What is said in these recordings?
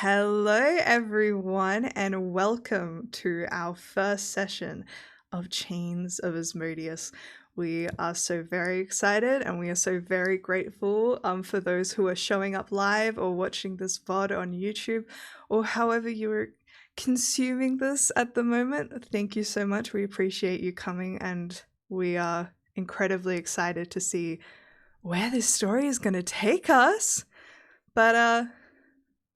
Hello, everyone, and welcome to our first session of Chains of Asmodeus. We are so very excited and we are so very grateful for those who are showing up live or watching this VOD on YouTube or however you are consuming this at the moment. Thank you so much. We appreciate you coming and we are incredibly excited to see where this story is going to take us. But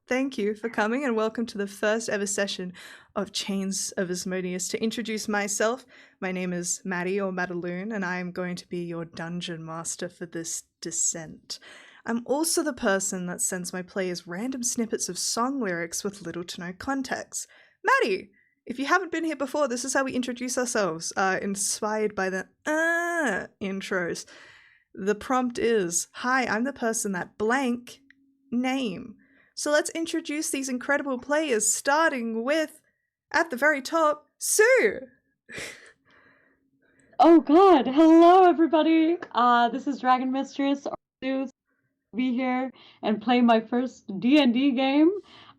thank you for coming and welcome to the first ever session of Chains of Asmodeus. To introduce myself, my name is Maddie or Madaloon, and I am going to be your dungeon master for this descent. I'm also the person that sends my players random snippets of song lyrics with little to no context. Maddie, if you haven't been here before, this is how we introduce ourselves, inspired by the intros. The prompt is, hi, I'm the person that blank name. So let's introduce these incredible players, starting with, at the very top, Sue! Oh god, hello everybody! This is Dragon Mistress, Sue, be here and play my first D&D game.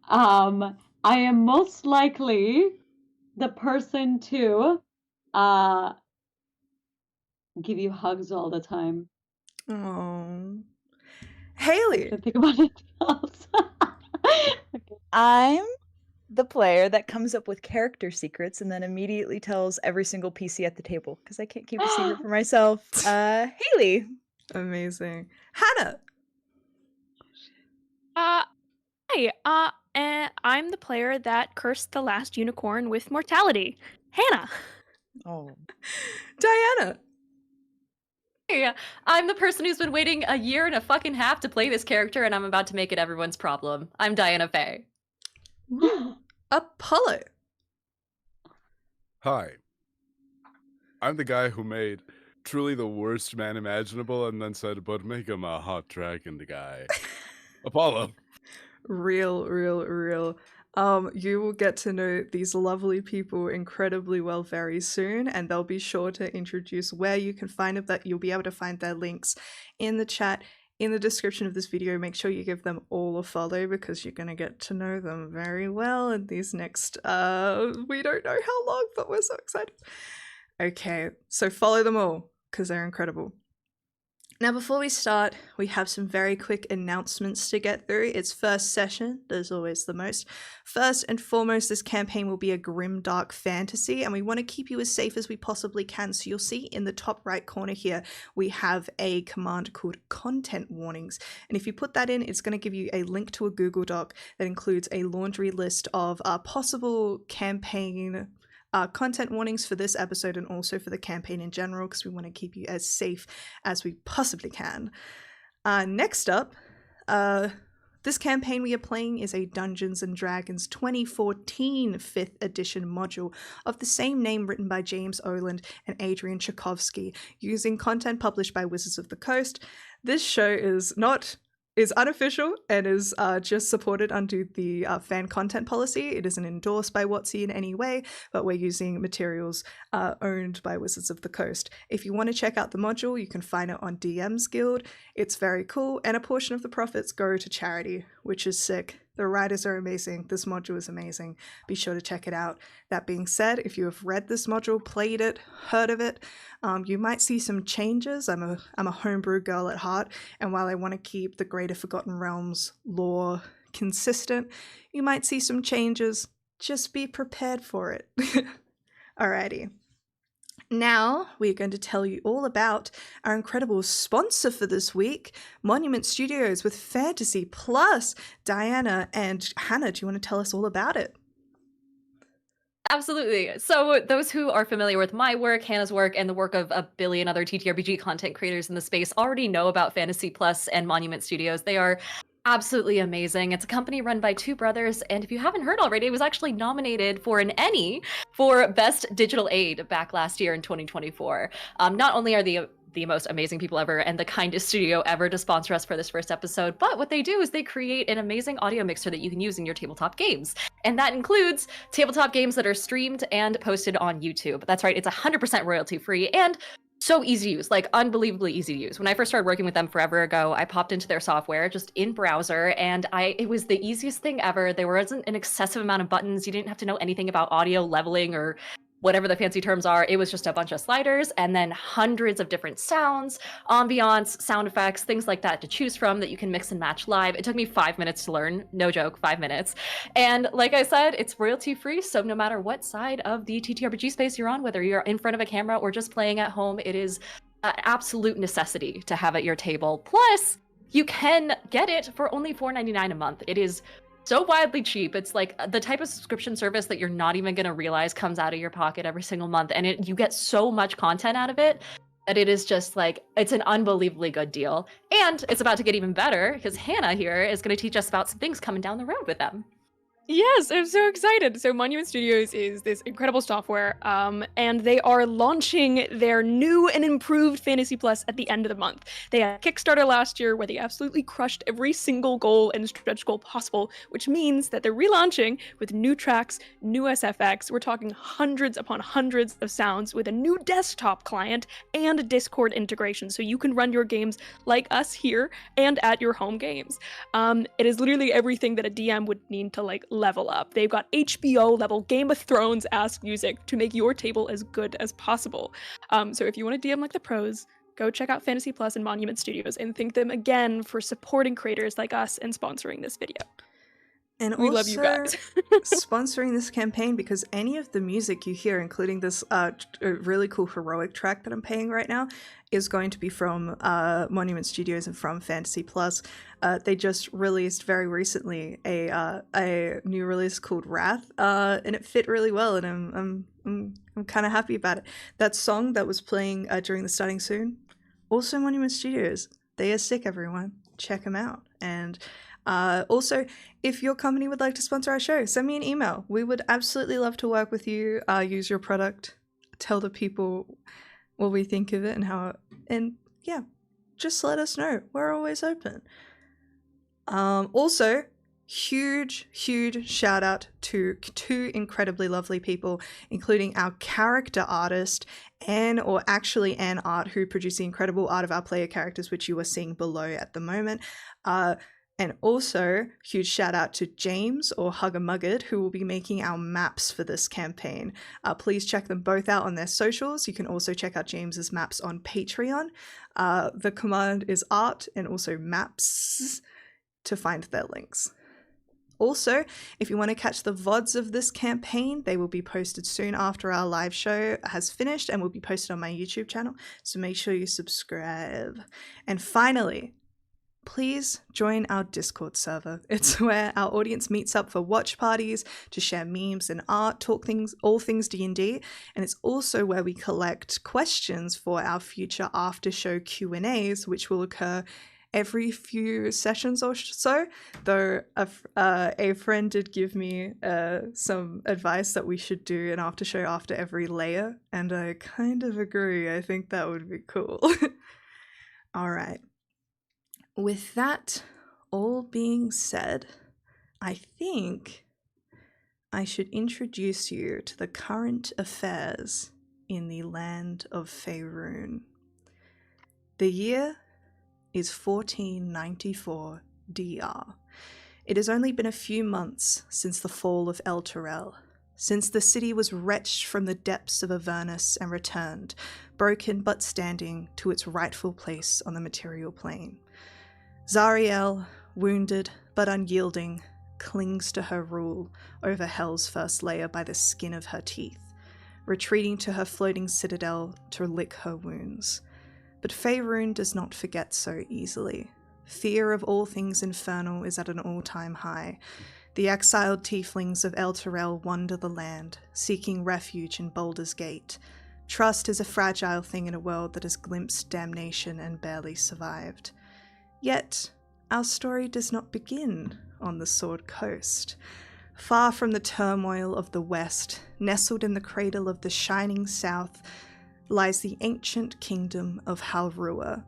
I am most likely the person to give you hugs all the time. Oh, Haley! I think about it else. Okay. I'm the player that comes up with character secrets and then immediately tells every single PC at the table because I can't keep a secret for myself. Haley. Amazing. Hannah! Hi, and I'm the player that cursed the last unicorn with mortality. Hannah. Oh. Diana! Hey, I'm the person who's been waiting a year and a fucking half to play this character, and I'm about to make it everyone's problem. I'm Diana Faye. Apollo! Hi. I'm the guy who made truly the worst man imaginable and then said, but make him a hot dragon guy. Apollo. Real. You will get to know these lovely people incredibly well very soon, and they'll be sure to introduce where you can find them, that you'll be able to find their links in the chat, in the description of this video. Make sure you give them all a follow because you're going to get to know them very well in these next, we don't know how long, but we're so excited. Okay, so follow them all because they're incredible. Now, before we start, we have some very quick announcements to get through. It's first session, there's always the most. First and foremost, this campaign will be a grim, dark fantasy, and we want to keep you as safe as we possibly can. So you'll see in the top right corner here, we have a command called content warnings. And if you put that in, it's going to give you a link to a Google Doc that includes a laundry list of possible campaign content warnings for this episode and also for the campaign in general, because we want to keep you as safe as we possibly can. Next up, this campaign we are playing is a Dungeons & Dragons 2014 5th edition module of the same name, written by James Ohlen and Adrian Tchaikovsky, using content published by Wizards of the Coast. This show is unofficial and is just supported under the fan content policy. It isn't endorsed by WotC in any way, but we're using materials owned by Wizards of the Coast. If you want to check out the module, you can find it on DM's Guild. It's very cool, and a portion of the profits go to charity, which is sick. The writers are amazing. This module is amazing. Be sure to check it out. That being said, if you have read this module, played it, heard of it, you might see some changes. I'm a homebrew girl at heart, and while I want to keep the Greater Forgotten Realms lore consistent, you might see some changes. Just be prepared for it. Alrighty. Now, we're going to tell you all about our incredible sponsor for this week, Monument Studios with Fantasy Plus. Diana and Hannah, do you want to tell us all about it? Absolutely. So those who are familiar with my work, Hannah's work, and the work of a billion other TTRPG content creators in the space already know about Fantasy Plus and Monument Studios. They are absolutely amazing. It's a company run by two brothers, and if you haven't heard already, it was actually nominated for an Emmy for Best Digital Aid back last year in 2024. Not only are the most amazing people ever and the kindest studio ever to sponsor us for this first episode, but what they do is they create an amazing audio mixer that you can use in your tabletop games. And that includes tabletop games that are streamed and posted on YouTube. That's right, it's 100% royalty free, and so easy to use, like unbelievably easy to use. When I first started working with them forever ago, I popped into their software just in browser, and it was the easiest thing ever. There wasn't an excessive amount of buttons. You didn't have to know anything about audio leveling or whatever the fancy terms are. It was just a bunch of sliders and then hundreds of different sounds, ambiance, sound effects, things like that to choose from that you can mix and match live. It took me 5 minutes to learn, no joke, 5 minutes. And like I said, it's royalty free, so no matter what side of the TTRPG space you're on, whether you're in front of a camera or just playing at home, it is an absolute necessity to have at your table. Plus, you can get it for only $4.99 a month. It is so wildly cheap. It's like the type of subscription service that you're not even going to realize comes out of your pocket every single month, and you get so much content out of it that it is just like, it's an unbelievably good deal. And it's about to get even better because Hannah here is going to teach us about some things coming down the road with them. Yes, I'm so excited. So Monument Studios is this incredible software, and they are launching their new and improved Fantasy Plus at the end of the month. They had Kickstarter last year where they absolutely crushed every single goal and stretch goal possible, which means that they're relaunching with new tracks, new SFX. We're talking hundreds upon hundreds of sounds with a new desktop client and a Discord integration, so you can run your games like us here and at your home games. It is literally everything that a DM would need to like level up. They've got HBO level Game of Thrones-esque music to make your table as good as possible. So if you want to DM like the pros, go check out Fantasy Plus and Monument Studios and thank them again for supporting creators like us and sponsoring this video. And We also love you guys. sponsoring this campaign, because any of the music you hear, including this really cool heroic track that I'm playing right now, is going to be from Monument Studios and from Fantasy Plus. They just released very recently a new release called Wrath, and it fit really well, and I'm kind of happy about it. That song that was playing during the starting soon, also Monument Studios. They are sick, everyone. Check them out. And also, if your company would like to sponsor our show, send me an email. We would absolutely love to work with you, use your product, tell the people what we think of it and how, and yeah, just let us know. We're always open. Also, huge shout out to two incredibly lovely people, including our character artist, Anne Art, who produced the incredible art of our player characters, which you are seeing below at the moment. And also, huge shout out to James or Huggamugged, who will be making our maps for this campaign. Please check them both out on their socials. You can also check out James's maps on Patreon. The command is art and also maps to find their links. Also, if you want to catch the VODs of this campaign, they will be posted soon after our live show has finished and will be posted on my YouTube channel, so make sure you subscribe. And finally, please join our Discord server. It's where our audience meets up for watch parties, to share memes and art, talk all things D&D, and it's also where we collect questions for our future after show Q&As, which will occur every few sessions or so, though a friend did give me some advice that we should do an after show after every layer, and I kind of agree. I think that would be cool. All right. With that all being said, I think I should introduce you to the current affairs in the land of Faerun. The year is 1494 DR. It has only been a few months since the fall of Elturel, since the city was wrenched from the depths of Avernus and returned, broken but standing, to its rightful place on the material plane. Zariel, wounded but unyielding, clings to her rule over Hell's first layer by the skin of her teeth, retreating to her floating citadel to lick her wounds. But Faerun does not forget so easily. Fear of all things infernal is at an all-time high. The exiled tieflings of Elturel wander the land, seeking refuge in Baldur's Gate. Trust is a fragile thing in a world that has glimpsed damnation and barely survived. Yet, our story does not begin on the Sword Coast. Far from the turmoil of the West, nestled in the cradle of the shining South, lies the ancient kingdom of Halrua,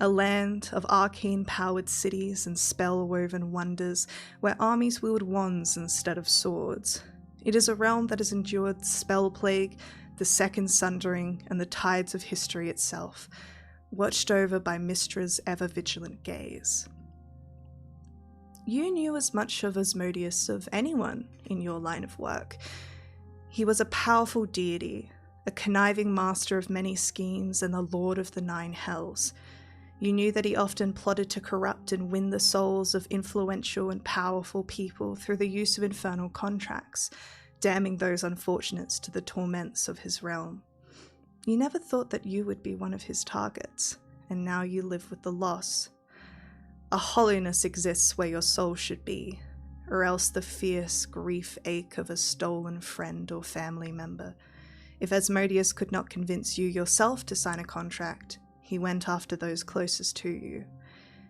a land of arcane-powered cities and spell-woven wonders where armies wield wands instead of swords. It is a realm that has endured spell plague, the second sundering, and the tides of history itself, watched over by Mystra's ever-vigilant gaze. You knew as much of Asmodeus of anyone in your line of work. He was a powerful deity, a conniving master of many schemes and the lord of the 9 hells. You knew that he often plotted to corrupt and win the souls of influential and powerful people through the use of infernal contracts, damning those unfortunates to the torments of his realm. You never thought that you would be one of his targets, and now you live with the loss. A hollowness exists where your soul should be, or else the fierce grief ache of a stolen friend or family member. If Asmodeus could not convince you yourself to sign a contract, he went after those closest to you.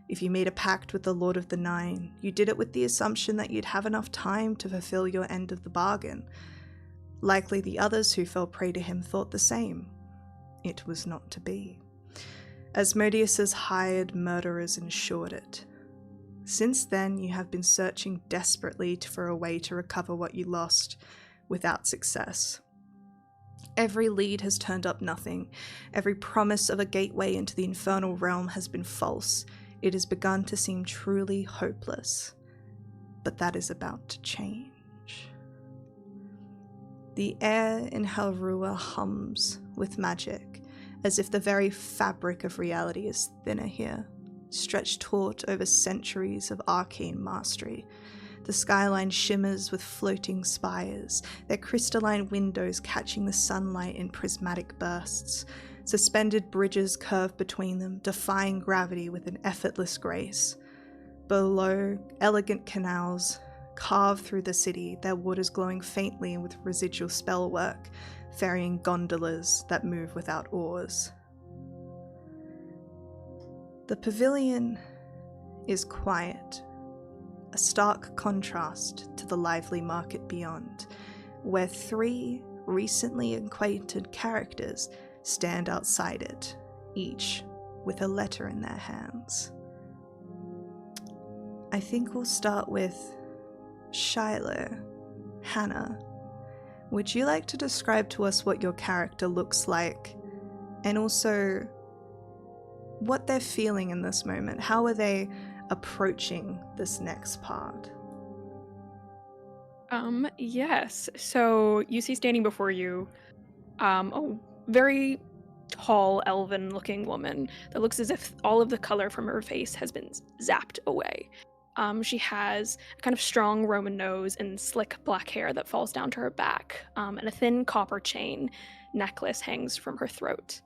If you made a pact with the Lord of the 9, you did it with the assumption that you'd have enough time to fulfill your end of the bargain. Likely the others who fell prey to him thought the same. It was not to be. Asmodeus's hired murderers ensured it. Since then, you have been searching desperately for a way to recover what you lost, without success. Every lead has turned up nothing. Every promise of a gateway into the infernal realm has been false. It has begun to seem truly hopeless. But that is about to change. The air in Helrua hums with magic, as if the very fabric of reality is thinner here, stretched taut over centuries of arcane mastery. The skyline shimmers with floating spires, their crystalline windows catching the sunlight in prismatic bursts. Suspended bridges curve between them, defying gravity with an effortless grace. Below, elegant canals carve through the city, their waters glowing faintly with residual spellwork, ferrying gondolas that move without oars. The pavilion is quiet, a stark contrast to the lively market beyond, where 3 recently acquainted characters stand outside it, each with a letter in their hands. I think we'll start with Shiloh. Hannah, would you like to describe to us what your character looks like, and also what they're feeling in this moment? How are they approaching this next part? Yes. So you see standing before you, a very tall, elven-looking woman that looks as if all of the color from her face has been zapped away. She has a kind of strong Roman nose and slick black hair that falls down to her back, and a thin copper chain necklace hangs from her throat.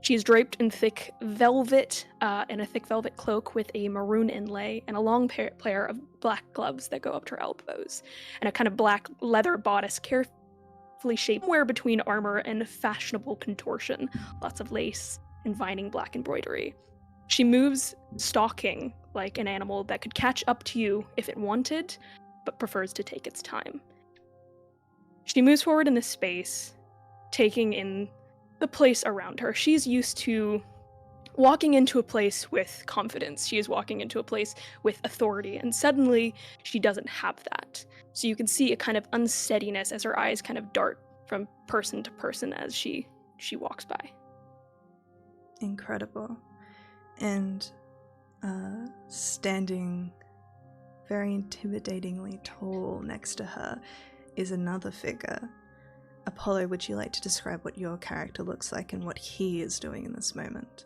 She's draped in thick velvet, in a thick velvet cloak with a maroon inlay and a long pair of black gloves that go up to her elbows, and a kind of black leather bodice carefully shaped somewhere between armor and fashionable contortion, lots of lace and vining black embroidery. She moves stalking like an animal that could catch up to you if it wanted, but prefers to take its time. She moves forward in this space, taking in the place around her. She's used to walking into a place with confidence. She is walking into a place with authority, and suddenly she doesn't have that. So you can see a kind of unsteadiness as her eyes kind of dart from person to person as she walks by. Incredible. And standing very intimidatingly tall next to her is another figure. Apollo, would you like to describe what your character looks like and what he is doing in this moment?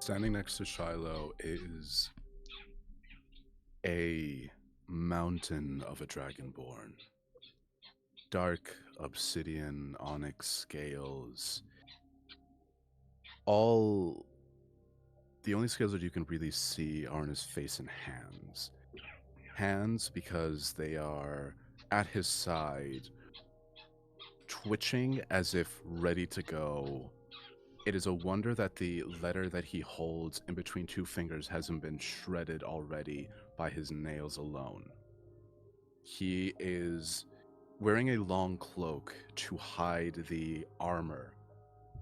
Standing next to Shiloh is a mountain of a dragonborn. Dark obsidian onyx scales. The only scales that you can really see are in his face and hands. Hands because they are at his side, twitching as if ready to go. It is a wonder that the letter that he holds in between 2 fingers hasn't been shredded already by his nails alone. He is wearing a long cloak to hide the armor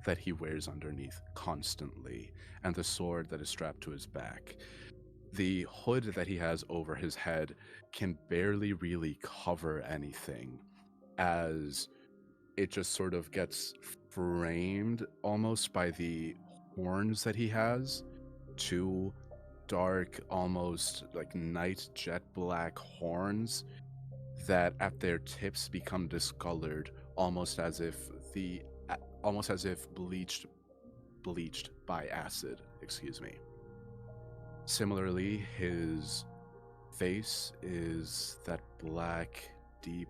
that he wears underneath constantly, and the sword that is strapped to his back. The hood that he has over his head can barely really cover anything, as it just sort of gets framed almost by the horns that he has. Two dark, almost like night jet black horns that at their tips become discolored, almost as if bleached by acid, excuse me. Similarly, his face is that black, deep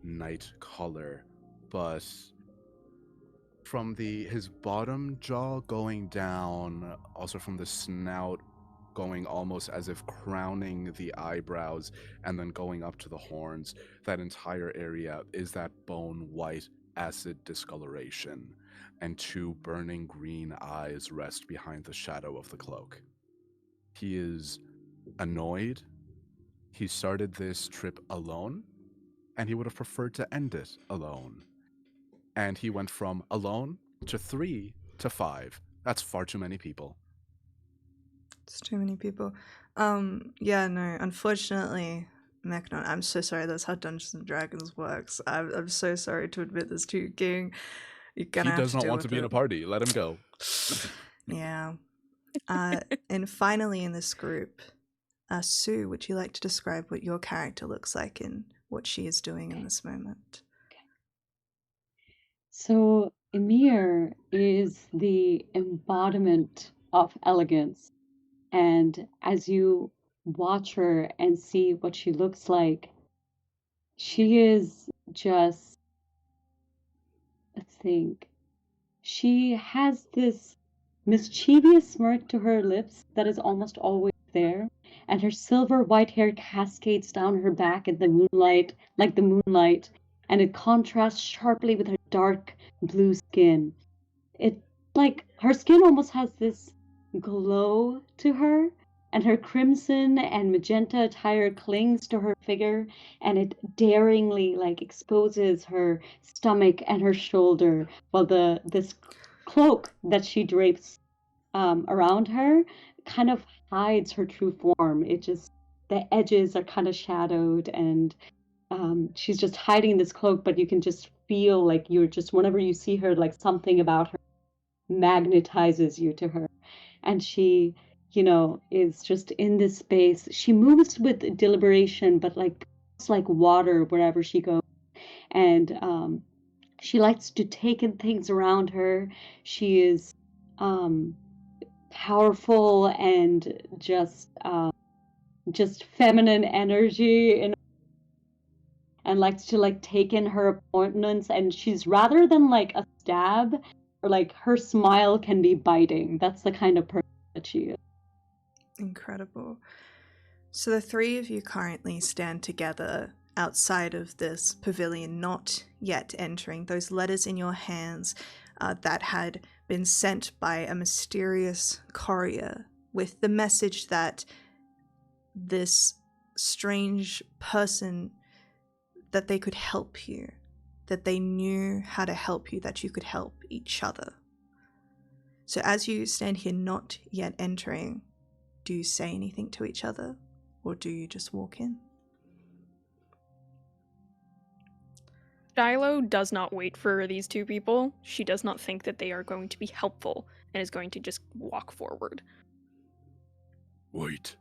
night color, but from his bottom jaw going down, also from the snout going almost as if crowning the eyebrows and then going up to the horns, that entire area is that bone white acid discoloration, and two burning green eyes rest behind the shadow of the cloak. He is annoyed. He started this trip alone, and he would have preferred to end it alone. And he went from alone to 3 to 5. That's far too many people. It's too many people. Yeah, no, unfortunately, Mechnon, I'm so sorry, that's how Dungeons and Dragons works. I'm so sorry to admit this to you, King. You're gonna have to He does not deal want to with be in it. a party. Let him go. Yeah. And finally in this group, Sue, would you like to describe what your character looks like and what she is doing in this moment? So Emir is the embodiment of elegance. And as you watch her and see what she looks like, she is just, let's think, she has this mischievous smirk to her lips that is almost always there, and her silver white hair cascades down her back in the moonlight, like the moonlight, and it contrasts sharply with her dark blue skin. It, like, her skin almost has this glow to her, and her crimson and magenta attire clings to her figure, and it daringly, like, exposes her stomach and her shoulder, while this cloak that she drapes around her kind of hides her true form. It just, the edges are kind of shadowed, and she's just hiding this cloak, but you can just feel like you're just, whenever you see her, like something about her magnetizes you to her. And she, is just in this space. She moves with deliberation, but it's like water wherever she goes. And she likes to take in things around her. She is powerful and just feminine energy, and likes to take in her opponents. And she's, rather than like a stab, or like, her smile can be biting. That's the kind of person that she is. Incredible. So the three of you currently stand together outside of this pavilion, not yet entering. Those letters in your hands that had been sent by a mysterious courier with the message that this strange person, that they could help you, that they knew how to help you, that you could help each other. So as you stand here not yet entering, do you say anything to each other, or do you just walk in? Shiloh does not wait for these two people. She does not think that they are going to be helpful and is going to just walk forward. Wait.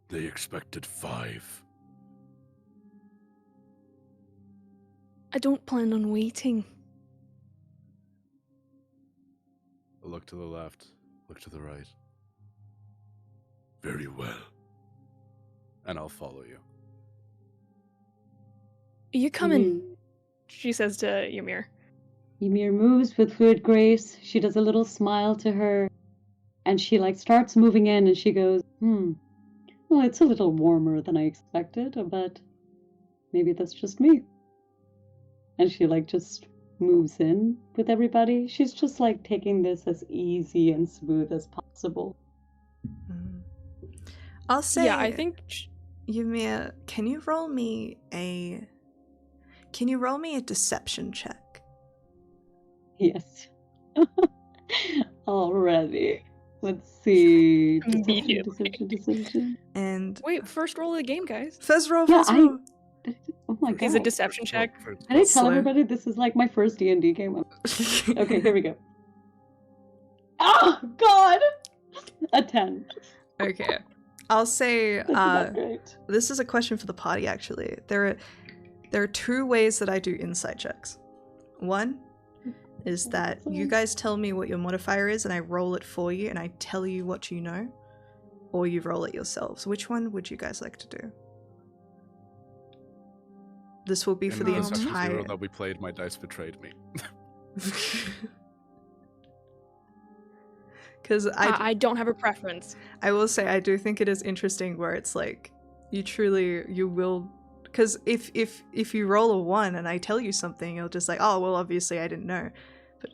They expected 5. I don't plan on waiting. Look to the left, look to the right, Very well. and I'll follow you. You coming? She says to Ymir. Ymir moves with fluid grace. She does a little smile to her, and she starts moving in, and she goes, well, it's a little warmer than I expected, but maybe that's just me. And she just moves in with everybody. She's just taking this as easy and smooth as possible. I'll say, Yeah, I think Ymir, can you roll me a deception check? Yes. Already. Let's see. Immediately. Deception. And wait, first roll of the game, guys. first roll. Yeah, Oh my god. Is a deception check. Did I tell Slow. everybody this is like my first D&D game? Okay, here we go. Oh god! A 10. Okay. I'll say That's not great. this is a question for the party actually. There are two ways that I do insight checks. One is that you guys tell me what your modifier is and I roll it for you and I tell you what you know, or you roll it yourselves. Which one would you guys like to do? This will be for the session entire... 0 that we played, my dice betrayed me. Because I don't have a preference. I will say I do think it is interesting where it's like you will, because if you roll a 1 and I tell you something, you'll just like, oh well, obviously I didn't know, but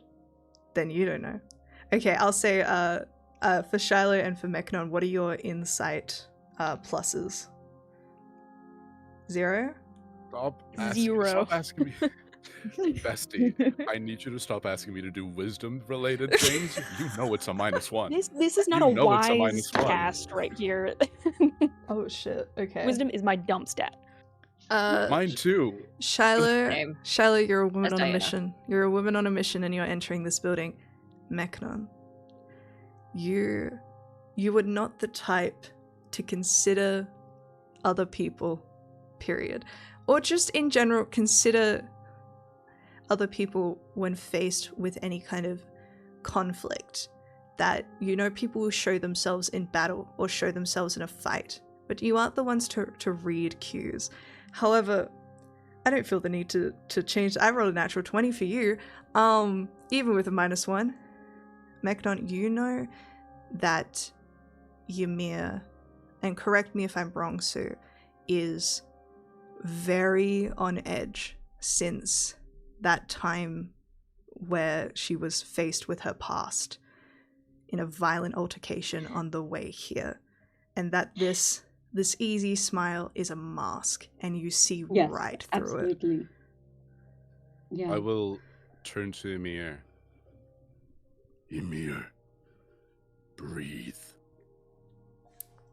then you don't know. Okay, I'll say for Shiloh and for Mechnon, what are your insight pluses? 0? Zero. Stop asking me. Bestie, I need you to stop asking me to do wisdom-related things. You know it's a -1. This is not You a know it's a wise -1. cast right here. Oh shit. Okay. Wisdom is my dump stat. Mine too. Shiloh, Same. Shiloh, you're a woman As on a Diana. mission. You're a woman on a mission and you're entering this building. Mechnon, you were not the type to consider other people, period. Or just in general, consider other people when faced with any kind of conflict. That, you know, people will show themselves in battle or show themselves in a fight, but you aren't the ones to read cues. However, I don't feel the need to change. I rolled a natural 20 for you, even with a -1. Mechnon, you know that Ymir, and correct me if I'm wrong, Sue, is very on edge since that time where she was faced with her past in a violent altercation on the way here, and that this easy smile is a mask and you see Yes, right through it. absolutely. Yeah. I will turn to Ymir. Ymir, breathe.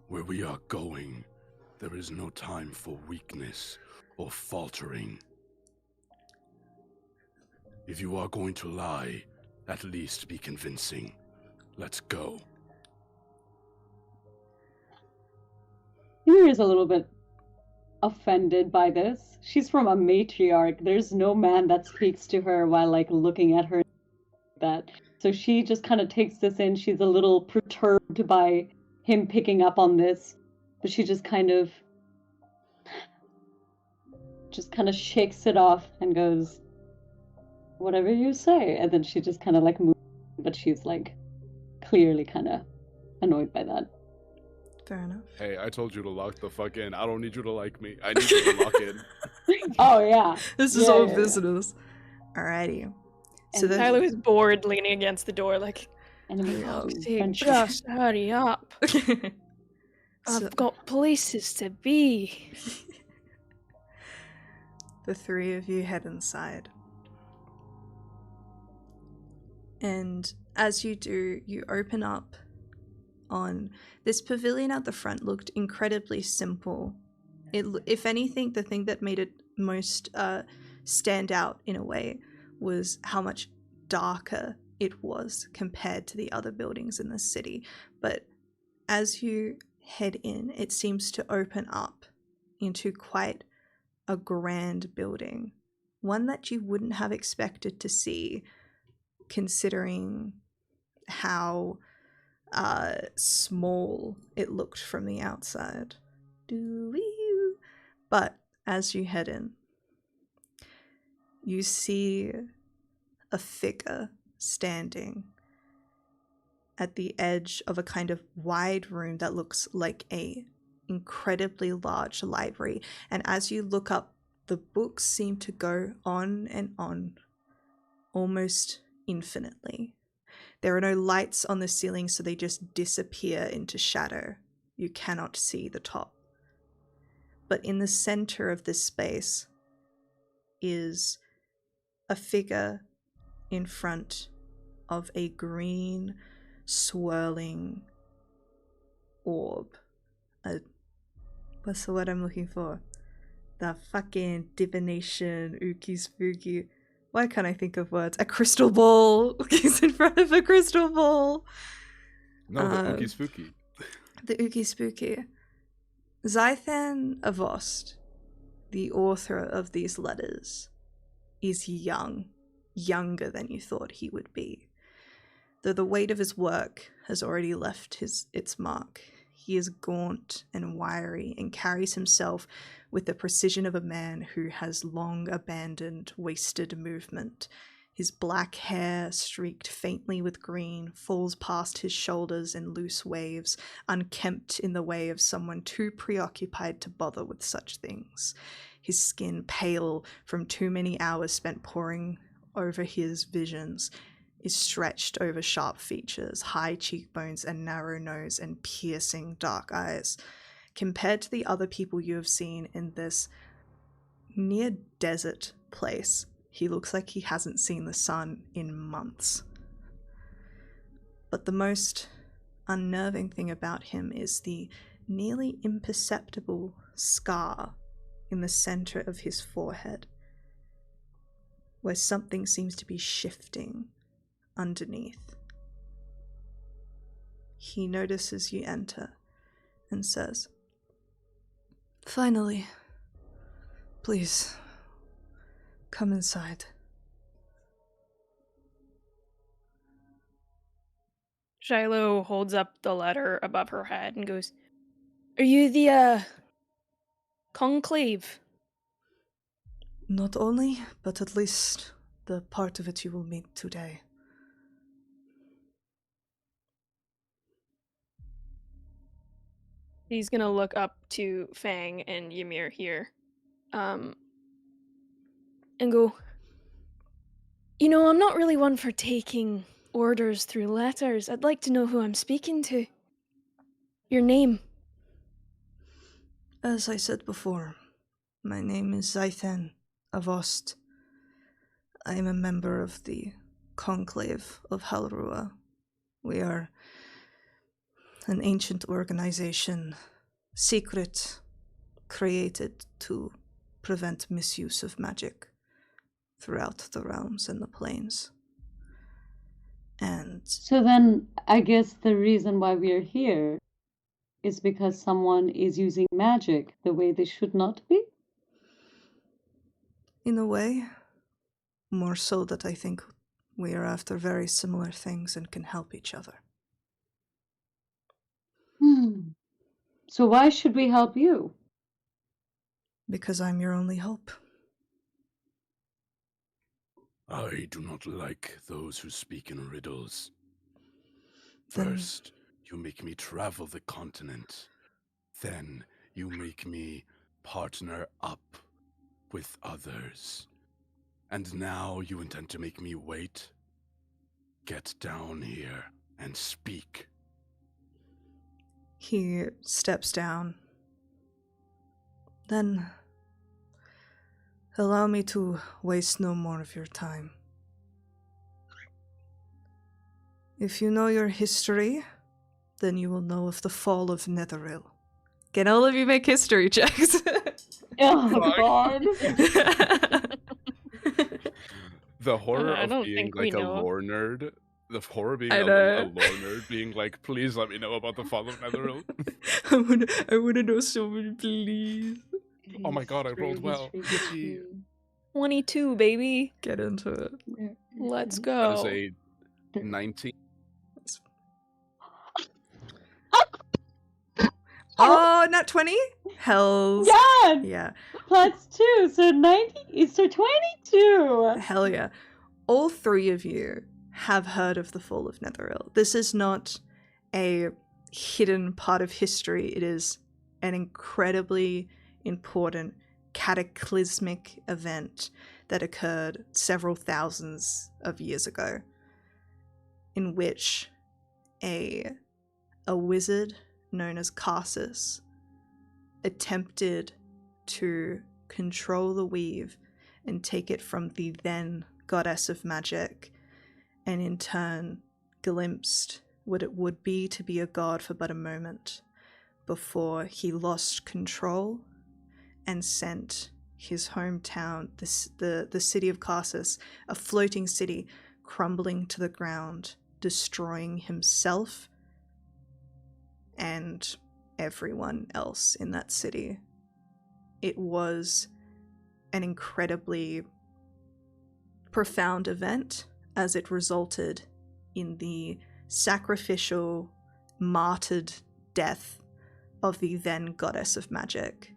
Where we are going, there is no time for weakness or faltering. If you are going to lie, at least be convincing. Let's go. Ymir is a little bit offended by this. She's from a matriarch. There's no man that speaks to her while like looking at her like that. So she just kind of takes this in. She's a little perturbed by him picking up on this, but she just kind of shakes it off and goes, whatever you say. And then she just kind of like moves, but she's like clearly kind of annoyed by that. Fair enough. Hey, I told you to lock the fuck in. I don't need you to like me. I need you to lock in. Oh yeah. This is Yeah, all yeah, yeah. visitors. Alrighty. So And then Tyler is bored, leaning against the door, like, Enemy Oh, to "Hey, friendship. just hurry up. So- I've got places to be." the three of you head inside. And as you do, you open up on this pavilion at the front. Looked incredibly simple. If anything, the thing that made it most stand out in a way was how much darker it was compared to the other buildings in the city. But as you head in, it seems to open up into quite a grand building, one that you wouldn't have expected to see, considering how small it looked from the outside. But as you head in, you see a figure standing at the edge of a kind of wide room that looks like a incredibly large library. And as you look up, the books seem to go on and on, almost infinitely. There are no lights on the ceiling, so they just disappear into shadow. You cannot see the top. But in the center of this space is a figure in front of a green, swirling orb. What's the word I'm looking for? the fucking divination, ookie spooky. Why can't I think of words? A crystal ball. He's in front of a crystal ball. No, the ookie spooky. The ookie spooky. Zythan Avost, the author of these letters, is young, younger than you thought he would be. Though the weight of his work has already left its mark, he is gaunt and wiry and carries himself with the precision of a man who has long abandoned wasted movement. His black hair, streaked faintly with green, falls past his shoulders in loose waves, unkempt in the way of someone too preoccupied to bother with such things. His skin pale from too many hours spent poring over his visions, is stretched over sharp features, high cheekbones and narrow nose and piercing dark eyes. Compared to the other people you have seen in this near desert place, he looks like he hasn't seen the sun in months. But the most unnerving thing about him is the nearly imperceptible scar in the center of his forehead, where something seems to be shifting underneath. He notices you enter and says, "Finally, please, come inside." Shiloh holds up the letter above her head and goes, "Are you the, conclave?" Not only, but at least the part of it you will meet today. He's gonna look up to Fang and Ymir here, and go, "You know, I'm not really one for taking orders through letters. I'd like to know who I'm speaking to. Your name." As I said before, my name is Zythan Avost. I am a member of the Conclave of Halrua. We are an ancient organization, secret, created to prevent misuse of magic throughout the realms and the planes. And So then, I guess the reason why we are here is because someone is using magic the way they should not be? in a way, more so that I think we are after very similar things and can help each other. So why should we help you? Because I'm your only hope. I do not like those who speak in riddles. Then- First, you make me travel the continent. Then, you make me partner up with others. And now you intend to make me wait? Get down here and speak. He steps down. Then, allow me to waste no more of your time. If you know your history, then you will know of the fall of Netheril. Can all of you make history checks? Oh, God. The horror I of don't being think we like a know. lore nerd. The horror of being I a know. lore nerd being like, please let me know about the fall of Netheril. I wanna know someone, please. Oh my God, I rolled well. History. 22, baby. Get into it. Let's That go. is a 19. Oh, not 20? Hells. God! Yeah. Plus 2, so 90, so 22! Hell yeah. All three of you have heard of the fall of Netheril. This is not a hidden part of history. It is an incredibly important cataclysmic event that occurred several thousands of years ago, in which a wizard known as Karsus attempted to control the weave and take it from the then goddess of magic, and in turn glimpsed what it would be to be a god for but a moment before he lost control and sent his hometown, the city of Carsus, a floating city, crumbling to the ground, destroying himself and everyone else in that city. It was an incredibly profound event, as it resulted in the sacrificial, martyred death of the then goddess of magic,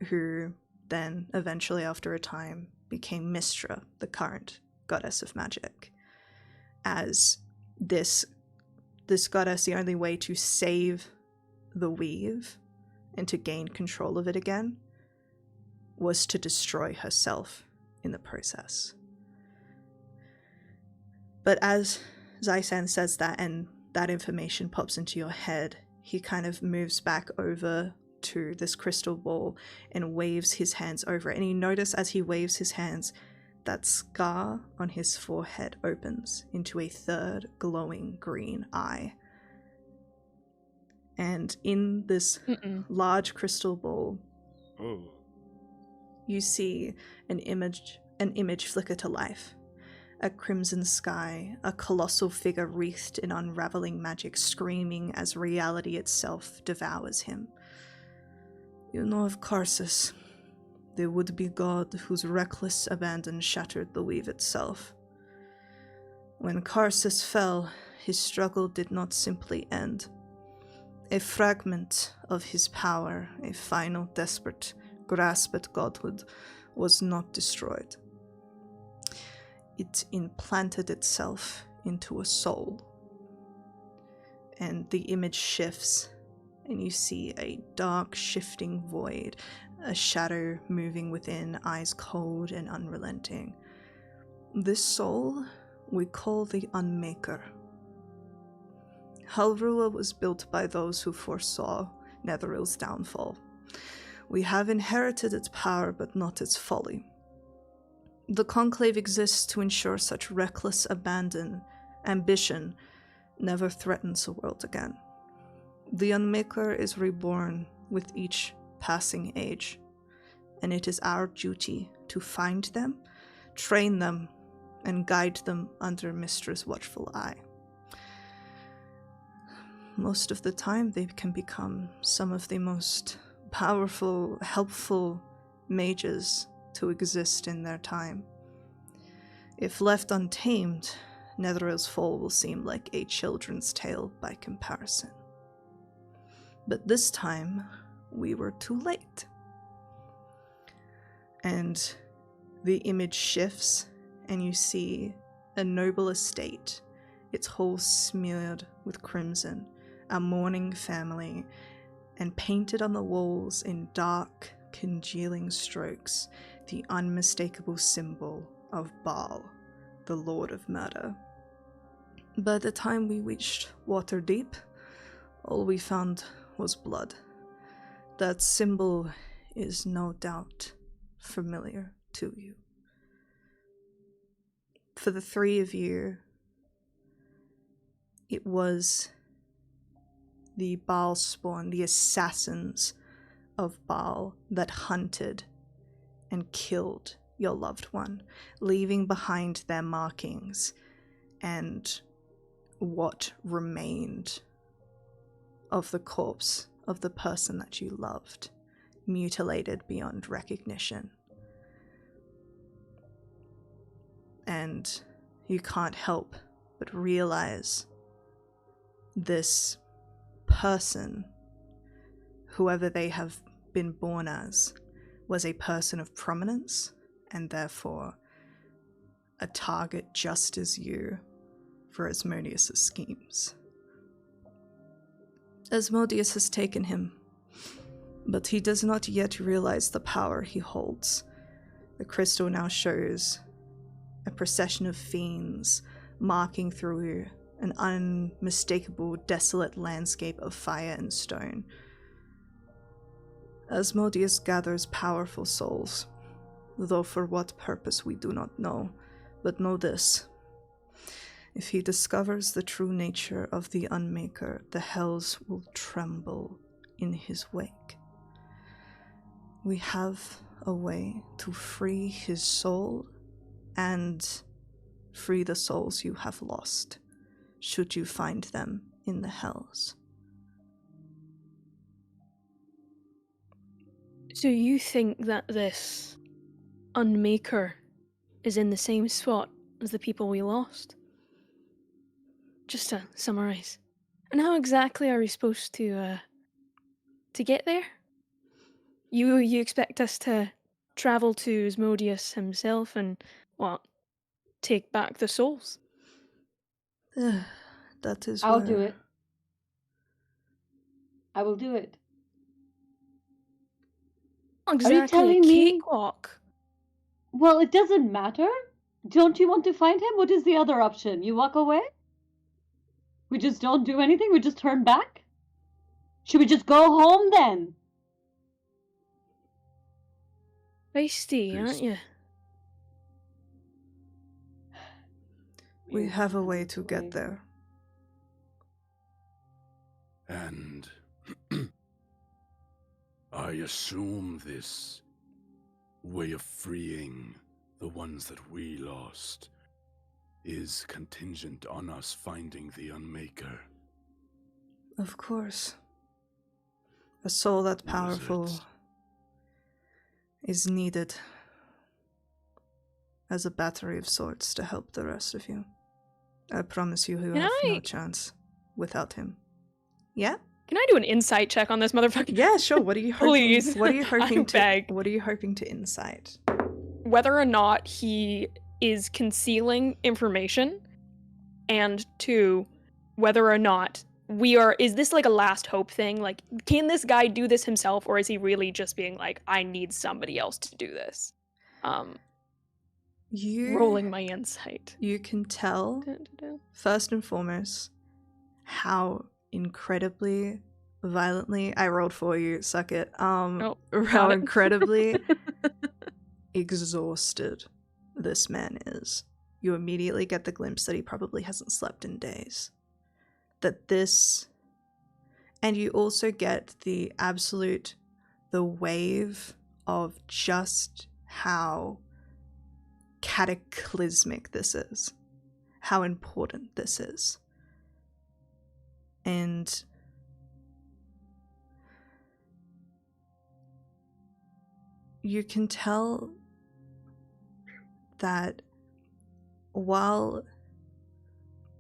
who then, eventually after a time, became Mystra, the current goddess of magic. As this goddess, the only way to save the weave and to gain control of it again was to destroy herself in the process. But as Zaisan says that, and that information pops into your head, he kind of moves back over to this crystal ball and waves his hands over it. And you notice as he waves his hands, that scar on his forehead opens into a third glowing green eye. And in this large crystal ball, you see an image flicker to life. A crimson sky, a colossal figure wreathed in unraveling magic, screaming as reality itself devours him. You know of Carsus, the would-be god whose reckless abandon shattered the weave itself. When Carsus fell, his struggle did not simply end. A fragment of his power, a final desperate grasp at godhood, was not destroyed. It implanted itself into a soul. And the image shifts, and you see a dark, shifting void, a shadow moving within, eyes cold and unrelenting. This soul we call the Unmaker. Helrua was built by those who foresaw Netheril's downfall. We have inherited its power, but not its folly. The Conclave exists to ensure such reckless ambition never threatens the world again. The Unmaker is reborn with each passing age, and it is our duty to find them, train them, and guide them under Mistra's watchful eye. Most of the time, they can become some of the most powerful, helpful mages to exist in their time. If left untamed, Netheril's fall will seem like a children's tale by comparison. But this time, we were too late. And the image shifts, and you see a noble estate, its halls smeared with crimson, a mourning family, and painted on the walls in dark, congealing strokes, the unmistakable symbol of Baal, the Lord of Murder. By the time we reached Waterdeep, all we found was blood. That symbol is no doubt familiar to you. For the three of you, it was the Baal spawn, the assassins of Baal, that hunted and killed your loved one, leaving behind their markings and what remained of the corpse of the person that you loved, mutilated beyond recognition. And you can't help but realize this person, whoever they have been born as, was a person of prominence, and therefore a target just as you for Asmodeus' schemes. Asmodeus has taken him, but he does not yet realize the power he holds. The crystal now shows a procession of fiends marking through an unmistakable, desolate landscape of fire and stone. Asmodeus gathers powerful souls, though for what purpose we do not know. But know this: if he discovers the true nature of the Unmaker, the hells will tremble in his wake. We have a way to free his soul and free the souls you have lost, should you find them in the hells. So you think that this Unmaker is in the same spot as the people we lost? Just to summarize. And how exactly are we supposed to get there? You expect us to travel to Asmodeus himself and, what, take back the souls? That is I'll where... do it. I will do it. Not exactly telling a me- cakewalk. Well, it doesn't matter. Don't you want to find him? What is the other option? You walk away? We just don't do anything? We just turn back? Should we just go home then? Feisty, aren't you? We have a way to get there. And I assume this way of freeing the ones that we lost is contingent on us finding the Unmaker. Of course. A soul that Who is powerful it? is needed as a battery of sorts to help the rest of you. I promise you you Can have no I- chance without him. Yeah? Can I do an insight check on this motherfucker? Yeah, sure. What are you hoping? Please. What are you I hoping to? beg. What are you hoping to insight? Whether or not he is concealing information, and two, whether or not is this like a last hope thing? Like, can this guy do this himself, or is he really just being like, I need somebody else to do this? Rolling my insight. You can tell, first and foremost, how incredibly violently I rolled for you, suck it. How got it. incredibly exhausted this man is. You immediately get the glimpse that he probably hasn't slept in days. And you also get the wave of just how cataclysmic this is, how important this is. And you can tell that while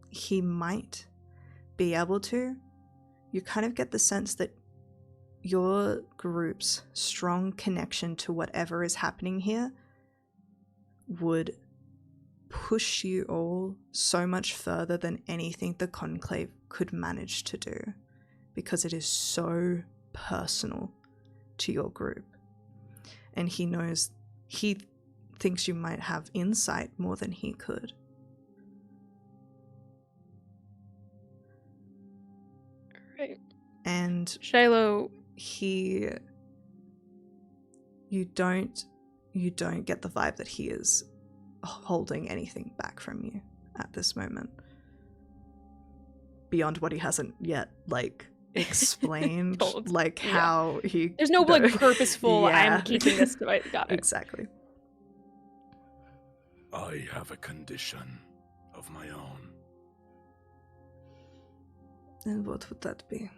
he might be able to, you kind of get the sense that your group's strong connection to whatever is happening here would push you all so much further than anything the Conclave could manage to do, because it is so personal to your group. And he thinks you might have insight more than he could. Right. And Shiloh, you don't get the vibe that he is holding anything back from you at this moment, beyond what he hasn't yet explained. Told. How he there's no purposeful, Yeah. I'm keeping this device. Got it. Exactly. I have a condition of my own. And what would that be?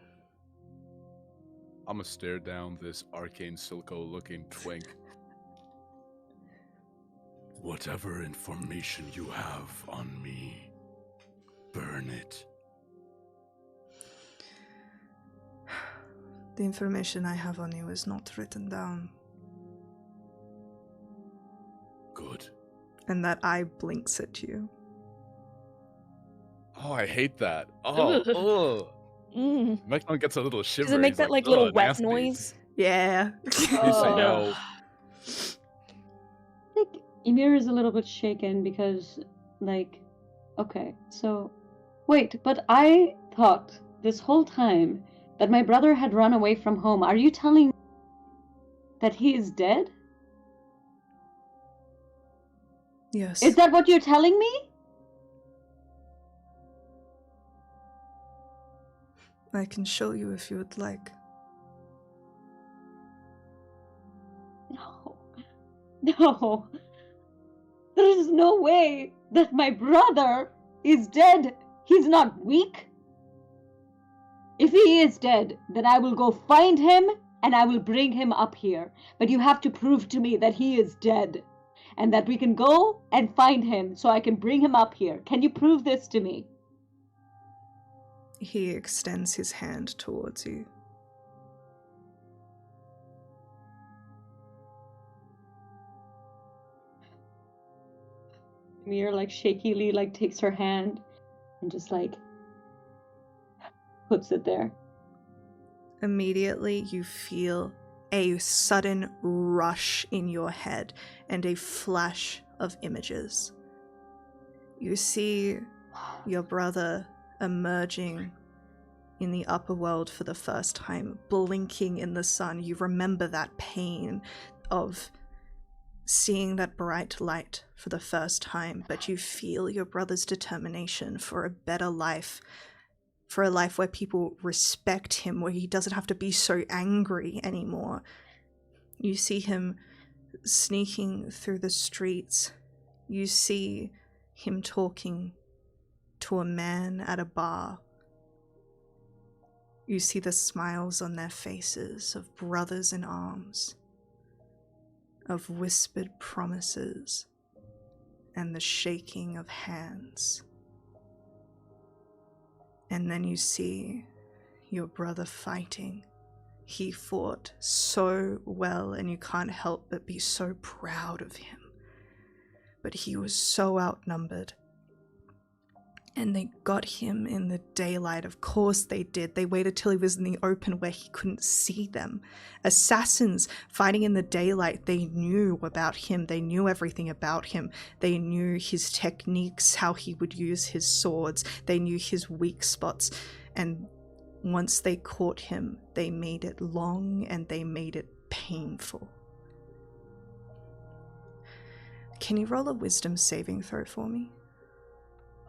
I'm gonna stare down this arcane Silco looking twink. Whatever information you have on me, burn it. The information I have on you is not written down. Good. And that eye blinks at you. Oh, I hate that. Oh, Mm. Meknon gets a little shiver. Does it make He's that like, little "Ugh, wet nasty." noise? Yeah. You say no. I think Ymir is a little bit shaken because, okay, so... Wait, but I thought this whole time that my brother had run away from home. Are you telling me that he is dead? Yes. Is that what you're telling me? I can show you if you would like. No. No. There is no way that my brother is dead. He's not weak. If he is dead, then I will go find him and I will bring him up here. But you have to prove to me that he is dead and that we can go and find him so I can bring him up here. Can you prove this to me? He extends his hand towards you. Mir like shakily like takes her hand and just like puts it there. Immediately, you feel a sudden rush in your head and a flash of images. You see your brother emerging in the upper world for the first time, blinking in the sun. You remember that pain of seeing that bright light for the first time, but you feel your brother's determination for a better life, for a life where people respect him, where he doesn't have to be so angry anymore. You see him sneaking through the streets. You see him talking to a man at a bar. You see the smiles on their faces of brothers in arms, of whispered promises, and the shaking of hands. And then you see your brother fighting. He fought so well, and you can't help but be so proud of him. But he was so outnumbered. And they got him in the daylight. Of course they did. They waited till he was in the open where he couldn't see them. Assassins fighting in the daylight, they knew about him. They knew everything about him. They knew his techniques, how he would use his swords. They knew his weak spots. And once they caught him, they made it long and they made it painful. Can you roll a wisdom saving throw for me?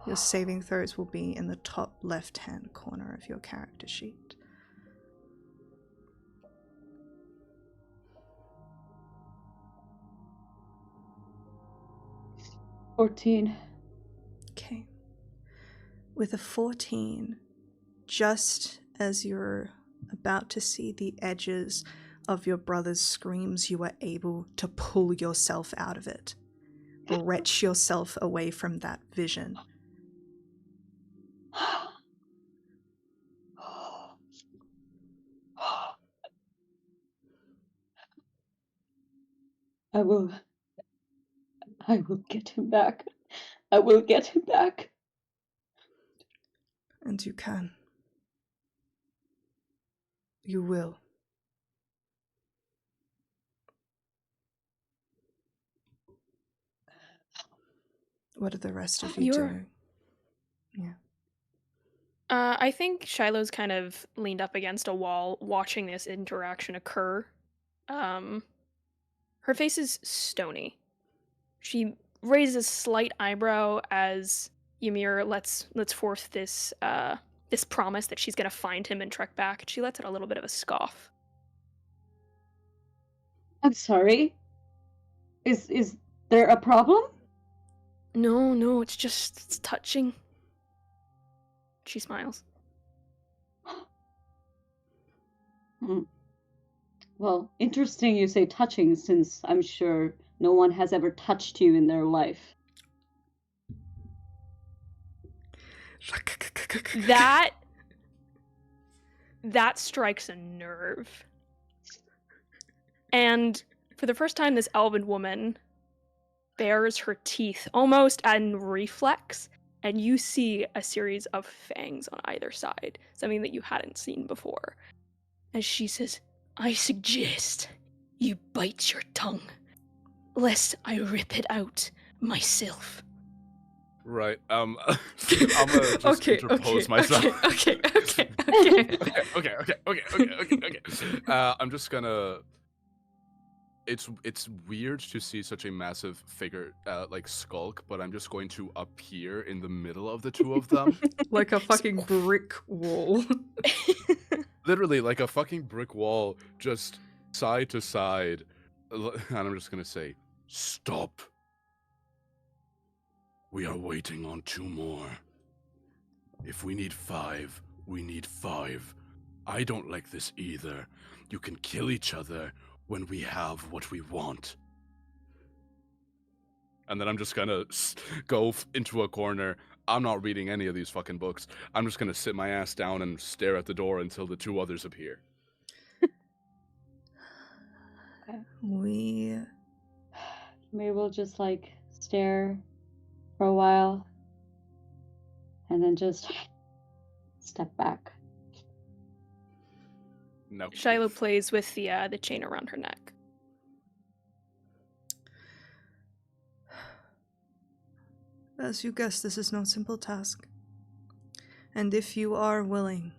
Your saving throws will be in the top left-hand corner of your character sheet. $14. Okay. With a 14, just as you're about to see the edges of your brother's screams, you are able to pull yourself out of it. Wrench yourself away from that vision. I will get him back. I will get him back. And you can. You will. What are the rest of you doing? Yeah. I think Shiloh's kind of leaned up against a wall, watching this interaction occur. Her face is stony. She raises a slight eyebrow as Ymir lets forth this promise that she's gonna find him and trek back, and she lets out a little bit of a scoff. I'm sorry. Is there a problem? No, it's touching. She smiles. Well, interesting you say touching, since I'm sure no one has ever touched you in their life. That strikes a nerve. And for the first time, this elven woman bares her teeth almost in reflex, and you see a series of fangs on either side, something that you hadn't seen before. As she says, "I suggest you bite your tongue, lest I rip it out myself." Right. I'm gonna just interpose myself. Okay. Okay. I'm just gonna. It's weird to see such a massive figure like skulk, but I'm just going to appear in the middle of the two of them. Like a fucking brick wall. Literally, like a fucking brick wall, just side to side, And I'm just gonna say, Stop. We are waiting on 2 more. If we need 5, we need 5. I don't like this either. You can kill each other when we have what we want. and then I'm just gonna go into a corner. I'm not reading any of these fucking books. I'm just gonna sit my ass down and stare at the door until the 2 others appear. We Maybe we'll just like stare for a while and then just step back. No. Shiloh plays with the chain around her neck. As you guessed, this is no simple task. And if you are willing,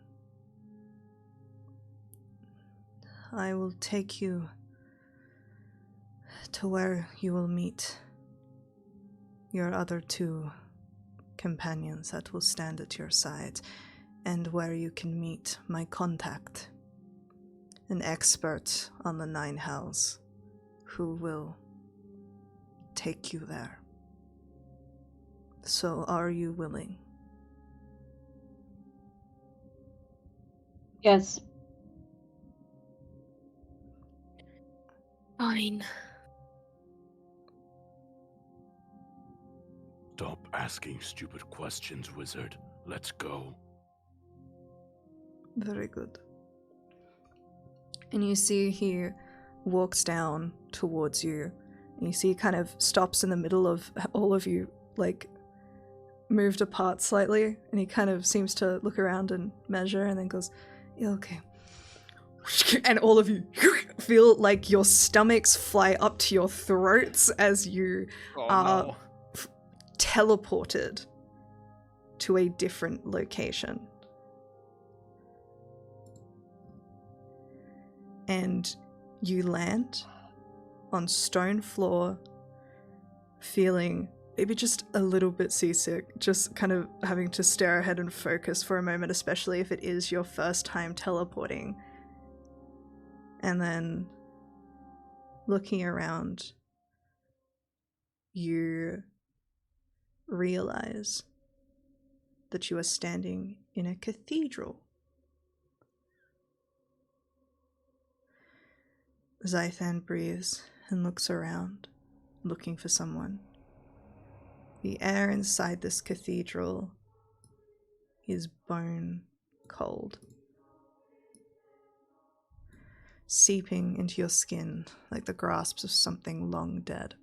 I will take you to where you will meet your other 2 companions that will stand at your side, and where you can meet my contact, an expert on the 9 hells, who will take you there. So are you willing? Yes. Fine. Stop asking stupid questions, wizard. Let's go. Very good. And you see he walks down towards you, and you see he kind of stops in the middle of all of you, like, moved apart slightly, and he kind of seems to look around and measure, and then goes, yeah, okay. And all of you feel like your stomachs fly up to your throats as you are no. teleported to a different location. And you land on stone floor, feeling maybe just a little bit seasick, just kind of having to stare ahead and focus for a moment, especially if it is your first time teleporting. And then looking around, you realize that you are standing in a cathedral. Zythan breathes and looks around, looking for someone. The air inside this cathedral is bone cold, seeping into your skin like the grasps of something long dead.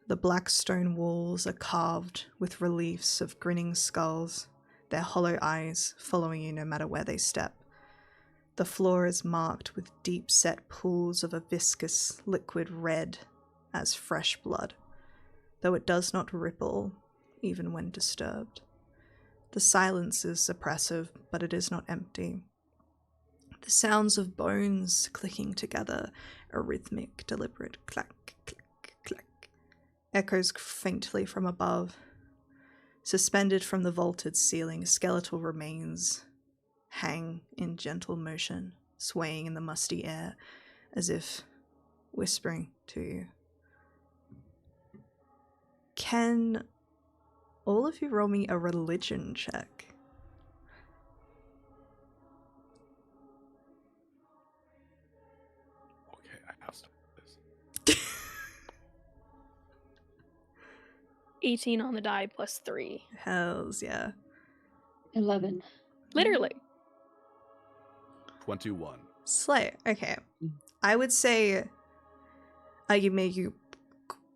The black stone walls are carved with reliefs of grinning skulls, their hollow eyes following you no matter where they step. The floor is marked with deep-set pools of a viscous liquid red as fresh blood, though it does not ripple even when disturbed. The silence is oppressive, but it is not empty. The sounds of bones clicking together, a rhythmic, deliberate clack, clack, clack, echoes faintly from above. Suspended from the vaulted ceiling, skeletal remains hang in gentle motion, swaying in the musty air, as if whispering to you. Can all of you roll me a religion check? Okay, I have to do this. 18 on the die plus 3. Hells yeah. 11. Literally. 21. Slay. Okay. I would say you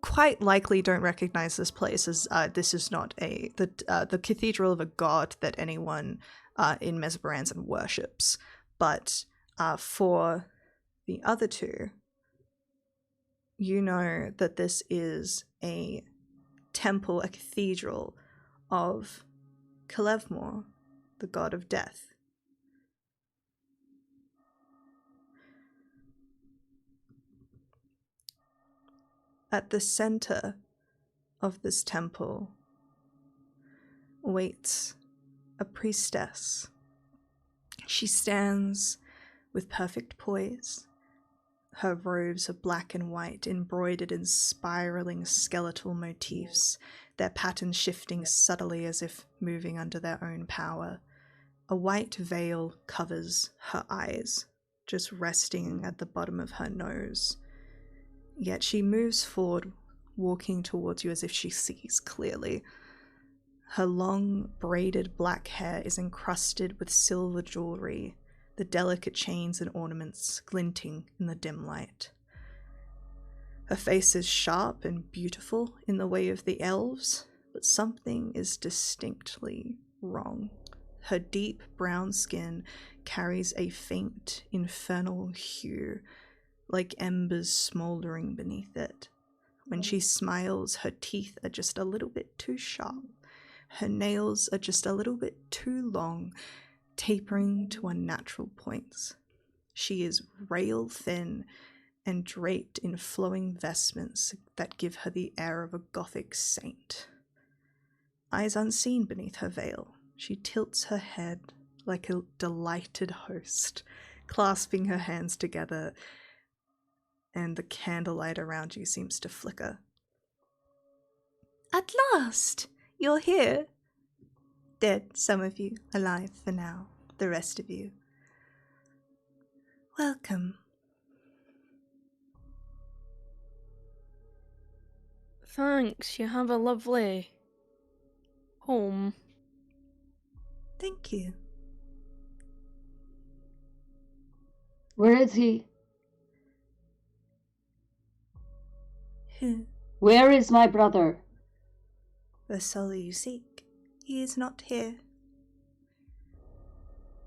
quite likely don't recognize this place, as this is not the cathedral of a god that anyone in Mesberanzan worships. But for the other 2, you know that this is a temple, a cathedral of Kalevmor, the god of death. At the center of this temple waits a priestess. She stands with perfect poise, Her robes are black and white, embroidered in spiraling skeletal motifs, their patterns shifting subtly as if moving under their own power. A white veil covers her eyes, just resting at the bottom of her nose. Yet she moves forward, walking towards you as if she sees clearly. Her long, braided black hair is encrusted with silver jewelry, the delicate chains and ornaments glinting in the dim light. Her face is sharp and beautiful in the way of the elves, but something is distinctly wrong. Her deep brown skin carries a faint, infernal hue, like embers smoldering beneath it. When she smiles, her teeth are just a little bit too sharp. Her nails are just a little bit too long, tapering to unnatural points. She is rail thin and draped in flowing vestments that give her the air of a Gothic saint. Eyes unseen beneath her veil, she tilts her head like a delighted host, clasping her hands together, and the candlelight around you seems to flicker. At last! You're here. Dead, some of you, alive for now, the rest of you. Welcome. Thanks, you have a lovely home. Thank you. Where is he? Who? Where is my brother? The soul you seek. He is not here.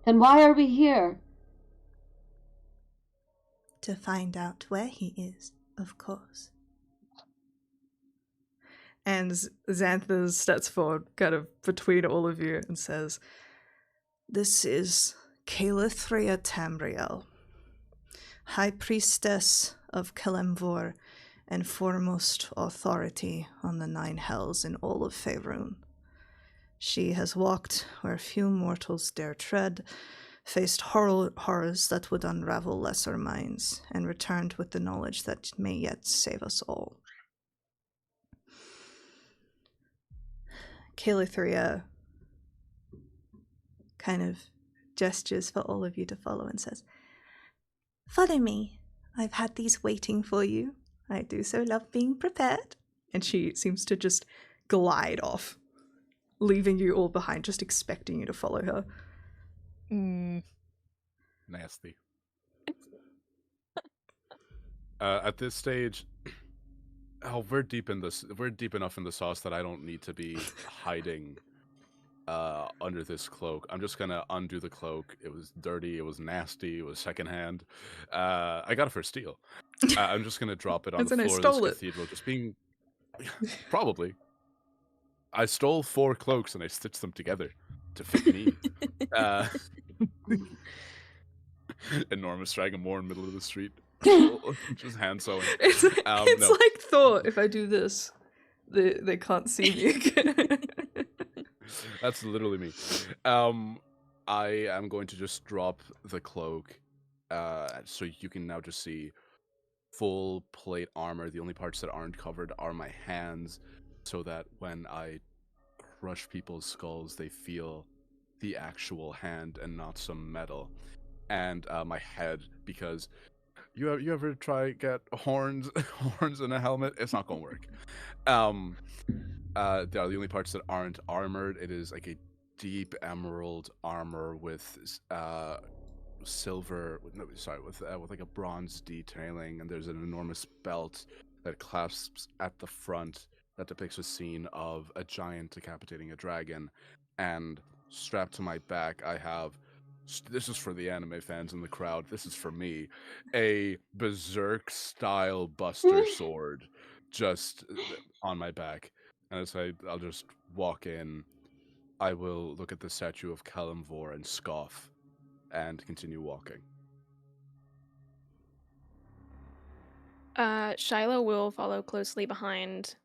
Then why are we here? To find out where he is, of course. And Xanthus steps forward, kind of between all of you, and says, "This is Calithria Tambriel, High Priestess of Kalemvor and foremost authority on the 9 hells in all of Faerun. She has walked where few mortals dare tread, faced horrors that would unravel lesser minds, and returned with the knowledge that may yet save us all." Calithria kind of gestures for all of you to follow and says, "Follow me. I've had these waiting for you. I do so love being prepared." And she seems to just glide off, leaving you all behind, just expecting you to follow her. Nasty. At this stage, we're deep enough in the sauce that I don't need to be hiding under this cloak. I'm just gonna undo the cloak. It was dirty, it was nasty, it was secondhand. I got it for steal. I'm just gonna drop it on the And I floor of stole this it. cathedral, just being probably. I stole 4 cloaks and I stitched them together to fit me. Enormous Dragonborn in the middle of the street. Just hand sewing. It's No. like Thor. If I do this, they can't see me again. That's literally me. I am going to just drop the cloak, so you can now just see full plate armor. The only parts that aren't covered are my hands, so that when I crush people's skulls, they feel the actual hand and not some metal. And my head, because you ever try get horns in a helmet? It's not gonna work. They are the only parts that aren't armored. It is like a deep emerald armor with silver. With like a bronze detailing, and there's an enormous belt that clasps at the front that depicts a scene of a giant decapitating a dragon. And strapped to my back, I have. This is for the anime fans in the crowd. This is for me. A berserk style buster sword, just on my back. And as I'll just walk in, I will look at the statue of Kalimvor and scoff, and continue walking. Shiloh will follow closely behind,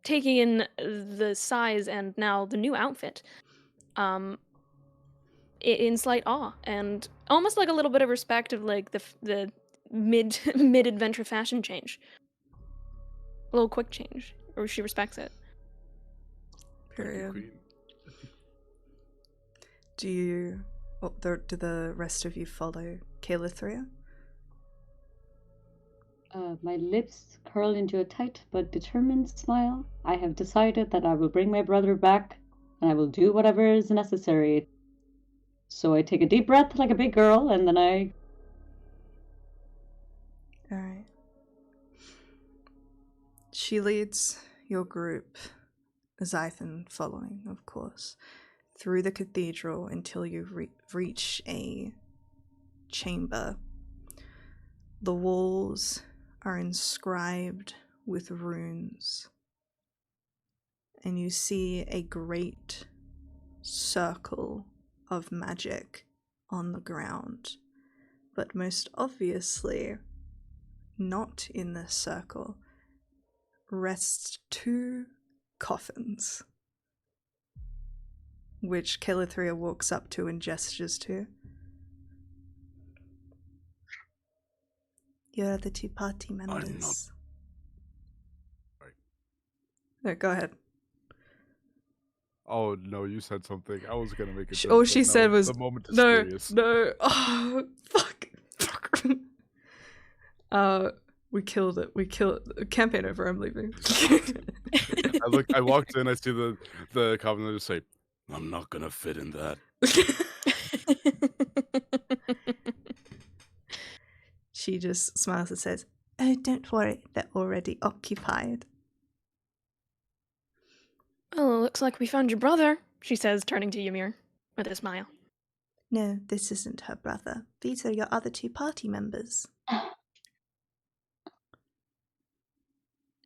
taking in the size and now the new outfit. in slight awe and almost like a little bit of respect of like the mid adventure fashion change, a little quick change, or she respects it. Thank you, Period. Queen. Do the rest of you follow Calithria? My lips curl into a tight but determined smile. I have decided that I will bring my brother back, and I will do whatever is necessary. So I take a deep breath like a big girl, and then I... Alright. She leads your group, Zython following, of course, through the cathedral until you reach a chamber. The walls are inscribed with runes, and you see a great circle of magic on the ground. But most obviously, not in this circle, rests 2 coffins, which Calithria walks up to and gestures to. You're the 2 party members. I'm not. Sorry. No, go ahead. Oh no, you said something. I was gonna make a joke. All but she no, said was the moment is no, serious. no. Oh, fuck. We killed it. Campaign over. I'm leaving. I walked in. I see the covenant. I just say, I'm not gonna fit in that. She just smiles and says, "Oh, don't worry. They're already occupied." Oh, looks like we found your brother, she says, turning to Ymir with a smile. No, this isn't her brother. These are your other 2 party members.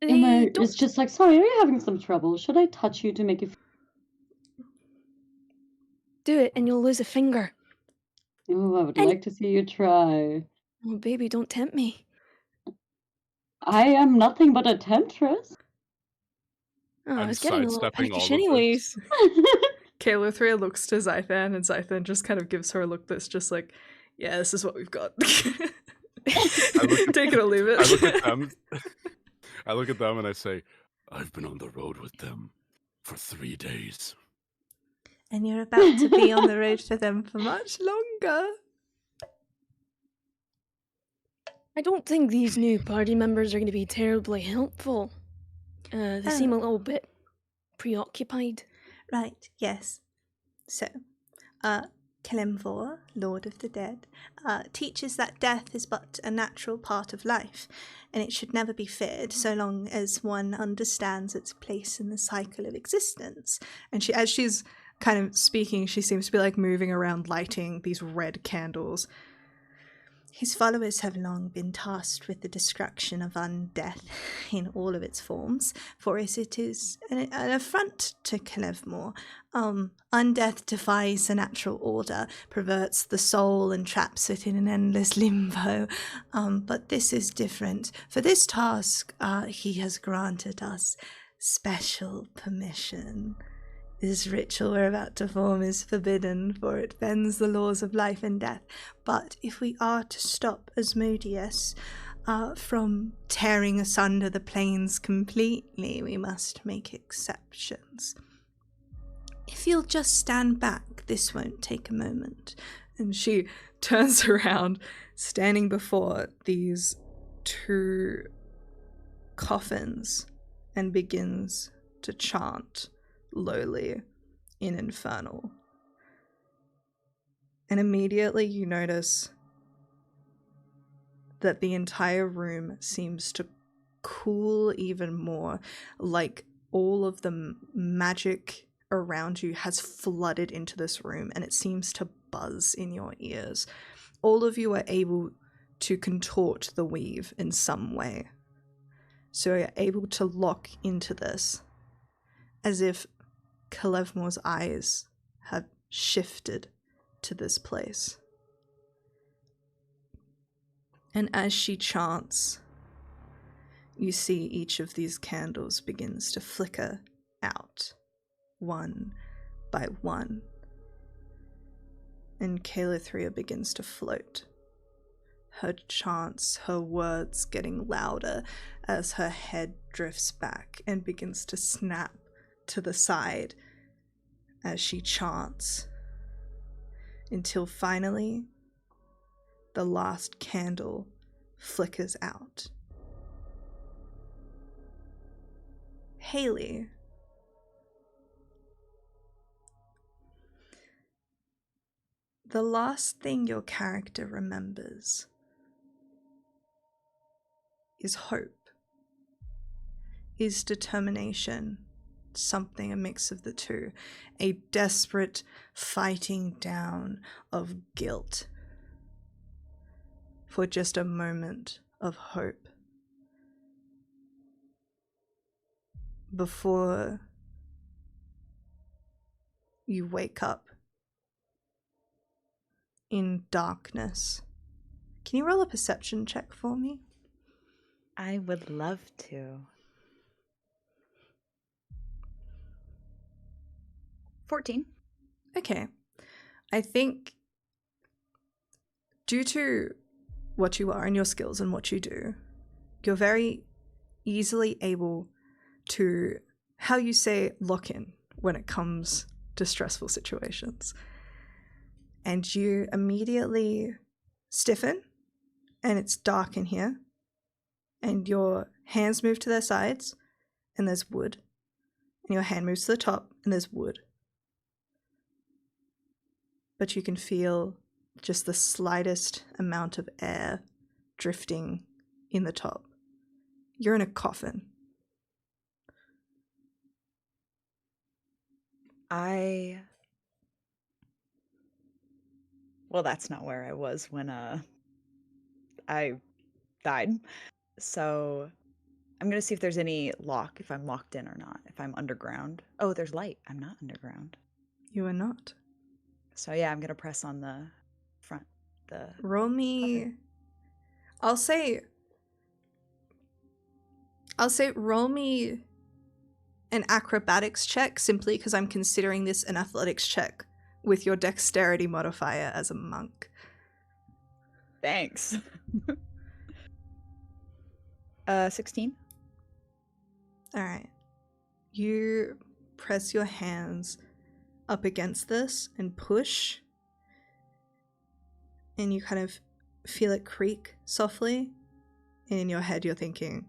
Emma They is just like, sorry, are you having some trouble? Should I touch you to make you... do it and you'll lose a finger. Oh, I would And- like to see you try. Oh, baby, don't tempt me. I am nothing but a temptress. Oh, I I'm was getting a little sidestepping all peckish of this. anyways. Calithria looks to Zython, and Zython just kind of gives her a look that's just like, yeah, this is what we've got. Take it or leave it. I look at them. I look at them and I say, I've been on the road with them for 3 days. And you're about to be on the road for them for much longer. I don't think these new party members are going to be terribly helpful. They seem a Oh. little bit preoccupied. Right, yes. So, Kelemvor, Lord of the Dead, teaches that death is but a natural part of life, and it should never be feared so long as one understands its place in the cycle of existence. And she, as she's kind of speaking, she seems to be like moving around lighting these red candles. His followers have long been tasked with the destruction of undeath in all of its forms, for as it is an affront to Kelevmore. Undeath defies the natural order, perverts the soul and traps it in an endless limbo. But this is different. For this task, he has granted us special permission. This ritual we're about to form is forbidden, for it bends the laws of life and death. But if we are to stop Asmodeus from tearing asunder the planes completely, we must make exceptions. If you'll just stand back, this won't take a moment. And she turns around, standing before these 2 coffins, and begins to chant lowly in Infernal. And immediately you notice that the entire room seems to cool even more, like all of the magic around you has flooded into this room, and it seems to buzz in your ears. All of you are able to contort the weave in some way, so you're able to lock into this as if Kelevmore's eyes have shifted to this place. And as she chants, you see each of these candles begins to flicker out, one by one. And Calithria begins to float. Her chants, her words getting louder as her head drifts back and begins to snap to the side as she chants, until finally the last candle flickers out. Haley. The last thing your character remembers is hope, is determination, something a mix of the two, a desperate fighting down of guilt for just a moment of hope before you wake up in darkness. Can you roll a perception check for me? I would love to. 14. Okay. I think due to what you are and your skills and what you do, you're very easily able to, how you say, lock in when it comes to stressful situations. And you immediately stiffen, and it's dark in here, and your hands move to their sides, and there's wood, and your hand moves to the top, and there's wood. But you can feel just the slightest amount of air drifting in the top. You're in a coffin. Well, that's not where I was when I died. So I'm gonna see if there's any lock, if I'm locked in or not, if I'm underground. Oh, there's light. I'm not underground. You are not. So yeah, I'm gonna press on the front. Roll me. coffin. I'll say roll me an acrobatics check, simply because I'm considering this an athletics check with your dexterity modifier as a monk. Thanks. 16. All right. You press your hands up against this and push, and you kind of feel it creak softly, and in your head you're thinking,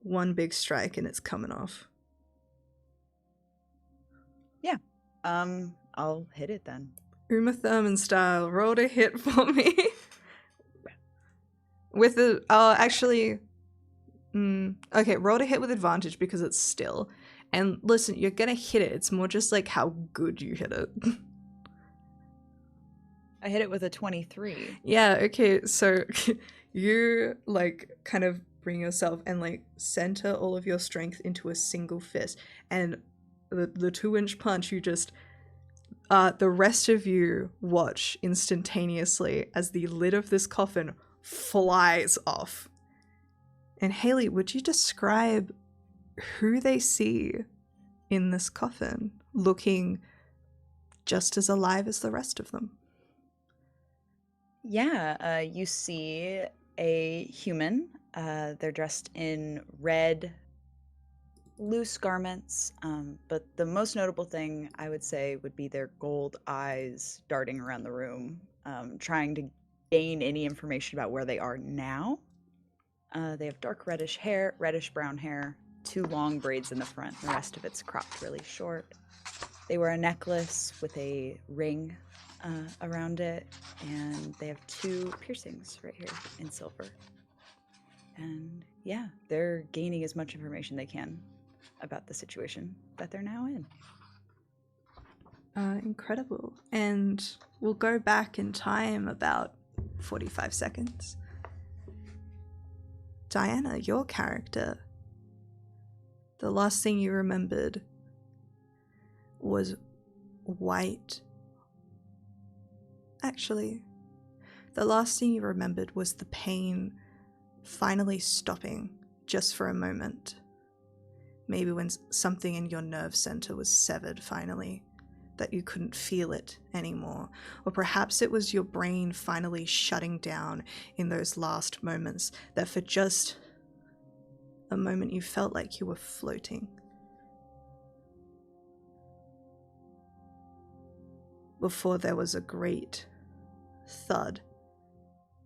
one big strike and it's coming off. Yeah. I'll hit it then. Uma Thurman style, roll to hit for me. With the okay, roll to hit with advantage because it's still. And listen, you're gonna hit it. It's more just like how good you hit it. I hit it with a 23. Yeah, okay, so you like kind of bring yourself and like center all of your strength into a single fist, and the 2-inch punch, you just the rest of you watch instantaneously as the lid of this coffin flies off. And Haley, would you describe who they see in this coffin, looking just as alive as the rest of them? Yeah, you see a human. They're dressed in red, loose garments, but the most notable thing I would say would be their gold eyes darting around the room, trying to gain any information about where they are now. They have dark reddish hair, reddish brown hair, 2 long braids in the front. The rest of it's cropped really short. They wear a necklace with a ring around it, and they have 2 piercings right here in silver. And yeah, they're gaining as much information they can about the situation that they're now in. Incredible. And we'll go back in time about 45 seconds. Diana, your character, the last thing you remembered was white. Actually, the last thing you remembered was the pain finally stopping just for a moment. Maybe when something in your nerve center was severed finally that you couldn't feel it anymore. Or perhaps it was your brain finally shutting down in those last moments, that for just a moment you felt like you were floating. Before there was a great thud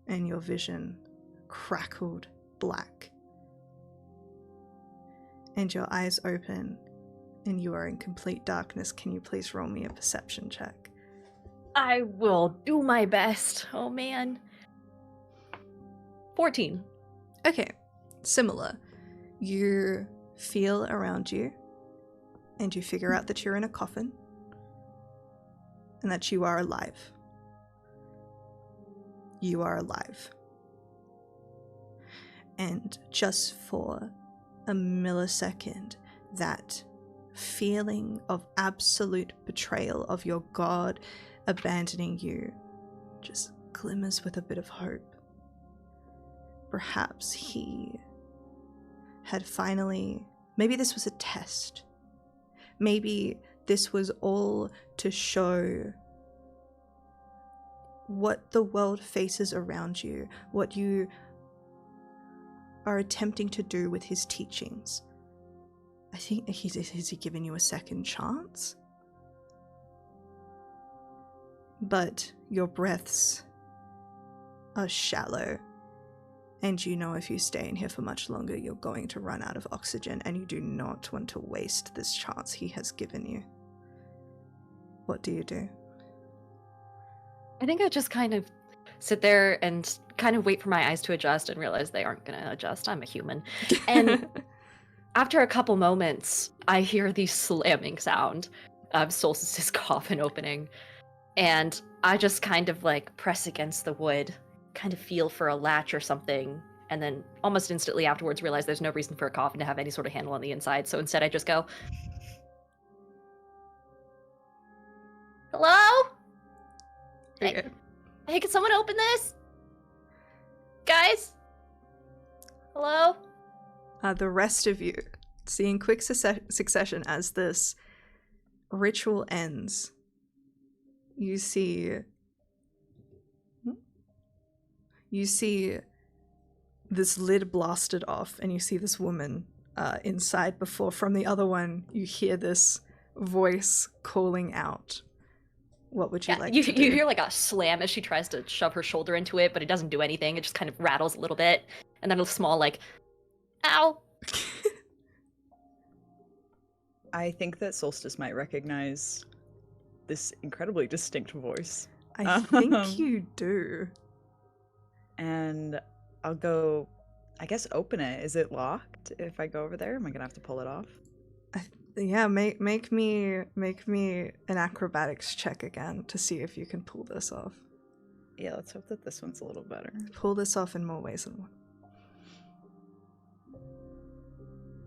and your vision crackled black. And your eyes open and you are in complete darkness. Can you please roll me a perception check? I will do my best. Oh man. 14. Okay, similar. You feel around you and you figure out that you're in a coffin and that you are alive. You are alive. And just for a millisecond, that feeling of absolute betrayal of your God abandoning you just glimmers with a bit of hope. Perhaps he had finally, maybe this was a test. Maybe this was all to show what the world faces around you, what you are attempting to do with his teachings. I think, has he given you a second chance? But your breaths are shallow, and you know if you stay in here for much longer, you're going to run out of oxygen, and you do not want to waste this chance he has given you. What do you do? I think I just kind of sit there and kind of wait for my eyes to adjust and realize they aren't going to adjust. I'm a human. And after a couple moments, I hear the slamming sound of Solstice's coffin opening. And I just kind of like press against the wood, kind of feel for a latch or something. And then almost instantly afterwards realize there's no reason for a coffin to have any sort of handle on the inside. So instead I just go, hello? Okay. Hey, can someone open this? Guys? Hello? The rest of you see in quick succession as this ritual ends, you see this lid blasted off, and you see this woman inside. Before, from the other one, you hear this voice calling out. What would you like to do? You hear like a slam as she tries to shove her shoulder into it, but it doesn't do anything. It just kind of rattles a little bit. And then a small like, ow. I think that Solstice might recognize this incredibly distinct voice. I think you do. And I'll go, I guess, open it. Is it locked if I go over there? Am I going to have to pull it off? Yeah, make me an acrobatics check again to see if you can pull this off. Yeah, let's hope that this one's a little better. Pull this off in more ways than one.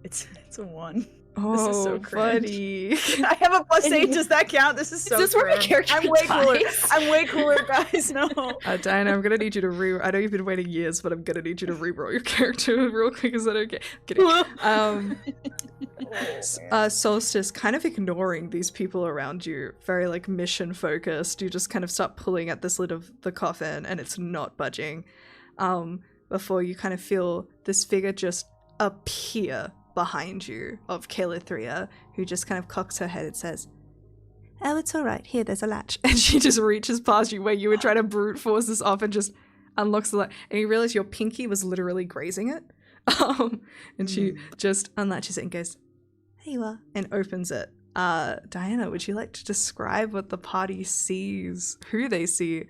It's a 1. Oh, this is so cringe. buddy. I have a +8. Does that count? This is so Is this where my cringe. character I'm way cooler. dies? I'm way cooler, guys. No. Diana, I'm gonna need you to I know you've been waiting years, but I'm gonna need you to re-roll your character real quick. Is that okay? I'm kidding. Solstice, kind of ignoring these people around you, very like mission focused. You just kind of start pulling at this lid of the coffin, and it's not budging. Before you kind of feel this figure just appear behind you of Calithria, who just kind of cocks her head and says, "Oh, it's all right. Here, there's a latch." And she just reaches past you where you were trying to brute force this off and just unlocks the latch. And you realize your pinky was literally grazing it. And she just unlatches it and goes, "There you are," and opens it. Diana, would you like to describe what the party sees, who they see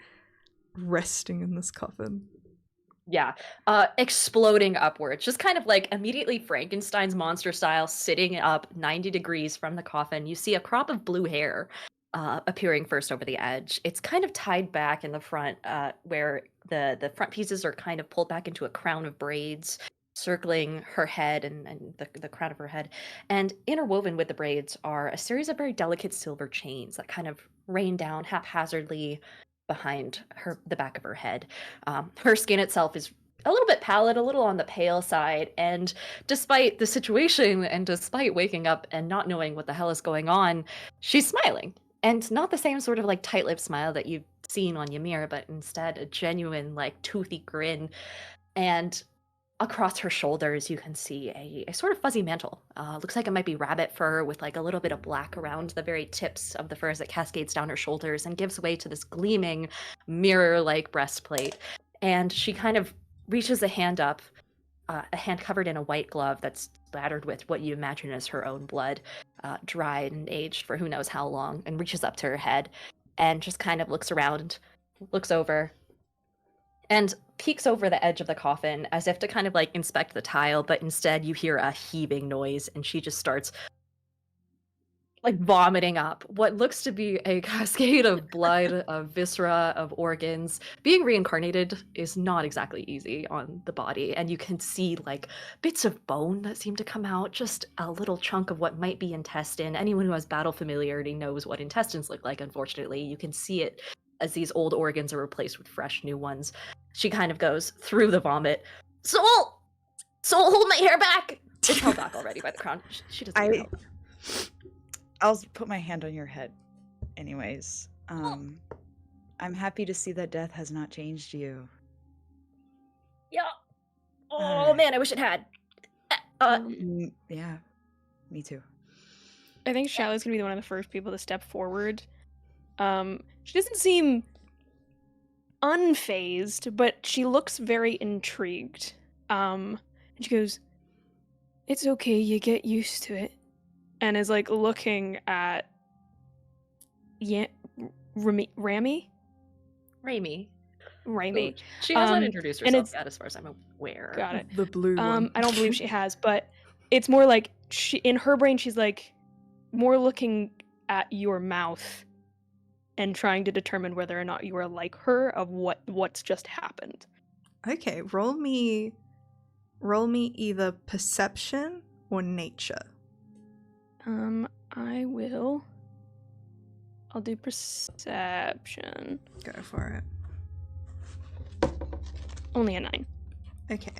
resting in this coffin? Yeah, exploding upwards, just kind of like immediately Frankenstein's monster style, sitting up 90 degrees from the coffin. You see a crop of blue hair appearing first over the edge. It's kind of tied back in the front, where the front pieces are kind of pulled back into a crown of braids circling her head and the crown of her head. And interwoven with the braids are a series of very delicate silver chains that kind of rain down haphazardly behind the back of her head. Her skin itself is a little bit pallid, a little on the pale side, and despite the situation and despite waking up and not knowing what the hell is going on, she's smiling. And not the same sort of like tight-lipped smile that you've seen on Ymir, but instead a genuine like toothy grin. And across her shoulders, you can see a sort of fuzzy mantle. Looks like it might be rabbit fur with like a little bit of black around the very tips of the furs that cascades down her shoulders and gives way to this gleaming mirror-like breastplate. And she kind of reaches a hand up, a hand covered in a white glove that's splattered with what you imagine is her own blood, dried and aged for who knows how long, and reaches up to her head and just kind of looks around, looks over, and peeks over the edge of the coffin as if to kind of like inspect the tile, but instead you hear a heaving noise and she just starts like vomiting up what looks to be a cascade of blood, of viscera, of organs. Being reincarnated is not exactly easy on the body, and you can see like bits of bone that seem to come out, just a little chunk of what might be intestine. Anyone who has battle familiarity knows what intestines look like, unfortunately. You can see it as these old organs are replaced with fresh new ones. She kind of goes through the vomit. Soul, hold my hair back! It's held back already by the crown. She doesn't need help. I'll put my hand on your head. Anyways, I'm happy to see that death has not changed you. Yeah. Oh man, I wish it had. Yeah, me too. I think Shallow's gonna be one of the first people to step forward. She doesn't seem unfazed, but she looks very intrigued. And she goes, "It's okay, you get used to it." And is like looking at Rami? Raimi. She has not introduced and herself it's- yet, as far as I'm aware. Got it. The blue one. I don't believe she has, but it's more like she, in her brain, she's like more looking at your mouth and trying to determine whether or not you are like her of what's just happened. Okay, roll me either perception or nature. I'll do perception. Go for it. Only a 9. Okay.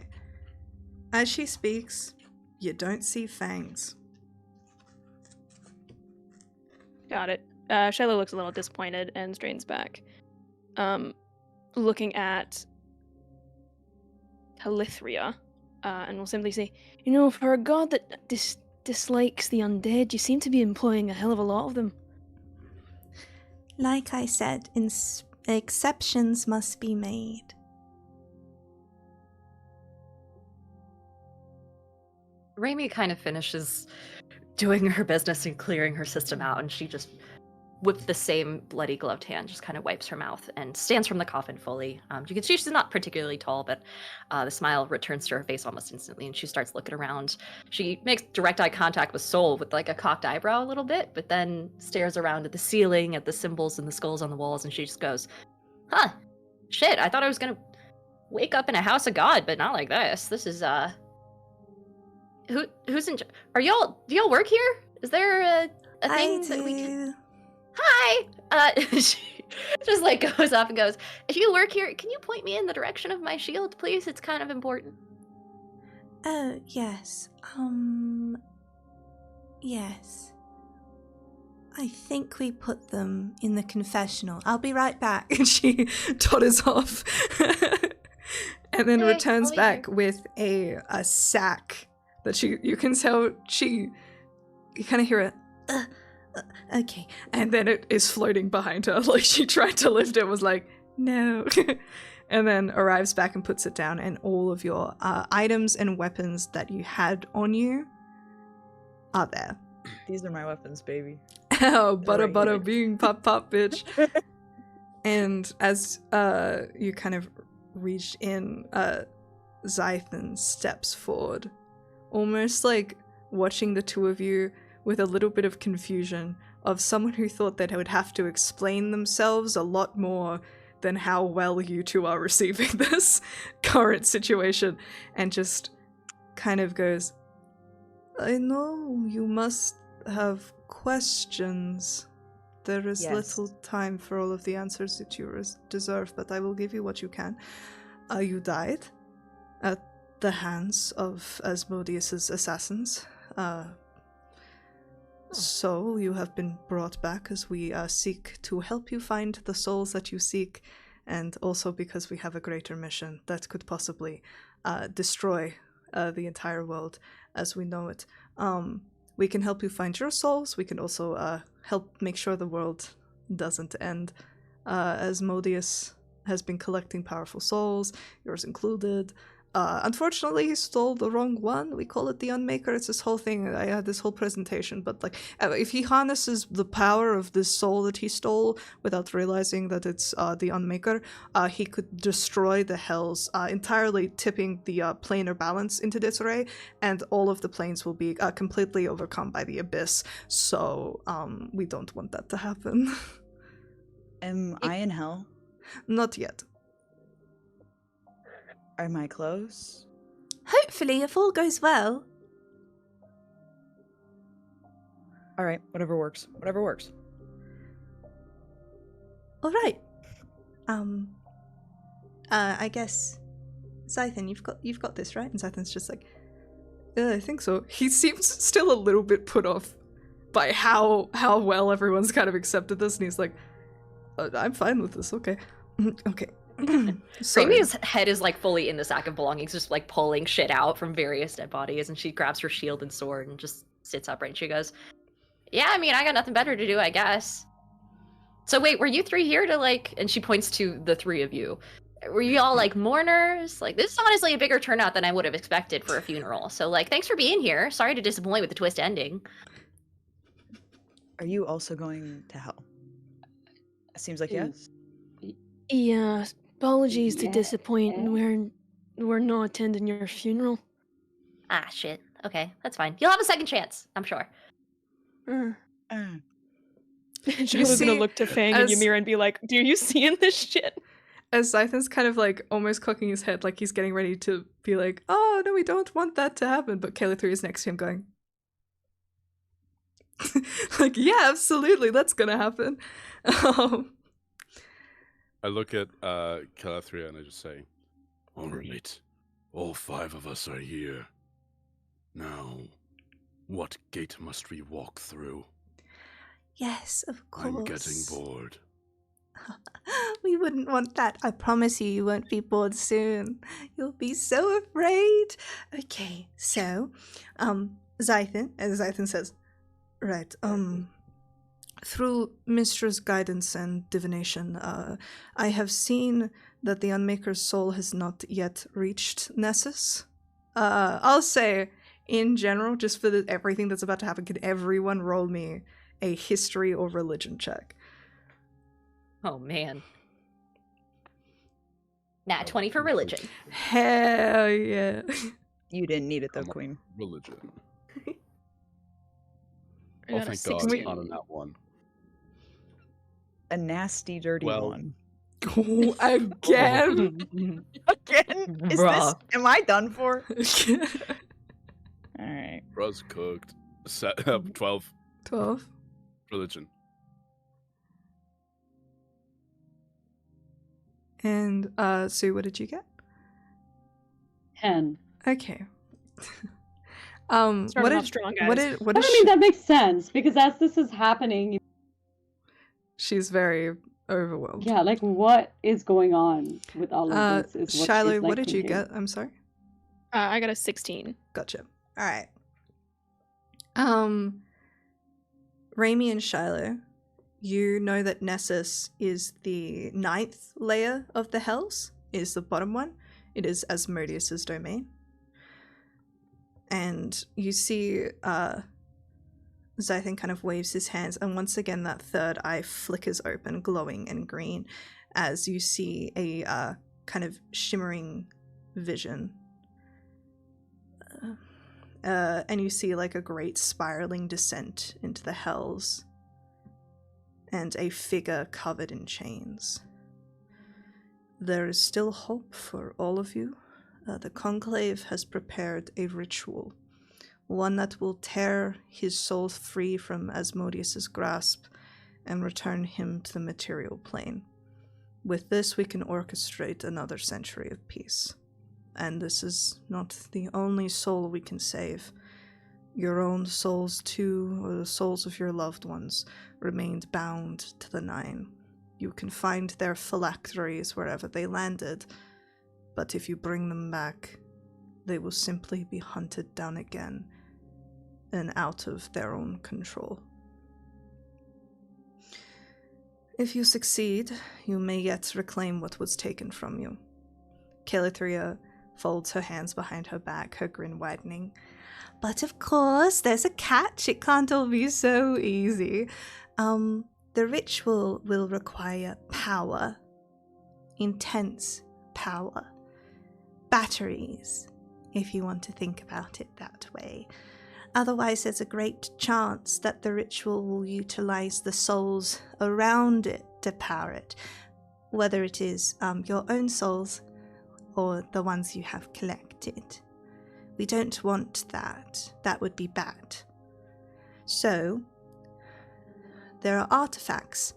As she speaks, you don't see fangs. Got it. Shiloh looks a little disappointed and straightens back. Looking at Talithria, and will simply say, "You know, for a god that dislikes the undead, you seem to be employing a hell of a lot of them." Like I said, exceptions must be made. Raimi kind of finishes doing her business and clearing her system out, and she just, with the same bloody gloved hand, just kind of wipes her mouth and stands from the coffin fully. You can see she's not particularly tall, but the smile returns to her face almost instantly, and she starts looking around. She makes direct eye contact with Soul with like a cocked eyebrow a little bit, but then stares around at the ceiling, at the symbols and the skulls on the walls, and she just goes, "Huh, shit, I thought I was gonna wake up in a house of God, but not like this. This is, who's in do y'all work here? Is there a thing that we can..." Hi! She just like goes up and goes, "If you work here, can you point me in the direction of my shield, please? It's kind of important." Oh, yes. Yes. I think we put them in the confessional. I'll be right back. And she totters off. And then Okay, returns I'll be back here. with a sack that you can tell you kind of hear it. Okay. And then it is floating behind her. Like she tried to lift it, was like, no. And then arrives back and puts it down, and all of your items and weapons that you had on you are there. These are my weapons, baby. Oh, butter, right butter, here. being pop, pop, bitch. And as you kind of reach in, Zython steps forward, almost like watching the two of you with a little bit of confusion of someone who thought that they would have to explain themselves a lot more than how well you two are receiving this current situation, and just kind of goes, "I know you must have questions. There is Yes. little time for all of the answers that you deserve, but I will give you what you can. You died at the hands of Asmodeus's assassins. soul, you have been brought back as we seek to help you find the souls that you seek, and also because we have a greater mission that could possibly destroy the entire world as we know it. We can help you find your souls. We can also help make sure the world doesn't end. Asmodeus has been collecting powerful souls, yours included. Unfortunately, he stole the wrong one. We call it the Unmaker. It's this whole thing. I had this whole presentation, but like, if he harnesses the power of this soul that he stole without realizing that it's the Unmaker, he could destroy the hells, entirely tipping the planar balance into disarray, and all of the planes will be completely overcome by the abyss. So, we don't want that to happen. Am I in hell? Not yet. Am I close? Hopefully, if all goes well. All right, whatever works. Whatever works. All right. I guess, Zython, you've got this, right? And Zython's just like, yeah, I think so. He seems still a little bit put off by how well everyone's kind of accepted this, and he's like, I'm fine with this. Okay, okay. Rami's head is like fully in the sack of belongings, just like pulling shit out from various dead bodies, and she grabs her shield and sword and just sits upright and she goes, yeah, I mean, I got nothing better to do, I guess. So wait, were you three here to like, and she points to the three of you, were you all like mourners? Like, this is honestly a bigger turnout than I would have expected for a funeral, so like, thanks for being here. Sorry to disappoint with the twist ending. Are you also going to hell? Seems like yes. Yeah, apologies to Yeah. disappoint. We're not attending your funeral. Ah, shit. Okay, that's fine. You'll have a second chance, I'm sure. Shilo's gonna look to Fang and Ymir and be like, do you see in this shit? As Zython's kind of like almost cocking his head like he's getting ready to be like, oh no, we don't want that to happen, but Kayla3 is next to him going like, yeah, absolutely, that's gonna happen. I look at Kayla3 and I just say, All right, all 5 of us are here. Now, what gate must we walk through? Yes, of course. I'm getting bored. We wouldn't want that. I promise you won't be bored soon. You'll be so afraid. Okay, so, Zython, as Zython says, right, through Mistra's guidance and divination, I have seen that the Unmaker's soul has not yet reached Nessus. I'll say, in general, just for everything that's about to happen, can everyone roll me a history or religion check? Oh, man. Nat 20 for religion. Hell yeah. You didn't need it though, Queen. religion. I Oh, got a thank God, 16. not on that one. A nasty, dirty Well, one. Oh, again? Again? Is Bruh. this? Am I done for? All right. Bruh's cooked. 12. 12. Religion. And, Sue, what did you get? 10. Okay. Starting what off did, strong, what guys. did, what I is mean, that makes sense because as this is happening, she's very overwhelmed. yeah, like what is going on with all of this? Is what Shiloh, she's, like, what did you thinking. get? I'm sorry. I got a 16. Gotcha. All right. Raimi and Shiloh, you know that Nessus is the 9th layer of the Hells, is the bottom one. It is Asmodeus's domain. And you see Zython kind of waves his hands, and once again that third eye flickers open, glowing and green, as you see a kind of shimmering vision. And you see like a great spiraling descent into the hells, and a figure covered in chains. There is still hope for all of you. The Conclave has prepared a ritual, one that will tear his soul free from Asmodeus's grasp and return him to the material plane. With this, we can orchestrate another century of peace. And this is not the only soul we can save. your own souls too, or the souls of your loved ones, remained bound to the Nine. You can find their phylacteries wherever they landed, but if you bring them back, they will simply be hunted down again and out of their own control. If you succeed, you may yet reclaim what was taken from you. Calithria folds her hands behind her back, her grin widening. But of course, there's a catch. It can't all be so easy. The ritual will require power. Intense power. Batteries, if you want to think about it that way. Otherwise, there's a great chance that the ritual will utilize the souls around it to power it, whether it is your own souls or the ones you have collected. We don't want that. That would be bad. So, there are artifacts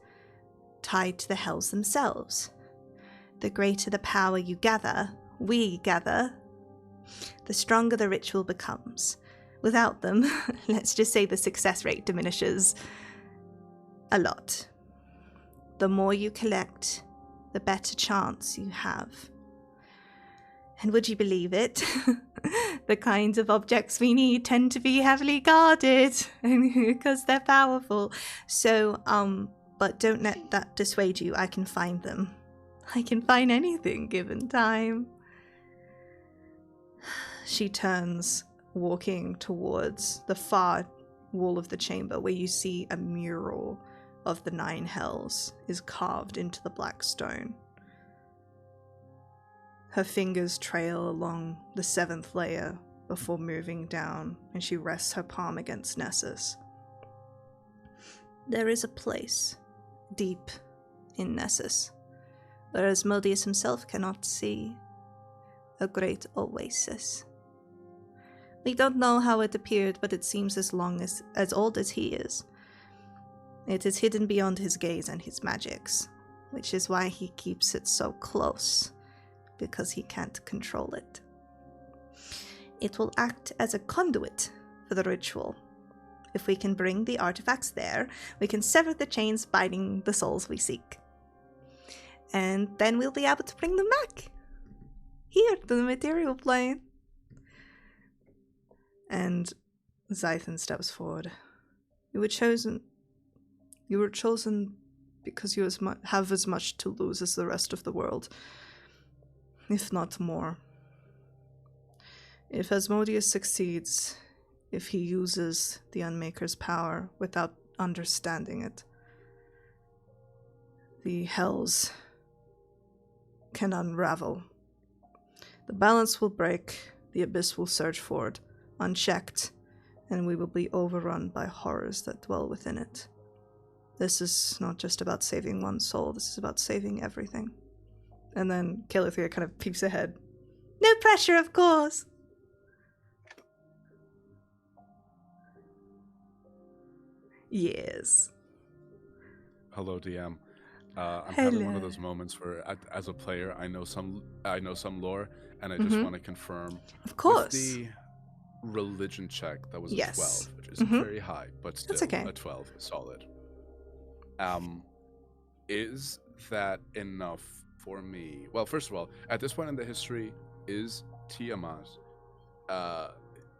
tied to the hells themselves. The greater the power you gather, we gather, the stronger the ritual becomes. Without them, let's just say the success rate diminishes a lot. The more you collect, the better chance you have. And would you believe it? The kinds of objects we need tend to be heavily guarded because they're powerful. So, but don't let that dissuade you. I can find them. I can find anything given time. She turns, walking towards the far wall of the chamber where you see a mural of the 9 hells is carved into the black stone. Her fingers trail along the 7th layer before moving down, and she rests her palm against Nessus. There is a place deep in Nessus where Asmodeus himself cannot see, a great oasis. We don't know how it appeared, but it seems as old as he is. It is hidden beyond his gaze and his magics, which is why he keeps it so close, because he can't control it. It will act as a conduit for the ritual. If we can bring the artifacts there, we can sever the chains binding the souls we seek. And then we'll be able to bring them back here to the material plane. And Zython steps forward. You were chosen because you have as much to lose as the rest of the world, if not more. If Asmodeus succeeds, if he uses the Unmaker's power without understanding it, the hells can unravel. The balance will break, the abyss will surge forward, unchecked, and we will be overrun by horrors that dwell within it. This is not just about saving one soul, this is about saving everything. And then Calithria kind of peeks ahead. No pressure, of course! Yes. Hello, DM. I'm having one of those moments where, as a player, I know some lore, and I just want to confirm. Of course. With the religion check, that was a 12, which isn't very high, but still a 12 is solid. Is that enough for me? Well, first of all, at this point in the history, is Tiamat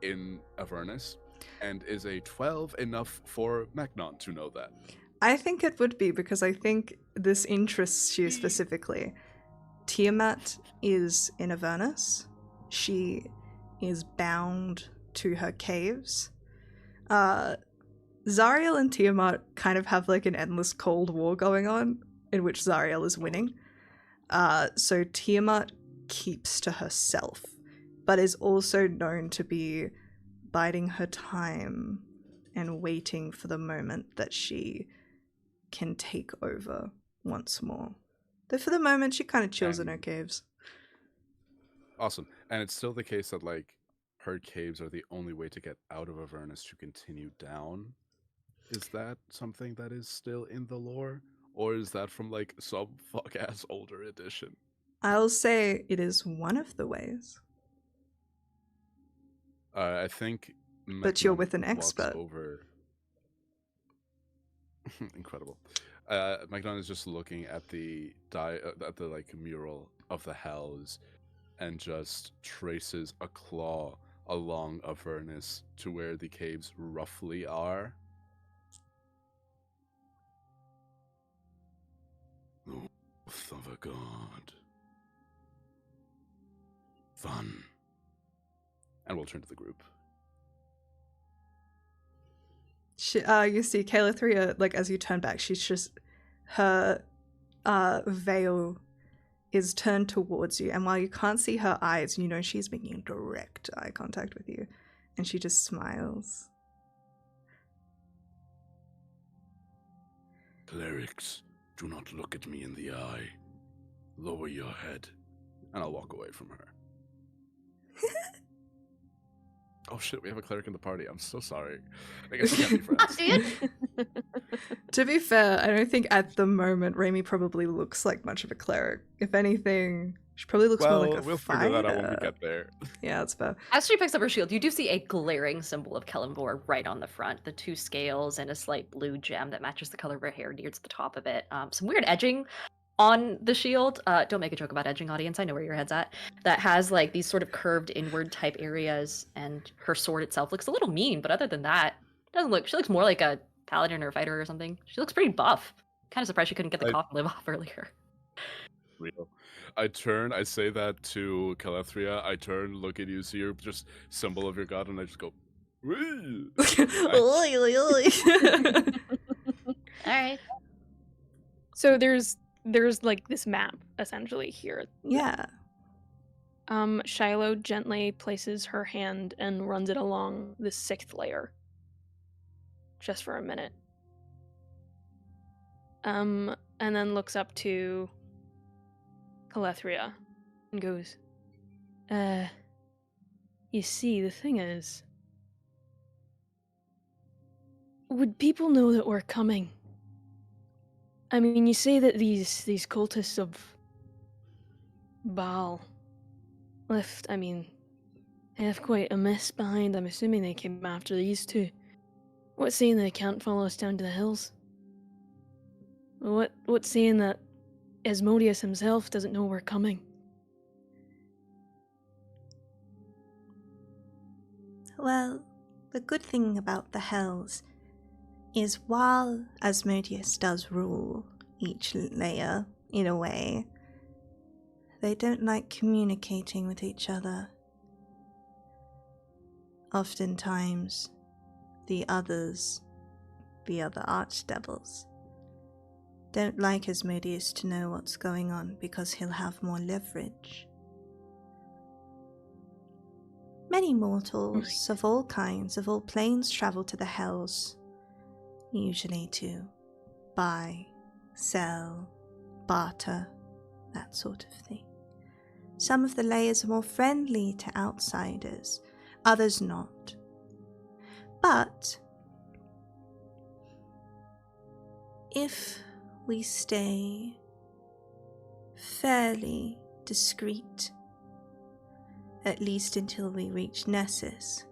in Avernus? And is a 12 enough for Magnon to know that? I think it would be, because I think this interests you specifically. Tiamat is in Avernus. She is bound to her caves. Zariel and Tiamat kind of have like an endless cold war going on, in which Zariel is winning. So Tiamat keeps to herself, but is also known to be biding her time and waiting for the moment that she can take over once more. Though for the moment, she kind of chills in her caves. Awesome. And it's still the case that, like, her caves are the only way to get out of Avernus to continue down? Is that something that is still in the lore? Or is that from, like, some fuck-ass older edition? I'll say it is one of the ways. I think But you're Magnon with an walks expert. over. Incredible. Magnon is just looking at the like mural of the hells, and just traces a claw along Avernus to where the caves roughly are. Oath of a god. Fun. And we'll turn to the group. You see Calithria, like, as you turn back, she's just, her veil is turned towards you, and while you can't see her eyes, you know she's making direct eye contact with you, and she just smiles. Clerics, do not look at me in the eye. Lower your head. And I'll walk away from her. Oh shit, we have a cleric in the party. I'm so sorry. I guess we can't be friends. To be fair, I don't think at the moment Raimi probably looks like much of a cleric. If anything, she probably looks more like a we'll fighter. figure that out when we get there. Yeah, that's fair. As she picks up her shield, you do see a glaring symbol of Kellenvor right on the front. The 2 scales and a slight blue gem that matches the color of her hair near to the top of it. Some weird edging on the shield. Don't make a joke about edging, audience. I know where your head's at. That has like these sort of curved inward type areas, and her sword itself looks a little mean, but other than that, doesn't look. She looks more like a paladin or fighter or something. She looks pretty buff. Kind of surprised she couldn't get the cough live off earlier. Real. I say that to Calethria. I turn, look at you, see your just symbol of your god, and I just go, "Wee." Oi, oi, oi. Alright. So there's like this map essentially here. Yeah. Shiloh gently places her hand and runs it along the 6th layer. Just for a minute. And then looks up to Calethria and goes, you see, the thing is, would people know that we're coming? I mean, you say that these cultists of Baal left, I mean, they have quite a mess behind. I'm assuming they came after these 2. What's saying they can't follow us down to the hills? What's saying that Asmodeus himself doesn't know we're coming? Well, the good thing about the hells is while Asmodeus does rule each layer in a way, they don't like communicating with each other. Oftentimes, the other archdevils, don't like Asmodeus to know what's going on because he'll have more leverage. Many mortals of all kinds, of all planes, travel to the hells, usually to buy, sell, barter, that sort of thing. Some of the layers are more friendly to outsiders, others not. But if we stay fairly discreet, at least until we reach Nessus,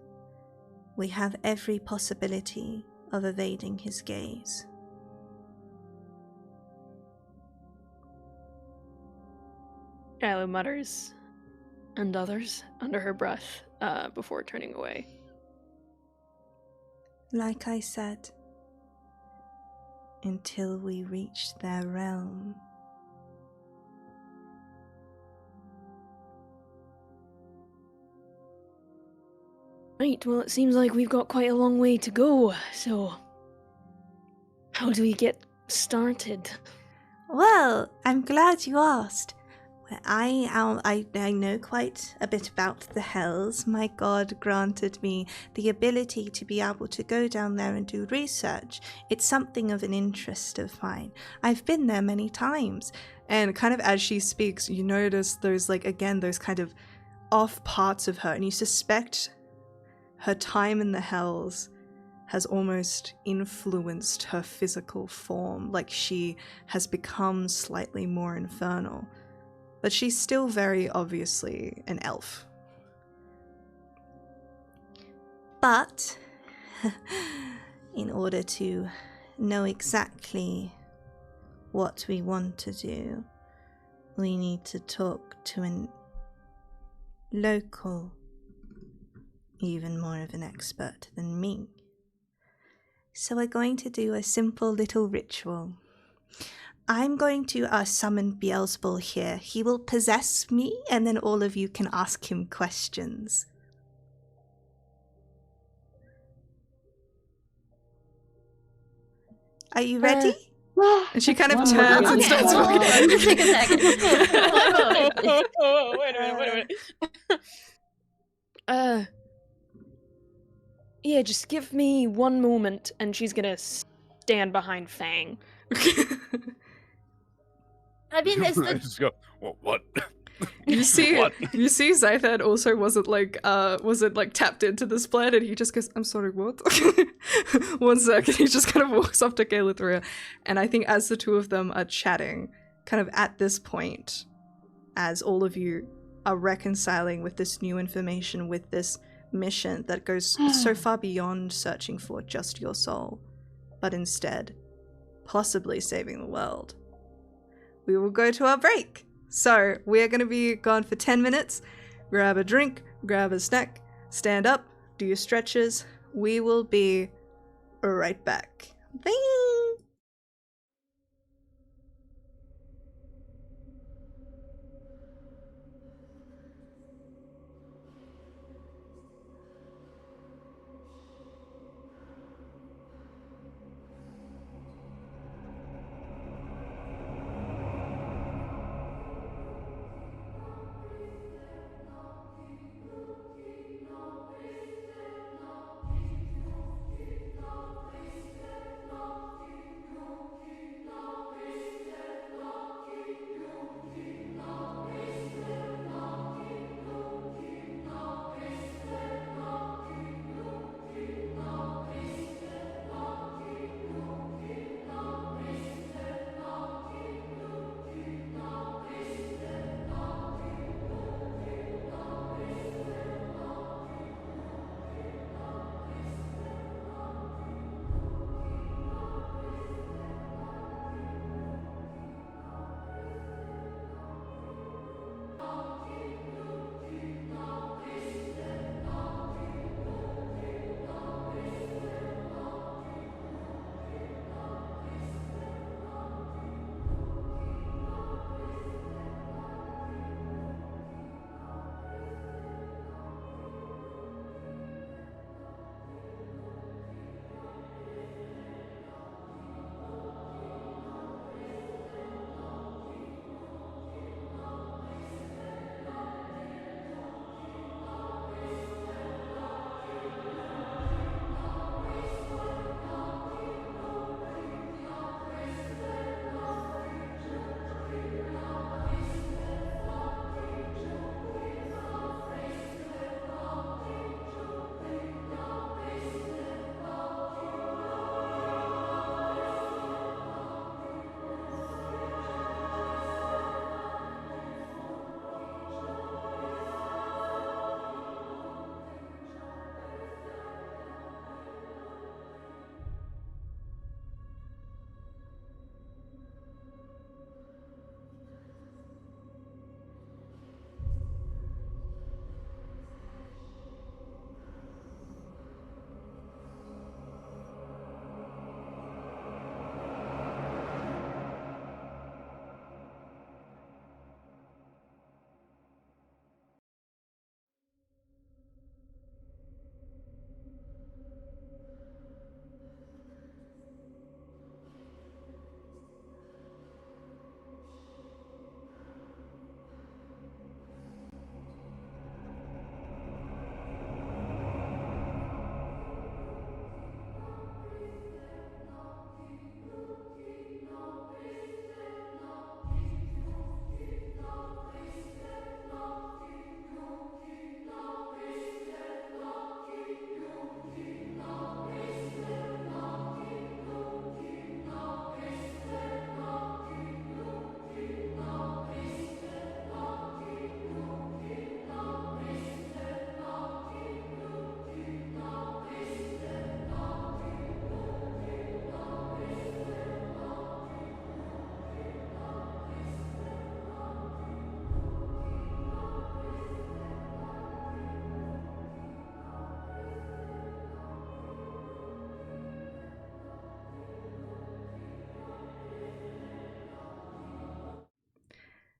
we have every possibility of evading his gaze. Shiloh mutters, and others, under her breath, before turning away. Like I said, until we reach their realm. Right, well, it seems like we've got quite a long way to go, so how do we get started? Well, I'm glad you asked. I know quite a bit about the hells. My god granted me the ability to be able to go down there and do research. It's something of an interest of mine. I've been there many times. And kind of as she speaks, you notice those, like, again, those kind of off parts of her, and you suspect her time in the hells has almost influenced her physical form, like she has become slightly more infernal. But she's still very obviously an elf. But in order to know exactly what we want to do, we need to talk to an local, even more of an expert than me. So we're going to do a simple little ritual. I'm going to summon Beelzebul here. He will possess me, and then all of you can ask him questions. Are you ready? And she kind of One turns moment. and Okay. starts walking. Take a second. Wait a minute. Yeah, just give me one moment, and she's gonna stand behind Fang. I mean, is I the just go, what? You see, What? you see, Zythad also wasn't tapped into this plan, and he just goes, "I'm sorry, what?" 1 second, he just kind of walks up to Galithria, and I think as the two of them are chatting, kind of at this point, as all of you are reconciling with this new information, with this mission that goes so far beyond searching for just your soul, but instead, possibly saving the world, we will go to our break. So, we're going to be gone for 10 minutes. Grab a drink, grab a snack, stand up, do your stretches. We will be right back. Bye!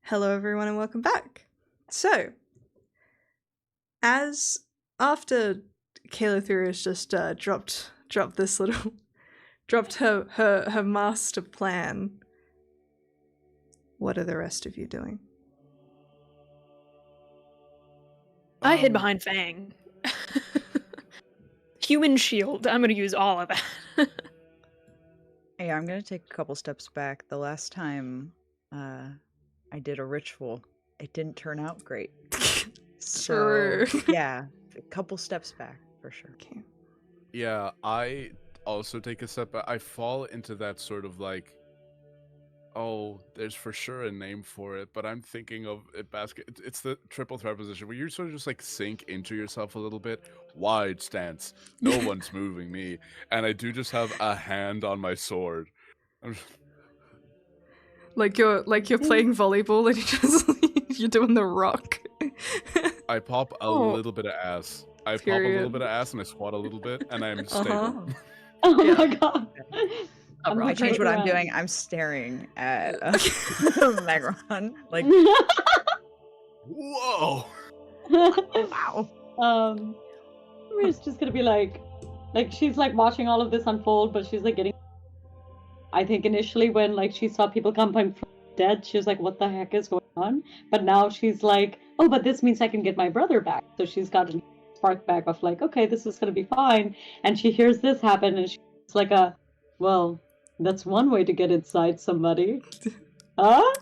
Hello everyone and welcome back. So, as after Caeletheria's just dropped this little dropped her master plan, what are the rest of you doing? I hid behind Fang. Human shield. I'm gonna use all of that. Hey, I'm gonna take a couple steps back. The last time I did a ritual, it didn't turn out great. So True. yeah, a couple steps back for sure. Okay. Yeah, I also take a step back. I fall into that sort of like, oh, there's for sure a name for it, but I'm thinking of it it's the triple threat position where you sort of just like sink into yourself a little bit. Wide stance. No one's moving me. And I do just have a hand on my sword. I'm just- Like you're playing volleyball and you're doing the rock. I pop a Oh. little bit of ass. I pop a Period. little bit of ass and I squat a little bit and I'm stable. Oh Yeah. my god. I'm I just changed what looking I'm around. doing. I'm staring at Megron. Like, whoa! Wow. Maria's just gonna be like she's like watching all of this unfold, but she's like getting. I think initially when like she saw people coming from dead, she was like, "What the heck is going on?" But now she's like, "Oh, but this means I can get my brother back." So she's got a spark back of like, "Okay, this is gonna be fine." And she hears this happen, and she's like, well, that's one way to get inside somebody." Huh?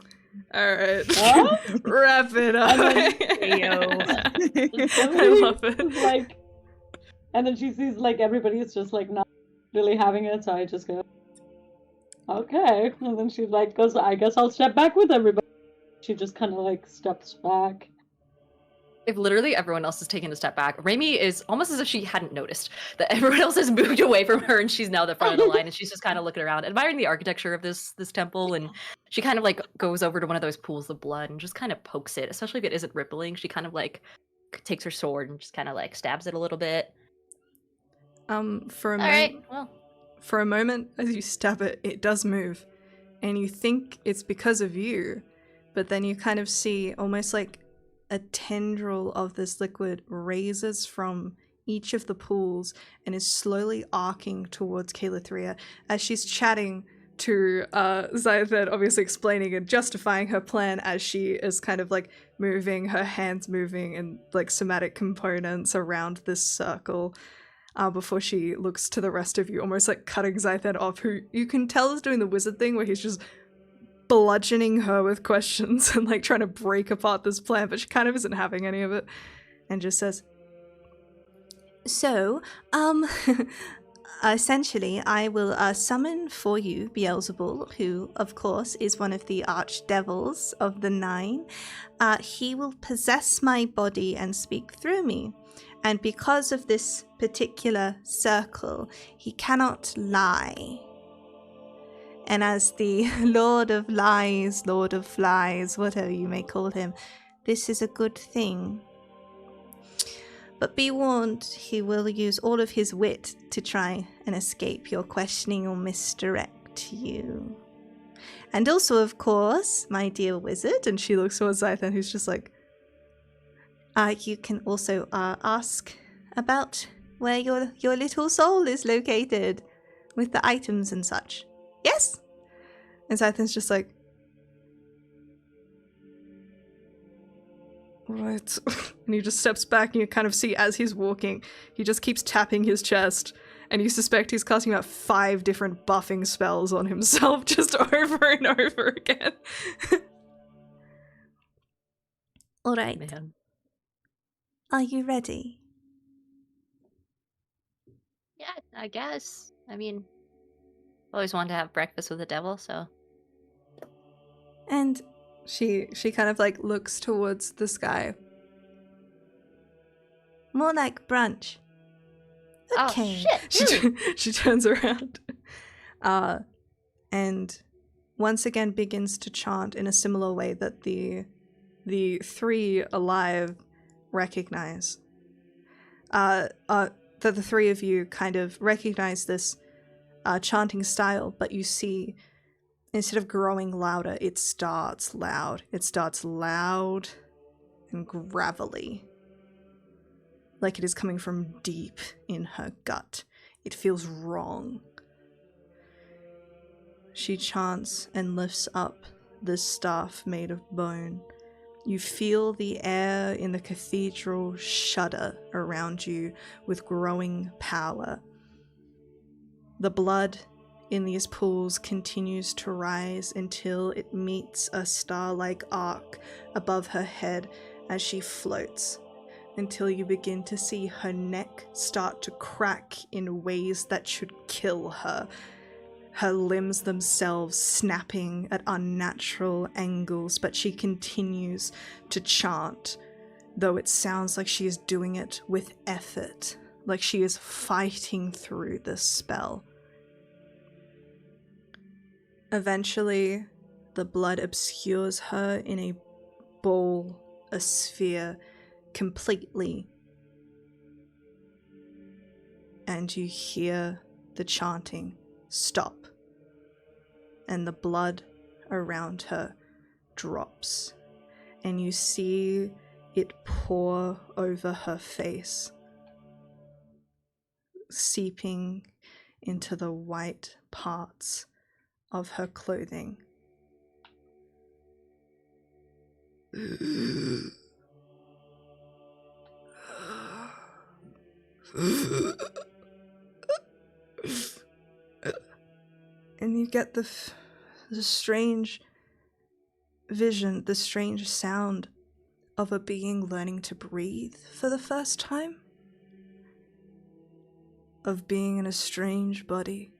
Alright. Huh? Wrap it up. I love it. It's like, and then she sees like everybody's just like not really having it, so I just go, okay. And then she like goes, I guess I'll step back with everybody. She just kind of like steps back. If literally everyone else is taking a step back, Raimi is almost as if she hadn't noticed that everyone else has moved away from her and she's now the front of the line and she's just kind of looking around, admiring the architecture of this temple, and she kind of like goes over to one of those pools of blood and just kind of pokes it, especially if it isn't rippling. She kind of like takes her sword and just kind of like stabs it a little bit. For a All moment, right, well, for a moment, as you stab it, it does move, and you think it's because of you, but then you kind of see almost like a tendril of this liquid raises from each of the pools and is slowly arcing towards Caelethria as she's chatting to Zythan, obviously explaining and justifying her plan as she is kind of like moving, her hands moving and like somatic components around this circle. Before she looks to the rest of you, almost like cutting Zythan off, who you can tell is doing the wizard thing where he's just bludgeoning her with questions and like trying to break apart this plan, but she kind of isn't having any of it, and just says, So, essentially, I will summon for you Beelzebul, who, of course, is one of the archdevils of the Nine. He will possess my body and speak through me. And because of this particular circle, he cannot lie. And as the Lord of Lies, Lord of Flies, whatever you may call him, this is a good thing. But be warned, he will use all of his wit to try and escape your questioning or misdirect you. And also, of course, my dear wizard, and she looks towards Zythan, who's just like, you can also ask about where your little soul is located with the items and such. Yes? and Zythan's just like, what? And he just steps back and you kind of see as he's walking, he just keeps tapping his chest, and you suspect he's casting about 5 different buffing spells on himself just over and over again. All right. man. Are you ready? Yeah, I guess. I mean, always wanted to have breakfast with the devil, so. And she kind of like looks towards the sky. More like brunch. Okay. Oh, shit! Really? She turns around, and once again begins to chant in a similar way that the 3 alive recognize. That the 3 of you kind of recognize this chanting style, but you see instead of growing louder, it starts loud. It starts loud and gravelly, like it is coming from deep in her gut. It feels wrong. She chants and lifts up the staff made of bone. You feel the air in the cathedral shudder around you with growing power. The blood in these pools continues to rise until it meets a star-like arc above her head as she floats, until you begin to see her neck start to crack in ways that should kill her. Her limbs themselves snapping at unnatural angles, but she continues to chant, though it sounds like she is doing it with effort, like she is fighting through the spell. Eventually, the blood obscures her in a ball, a sphere, completely. And you hear the chanting stop, and the blood around her drops, and you see it pour over her face, seeping into the white parts of her clothing. And you get the strange vision, the strange sound of a being learning to breathe for the first time. Of being in a strange body.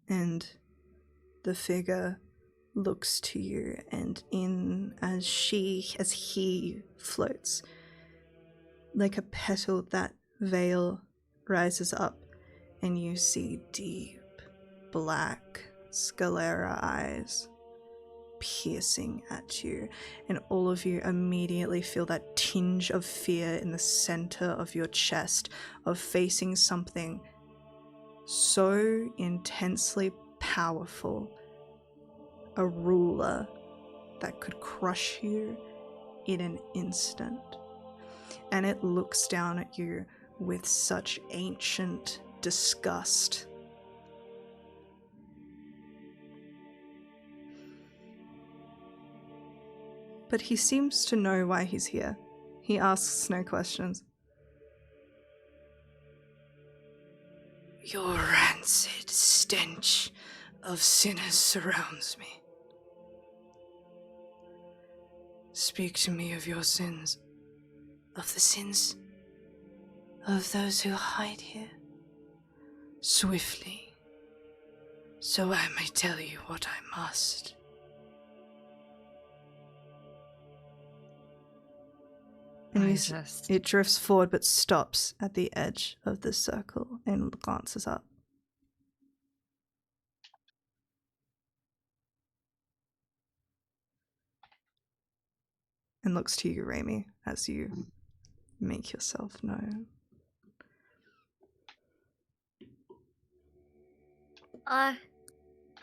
And the figure looks to you, and as he floats, like a petal, that veil rises up, and you see deep, black, sclera eyes piercing at you, and all of you immediately feel that tinge of fear in the center of your chest, of facing something so intensely powerful, a ruler that could crush you in an instant. And it looks down at you with such ancient disgust. But he seems to know why he's here. He asks no questions. Your rancid stench of sinners surrounds me. Speak to me of your sins. Of the sins of those who hide here. Swiftly, so I may tell you what I must. And it drifts forward but stops at the edge of the circle and glances up. And looks to you, Raimi, as you make yourself known. Hi.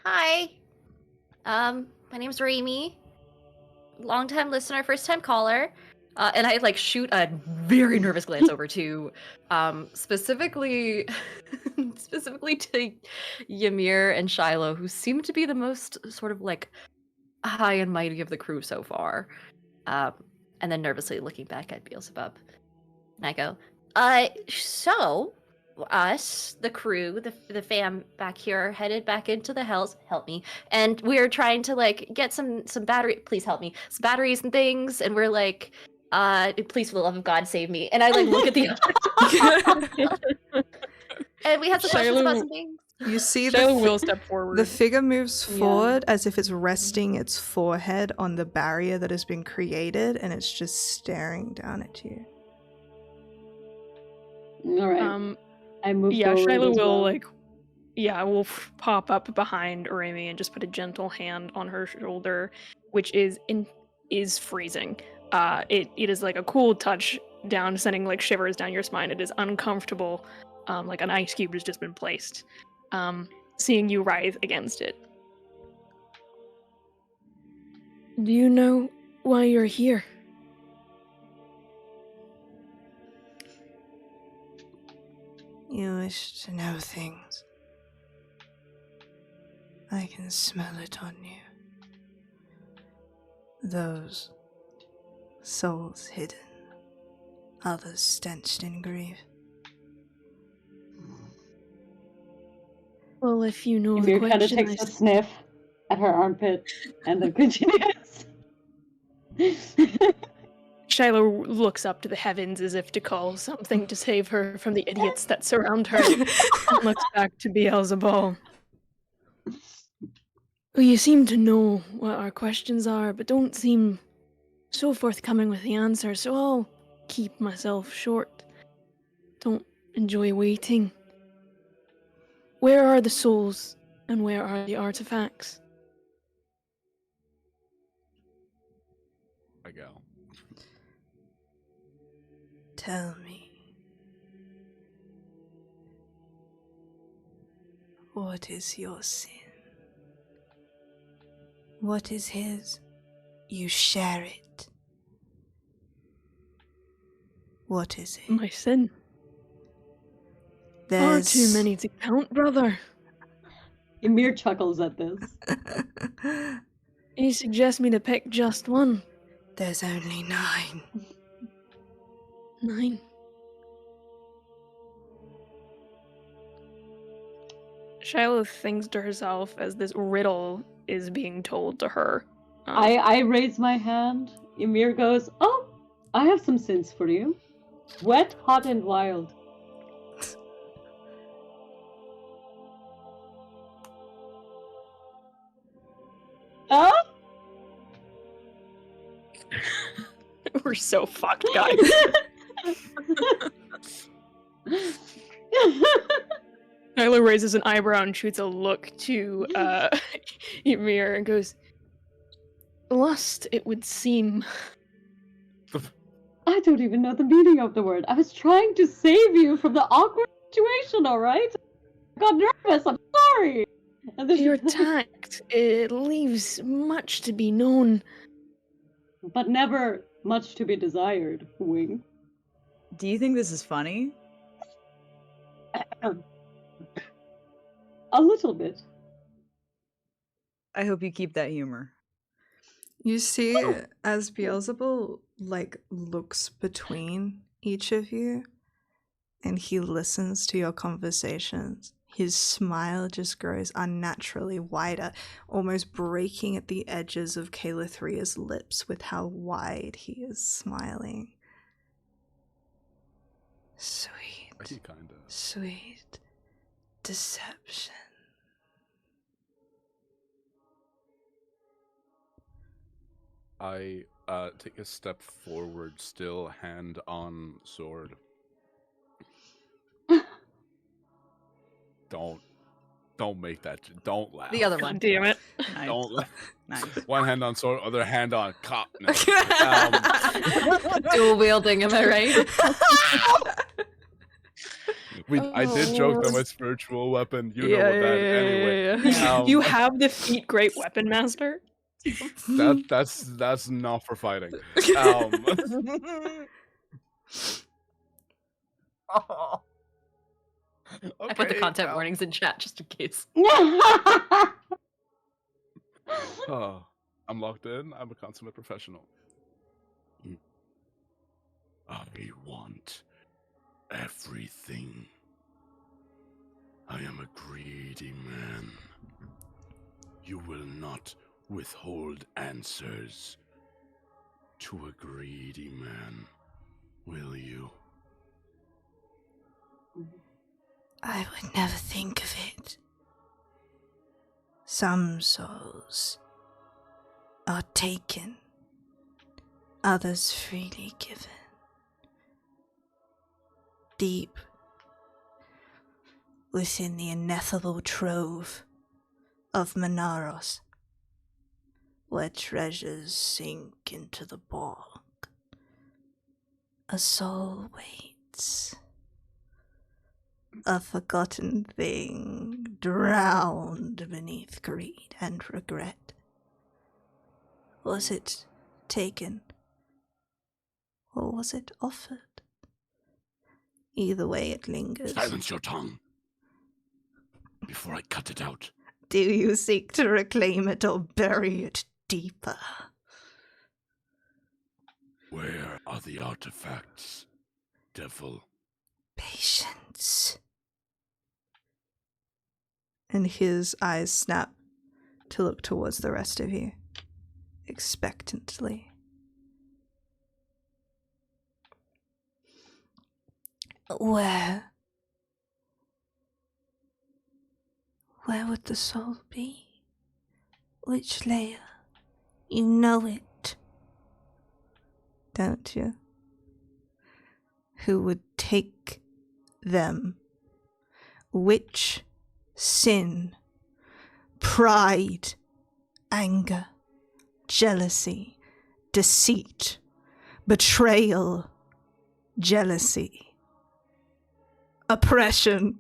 My name's Raimi. Longtime listener, first time caller. And I shoot a very nervous glance over to specifically to Ymir and Shiloh, who seem to be the most sort of high and mighty of the crew so far. And then nervously looking back at Beelzebub. And I go, so us, the crew, the fam back here, are headed back into the hells. Help me. And we're trying to get some battery. Please help me. Some batteries and things. And we're please, for the love of God, save me. And I look at the and we have some questions about some things. You see Shiloh will step forward. The figure moves forward as if it's resting its forehead on the barrier that has been created, and it's just staring down at you. All right. I move yeah, forward Shiloh as will well. will pop up behind Oremi and just put a gentle hand on her shoulder, which is freezing. It is like a cool touch down, sending like shivers down your spine. It is uncomfortable, like an ice cube has just been placed. Seeing you writhe against it. Do you know why you're here? You wish to know things. I can smell it on you. Those souls hidden, others stenched in grief. Well, if you know the Ymir kind of question, takes a sniff at her armpit and then continues. Shiloh looks up to the heavens as if to call something to save her from the idiots that surround her, and looks back to Beelzebub. Well, you seem to know what our questions are, but don't seem so forthcoming with the answers, so I'll keep myself short. Don't enjoy waiting. Where are the souls, and where are the artifacts? I go. Tell me, what is your sin? What is his? You share it. What is it? My sin. There's Far too many to count, brother. Ymir chuckles at this. You suggest me to pick just one? There's only 9. 9. Shiloh thinks to herself as this riddle is being told to her. I raise my hand. Ymir goes, "Oh, I have some sins for you. Wet, hot, and wild." Oh? We're so fucked, guys. Shiloh raises an eyebrow and shoots a look to Ymir and goes, "Lust, it would seem." I don't even know the meaning of the word. I was trying to save you from the awkward situation, alright? I got nervous, I'm sorry! And then Your tact, it leaves much to be known. But never much to be desired, wink. Do you think this is funny? A little bit. I hope you keep that humor. You see, as Beelzebub looks between each of you, and he listens to your conversations, his smile just grows unnaturally wider, almost breaking at the edges of Calithria's lips with how wide he is smiling. Sweet, He kinda. sweet deception. I take a step forward, still hand on sword. Don't make that. Don't laugh. The other God one. damn it. Nice. Don't laugh. Nice. One hand on sword, other hand on cop. No. Dual wielding, am I right? I did joke that my spiritual weapon. You know what that anyway. You have the feat Great Weapon Master? That's not for fighting. I put the content warnings in chat just in case. Oh, I'm locked in. I'm a consummate professional. I want everything. I am a greedy man. You will not withhold answers to a greedy man, will you? I would never think of it. Some souls are taken, others freely given. Deep within the ineffable trove of Manaros, where treasures sink into the bog, A soul waits. A forgotten thing, drowned beneath greed and regret. Was it taken? Or was it offered? Either way, it lingers. Silence your tongue before I cut it out. Do you seek to reclaim it or bury it deeper? Where are the artifacts, devil? Patience. And his eyes snap to look towards the rest of you, expectantly. Where would the soul be? Which layer? You know it, don't you? Who would take them? Which sin, pride, anger, jealousy, deceit, betrayal, jealousy, oppression.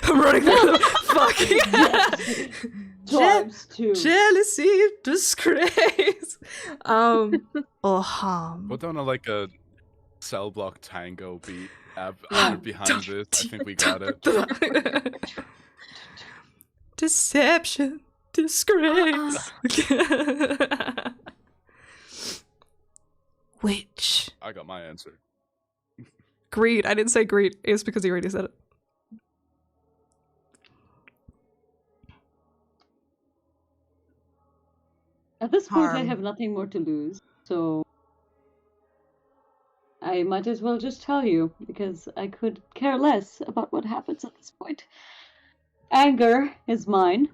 I'm running out of fucking Times two. jealousy, disgrace, or harm. Put down a cell block tango beat Yeah. behind this. I think we got it. Deception, disgrace. Which I got my answer. Greed. I didn't say greed. It's because he already said it. At this point, I Harm. have nothing more to lose, so I might as well just tell you, because I could care less about what happens at this point. Anger is mine,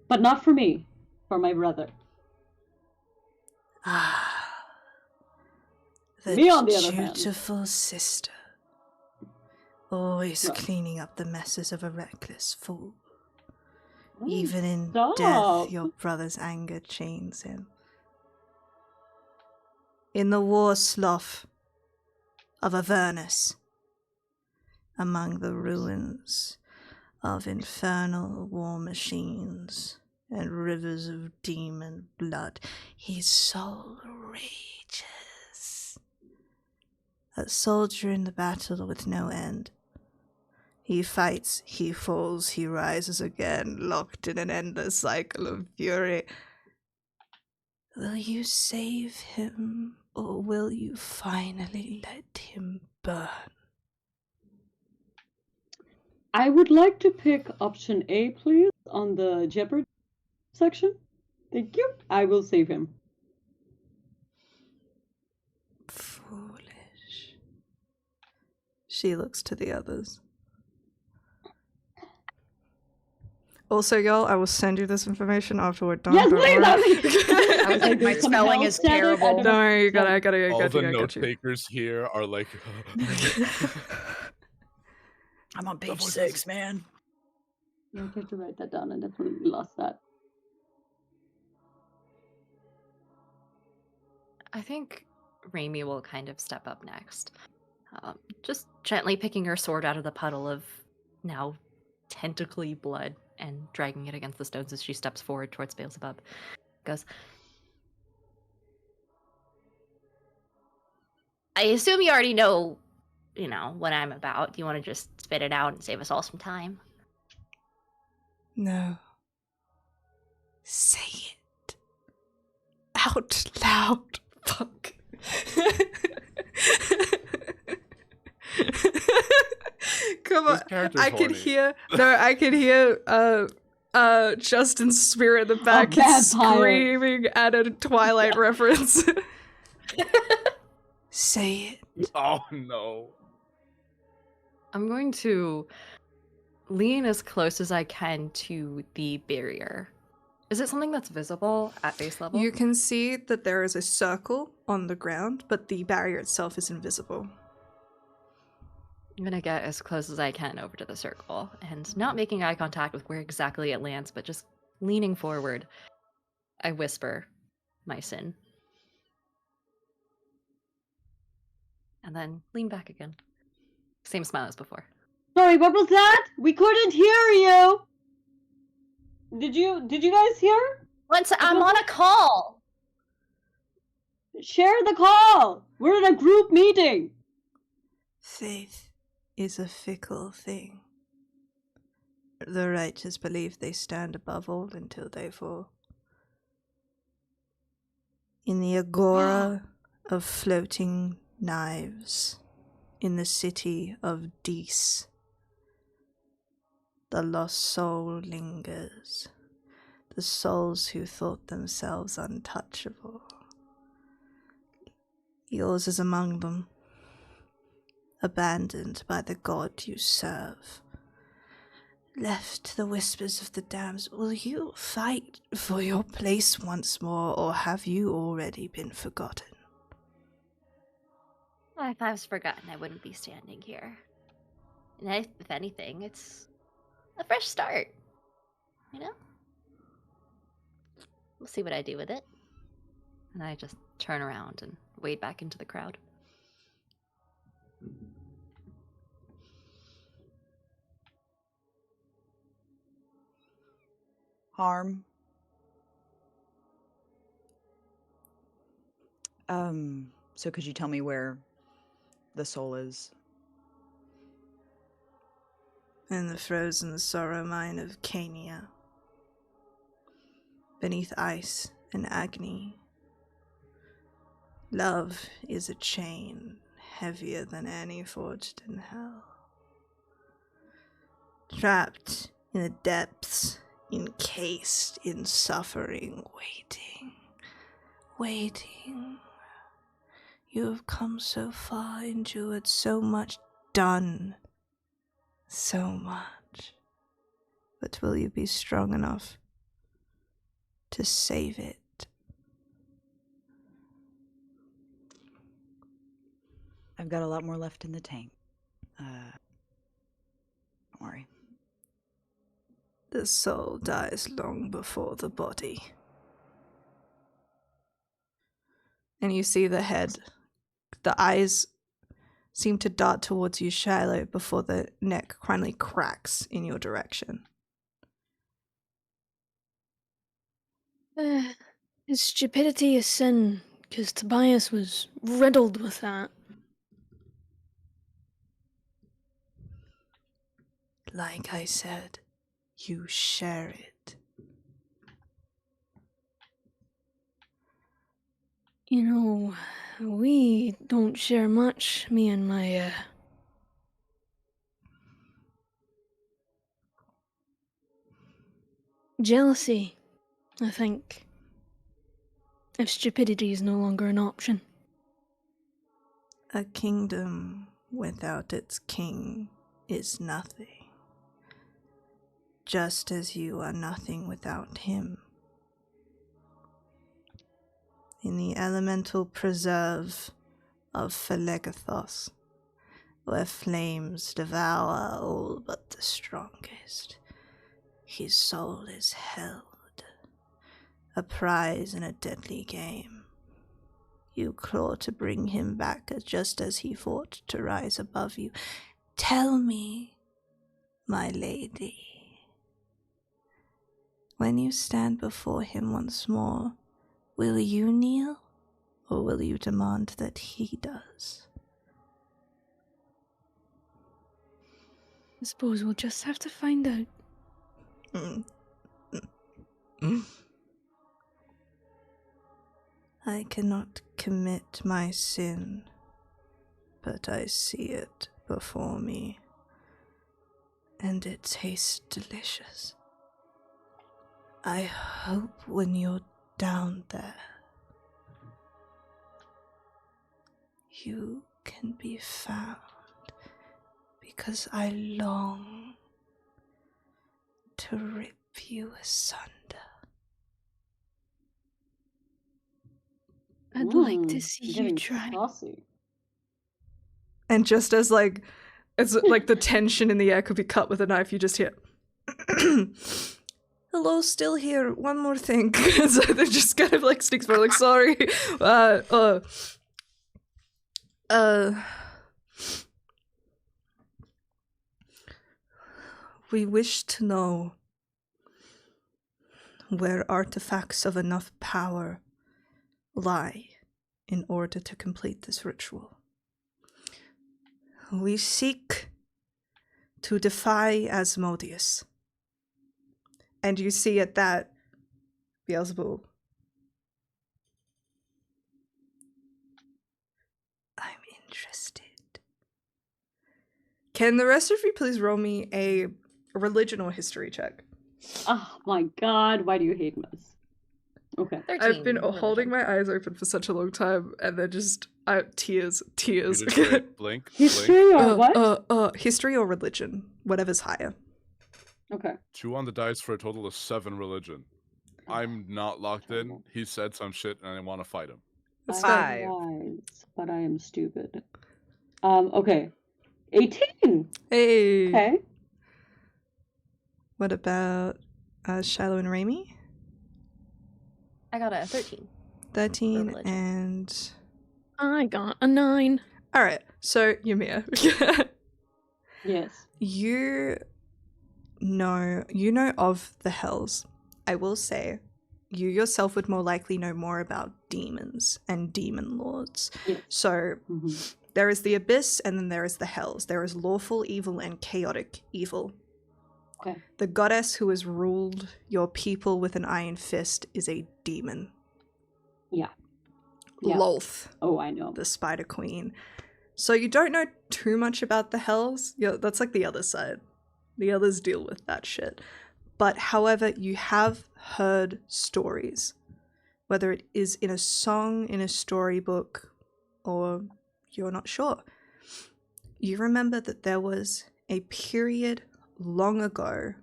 but not for me, for my brother. the Me, on the other hand. dutiful sister, always Right. cleaning up the messes of a reckless fool. Oh, Even in stop. death, your brother's anger chains him. In the war slough of Avernus, among the ruins of infernal war machines and rivers of demon blood, his soul rages. A soldier in the battle with no end. He fights, he falls, he rises again, locked in an endless cycle of fury. Will you save him, or will you finally let him burn? I would like to pick option A, please, on the Jeopardy section. Thank you. I will save him. Foolish. She looks to the others. Also, y'all, I will send you this information after we're done. Yes, don't please, worry. I was like, my Some spelling hell is static, I terrible. don't- Don't worry, you gotta, All I the got note you. takers here are like, I'm on page voices. 6, man. Yeah, I have to write that down. I definitely lost that. I think Raimi will kind of step up next. Just gently picking her sword out of the puddle of now tentacly blood and dragging it against the stones as she steps forward towards Beelzebub. Goes, I assume you already know, what I'm about. Do you want to just spit it out and save us all some time? No. Say it. Out loud. Fuck. Come on. This character's I can horny. hear Justin's spirit in the back vampire. screaming at a Twilight reference. Say it. oh no. I'm going to lean as close as I can to the barrier. Is it something that's visible at base level? You can see that there is a circle on the ground, but the barrier itself is invisible. I'm gonna get as close as I can over to the circle and not making eye contact with where exactly it lands, but just leaning forward. I whisper my sin. and then lean back again. Same smile as before. Sorry, what was that? We couldn't hear you. Did you guys hear? I'm on a call. Share the call. We're in a group meeting. Faith is a fickle thing. The righteous believe they stand above all until they fall. In the agora of floating knives, in the city of Dis, the lost soul lingers, the souls who thought themselves untouchable. Yours is among them, abandoned by the god you serve. Left to the whispers of the damned, will you fight for your place once more, or have you already been forgotten? If I was forgotten, I wouldn't be standing here. And if anything, it's a fresh start. You know? We'll see what I do with it. And I just turn around and wade back into the crowd. Harm. So could you tell me where the soul is? In the frozen sorrow mine of Cania, beneath ice and agony. Love is a chain heavier than any forged in hell. Trapped in the depths, encased in suffering, waiting. You have come so far, endured so much, done so much. But will you be strong enough to save it? I've got a lot more left in the tank. Don't worry. The soul dies long before the body. And you see the head. The eyes seem to dart towards you, Shiloh, before the neck finally cracks in your direction. Is stupidity a sin? Because Tobias was riddled with that. Like I said, you share it. You know, we don't share much, me and my, jealousy, I think. If stupidity is no longer an option. A kingdom without its king is nothing. Just as you are nothing without him. In the elemental preserve of Phlegethos, where flames devour all but the strongest, his soul is held, a prize in a deadly game. You claw to bring him back just as he fought to rise above you. Tell me, my lady, when you stand before him once more, will you kneel, or will you demand that he does? I suppose we'll just have to find out. I cannot commit my sin, but I see it before me, and it tastes delicious. I hope when you're down there, you can be found, because I long to rip you asunder. I'd like to see you getting try. saucy. And just as like it's like the tension in the air could be cut with a knife, you just hear Hello, still here. One more thing. So they just kind of like sneaks forward, like, sorry. We wish to know where artifacts of enough power lie in order to complete this ritual. We seek to defy Asmodeus. And you see at that, Beelzebub. I'm interested. Can the rest of you please roll me a religion or history check? Oh my god, why do you hate us? Okay. 13. I've been religion. holding my eyes open for such a long time, and they're just tears. You just straight blink, blink. History or what? History or religion, whatever's higher. Okay. 2 on the dice for a total of 7 religion. I'm not locked in. He said some shit, and I want to fight him. That's I fine. am wise, but I am stupid. Okay. 18! Hey. Okay. What about Shiloh and Raimi? I got a 13. 13 religion. and... I got a 9. Alright, so Ymir. Yes. You know of the Hells. I will say, you yourself would more likely know more about demons and demon lords. Yes. So Mhm. there is the Abyss and then there is the Hells. There is lawful evil and chaotic evil. Okay. The goddess who has ruled your people with an iron fist is a demon. Yeah. Yeah. Lolth, Oh, I know. the Spider Queen. So you don't know too much about the Hells. That's like the other side. The others deal with that shit. But however, you have heard stories. Whether it is in a song, in a storybook, or you're not sure. You remember that there was a period long ago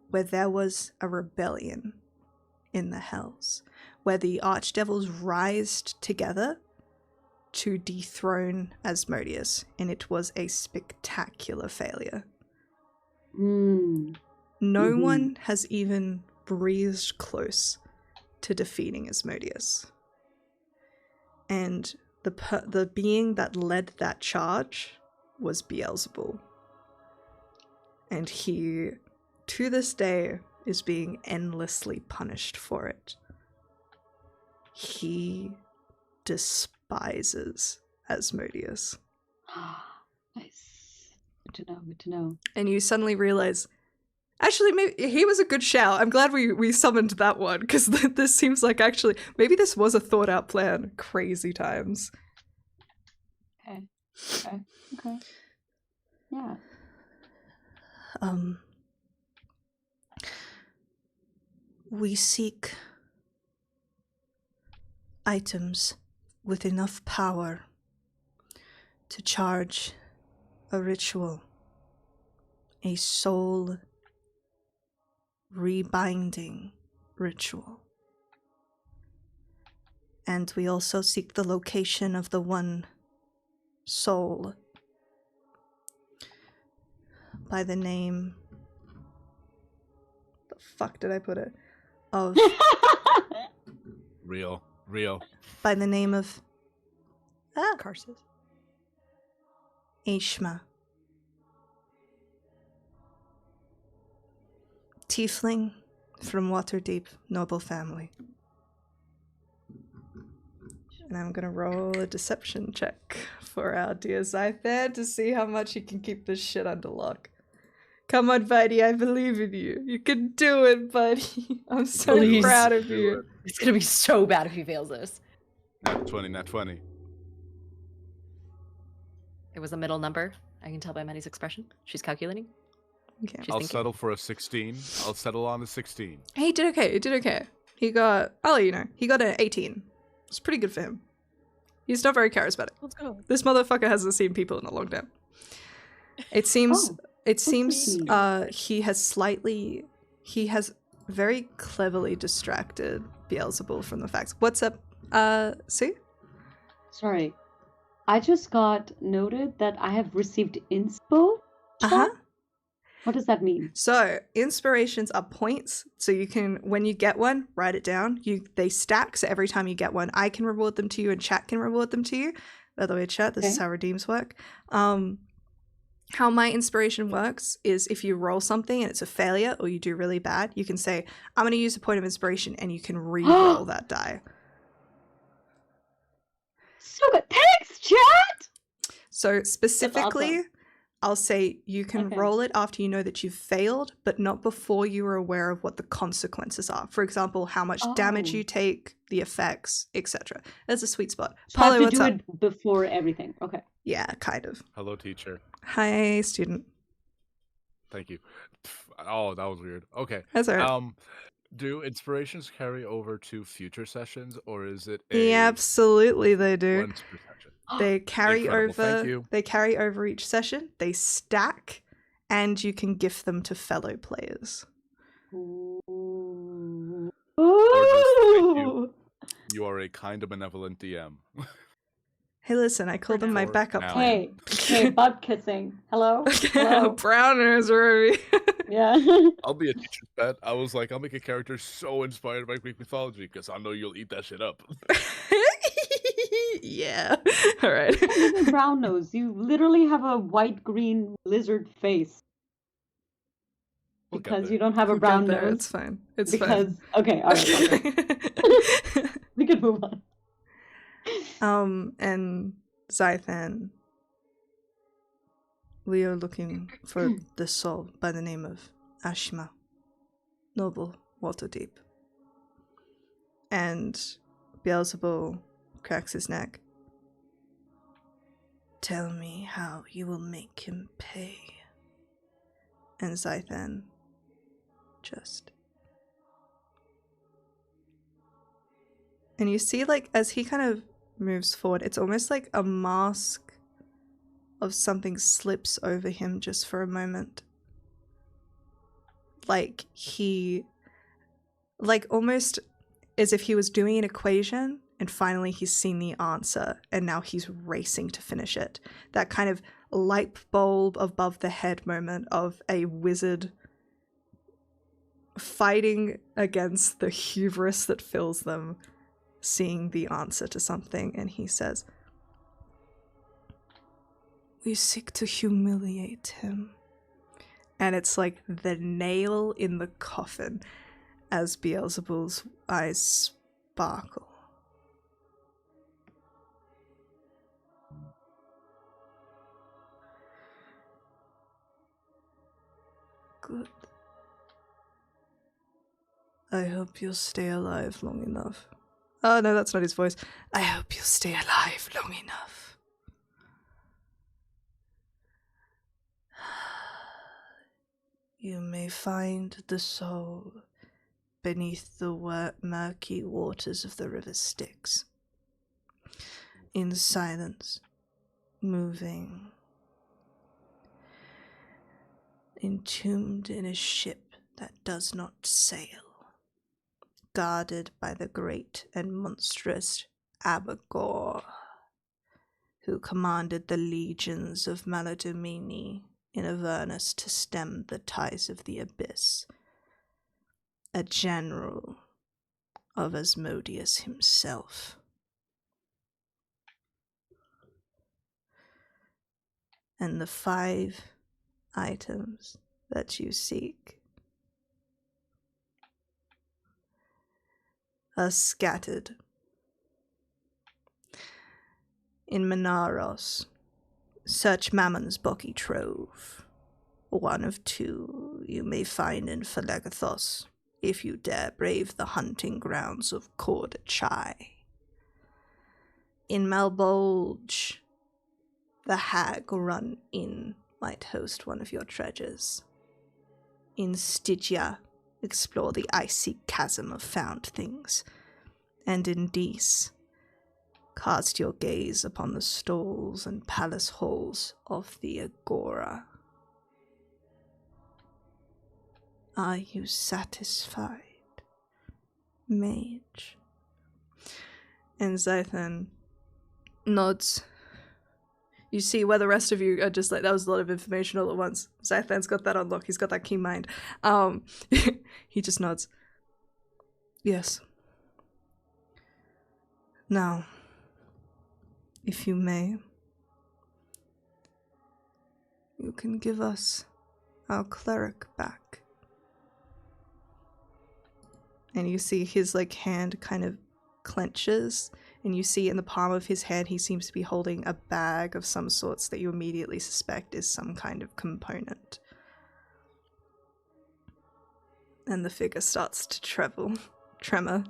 where there was a rebellion in the Hells, where the archdevils rised together to dethrone Asmodeus, and it was a spectacular failure. Mm. No Mhm. one has even breathed close to defeating Asmodeus. And the being that led that charge was Beelzebub. And he, to this day, is being endlessly punished for it. He despises Asmodeus. Nice. Good to know. Good to know. And you suddenly realize, actually, maybe he was a good shout. I'm glad we summoned that one, because this seems like actually, maybe this was a thought out plan. Crazy times. Okay. Okay. Okay. Yeah. We seek items with enough power to charge a ritual, a soul rebinding ritual. And we also seek the location of the one soul by the name... The fuck did I put it? Of Real. by the name of Karsus. Ashma. Tiefling from Waterdeep noble family. And I'm gonna roll a deception check for our dear Zythan to see how much he can keep this shit under lock. Come on, buddy, I believe in you. You can do it, buddy. I'm so Please. proud of Do you. it. It's gonna be so bad if he fails this. Nat 20. It was a middle number. I can tell by Maddie's expression. She's calculating. Okay. She's I'll thinking. settle for a 16. I'll settle on a 16. He did okay. He got, I'll let you know, he got an 18. It's pretty good for him. He's not very charismatic. Let's go. This motherfucker hasn't seen people in a long time. It seems sweet. he has very cleverly distracted Beelzebub from the facts. What's up, Sue? Sorry. I just got noted that I have received inspo. Uh-huh. What does that mean? So inspirations are points, so you can, when you get one, write it down. They stack, so every time you get one, I can reward them to you and chat can reward them to you. by the way, chat. This is Okay. how redeems work. How my inspiration works is if you roll something and it's a failure or you do really bad, you can say, I'm going to use a point of inspiration, and you can re-roll that die. So good. Thanks, chat. So specifically, awesome. I'll say you can Okay. roll it after you know that you've failed, but not before you are aware of what the consequences are. For example, how much damage Oh. you take, the effects, etc. That's a sweet spot. So I have Paulo, to what's do up? it before everything. Okay. Yeah, kind of. Hello, teacher. Hi, student. Thank you. Oh, that was weird. Okay. That's all right. Do inspirations carry over to future sessions, or is it Yeah, absolutely they do. once per session? They carry Incredible, thank over. you. They carry over each session. They stack, and you can gift them to fellow players. Ooh. Or just thank you. Ooh. You are a kind of benevolent DM. Hey, listen, I call them my For backup now. plan. Hey, butt kissing. Hello? Hello? Browners, Ruby. Yeah. I'll be a teacher's pet. I was like, I'll make a character so inspired by Greek mythology because I know you'll eat that shit up. Yeah. All right. Little brown nose. You literally have a white-green lizard face We'll get because there. you don't have a We'll get brown there, nose. It's fine. It's because fine. okay, all right. Okay. We can move on. And Zythan, we are looking for the soul by the name of Ashma, noble Waterdeep. And Beelzebul cracks his neck. Tell me how you will make him pay. And Zythan just... And you see, like, as he kind of moves forward, it's almost like a mask of something slips over him just for a moment. Like almost as if he was doing an equation and finally he's seen the answer and now he's racing to finish it. That kind of light bulb above the head moment of a wizard fighting against the hubris that fills them, seeing the answer to something, and he says, "We seek to humiliate him." And it's like the nail in the coffin as Beelzebul's eyes sparkle. Good. I hope you'll stay alive long enough. Oh, no, that's not his voice. I hope you'll stay alive long enough. You may find the soul beneath the murky waters of the river Styx. In silence, moving, entombed in a ship that does not sail, guarded by the great and monstrous Abagor, who commanded the legions of Maladomini in Avernus to stem the tides of the abyss, a general of Asmodeus himself. And the 5 items that you seek are scattered in Menaros. Search Mammon's boggy trove. 1 of 2 you may find in Phlegethos, if you dare brave the hunting grounds of Chai. In Malbolge, the hag run in might host one of your treasures. In Stygia, explore the icy chasm of found things. And in Dis, cast your gaze upon the stalls and palace halls of the Agora. Are you satisfied, mage? And Zythan nods. You see where the rest of you are just like, that was a lot of information all at once. Zythan's got that on lock. He's got that keen mind. He just nods. Yes. Now, if you may, you can give us our cleric back. And you see his like hand kind of clenches, and you see in the palm of his hand he seems to be holding a bag of some sorts that you immediately suspect is some kind of component. And the figure starts to tremor.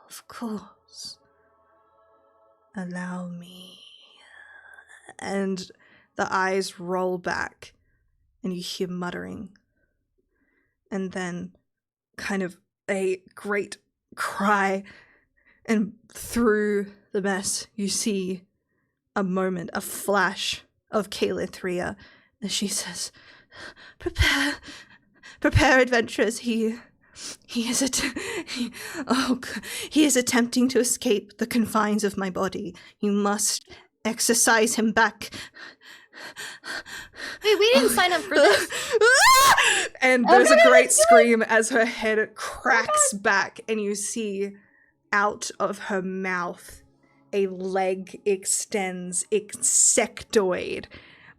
Of course. Allow me. And the eyes roll back, and you hear muttering. And then kind of a great cry, and through the mess you see a moment, a flash of Calithria as she says, Prepare, adventurers. He is attempting to escape the confines of my body. You must exorcise him back. Wait, we didn't sign up for this. And there's a great scream as her head cracks back, and you see out of her mouth a leg extends insectoid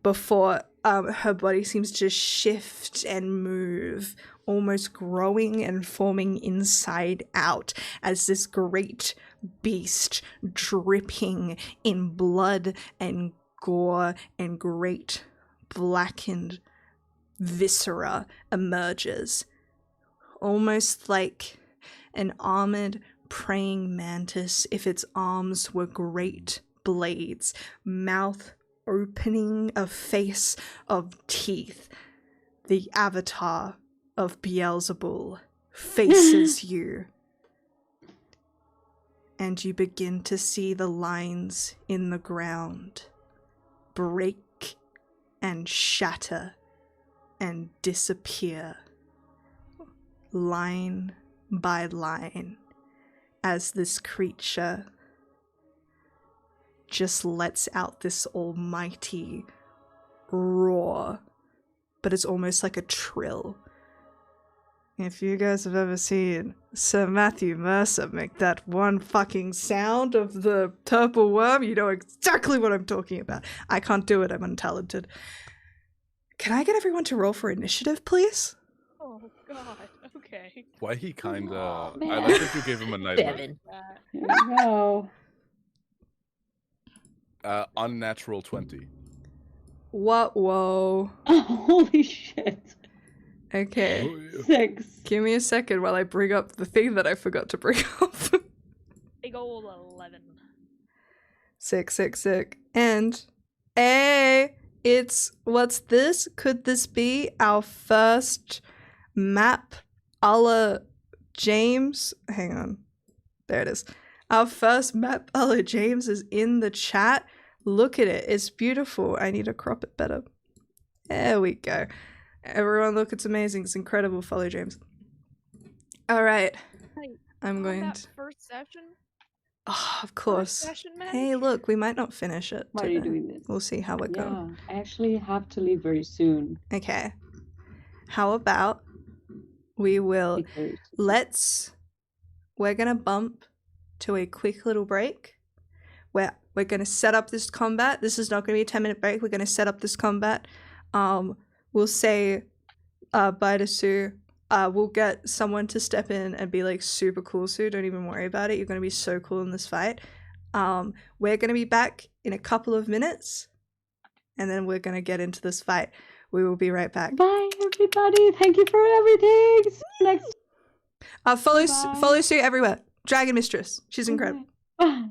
before her body seems to shift and move, almost growing and forming inside out as this great beast dripping in blood and gore and great blackened viscera emerges, almost like an armored praying mantis if its arms were great blades, mouth opening, a face of teeth. The avatar of Beelzebul faces you, and you begin to see the lines in the ground break and shatter and disappear, line by line, as this creature just lets out this almighty roar, but it's almost like a trill. If you guys have ever seen Sir Matthew Mercer make that one fucking sound of the purple worm, you know exactly what I'm talking about. I can't do it, I'm untalented. Can I get everyone to roll for initiative, please? Oh god, okay. Why he kinda... Aw, I man. like that you gave him a nightmare. 7. Here we go. Unnatural 20. What? Whoa. Holy shit. Okay. Oh, yeah. 6. Give me a second while I bring up the thing that I forgot to bring up. Big ol' 11. Sick. And, what's this? Could this be our first map a la James? Hang on. There it is. Our first map a la James is in the chat. Look at it. It's beautiful. I need to crop it better. There we go. Everyone look, it's amazing. It's incredible. Follow James. All right. Hey, I'm going that to... first session? Oh, of First course. session, man? Hey, look, we might not finish it Why are you today. doing this? We'll see how it goes. Yeah, I actually have to leave very soon. Okay. How about we will... Because We're going to bump to a quick little break where we're going to set up this combat. This is not going to be a 10-minute break. We're going to set up this combat. We'll say bye to Sue. We'll get someone to step in and be like super cool, Sue. Don't even worry about it. You're going to be so cool in this fight. We're going to be back in a couple of minutes, and then we're going to get into this fight. We will be right back. bye, everybody. Thank you for everything. See you next Follow Bye. Sue everywhere. Dragon Mistress. She's incredible. Bye.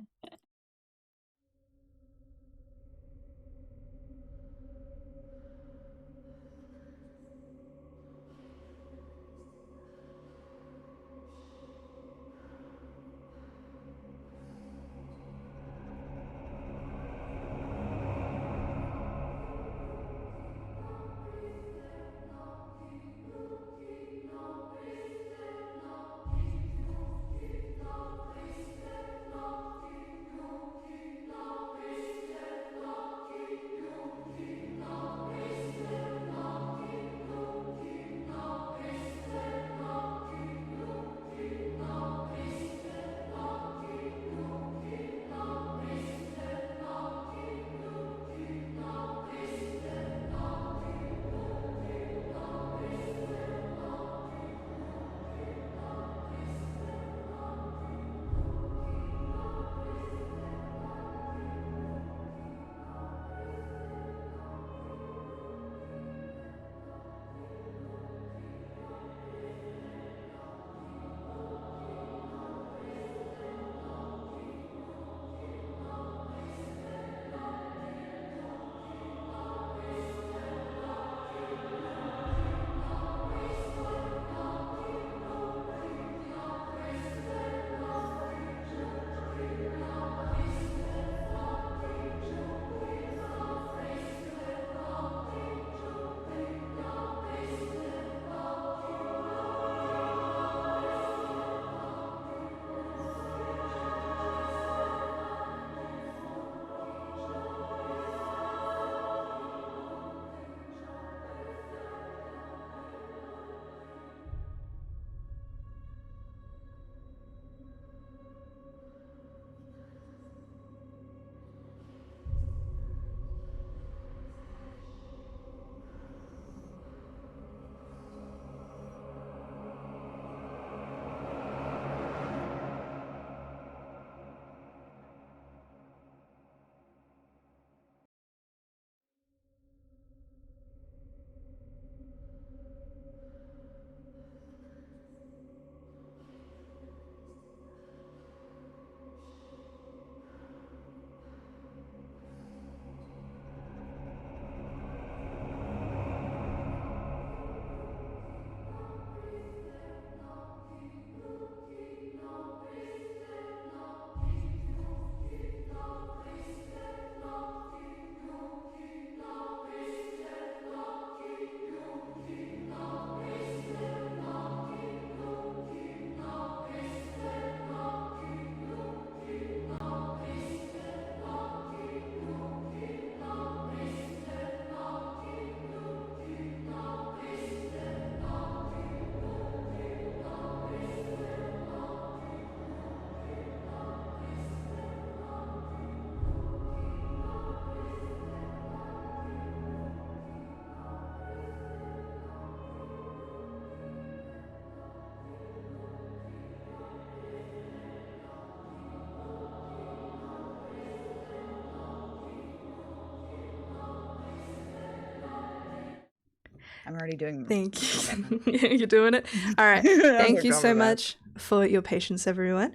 I'm already doing Thank combat you. You're doing it. All right. Thank you so combat. much for your patience, everyone.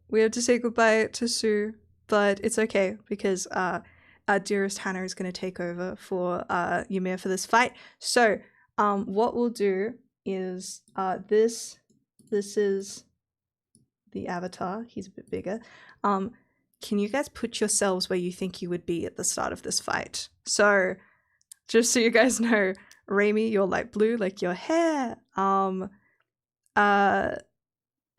We have to say goodbye to Sue, but it's okay because our dearest Hannah is going to take over for Ymir for this fight. So, what we'll do is this is the avatar. He's a bit bigger. Can you guys put yourselves where you think you would be at the start of this fight? So, just so you guys know, Raimi, you're light blue, like your hair.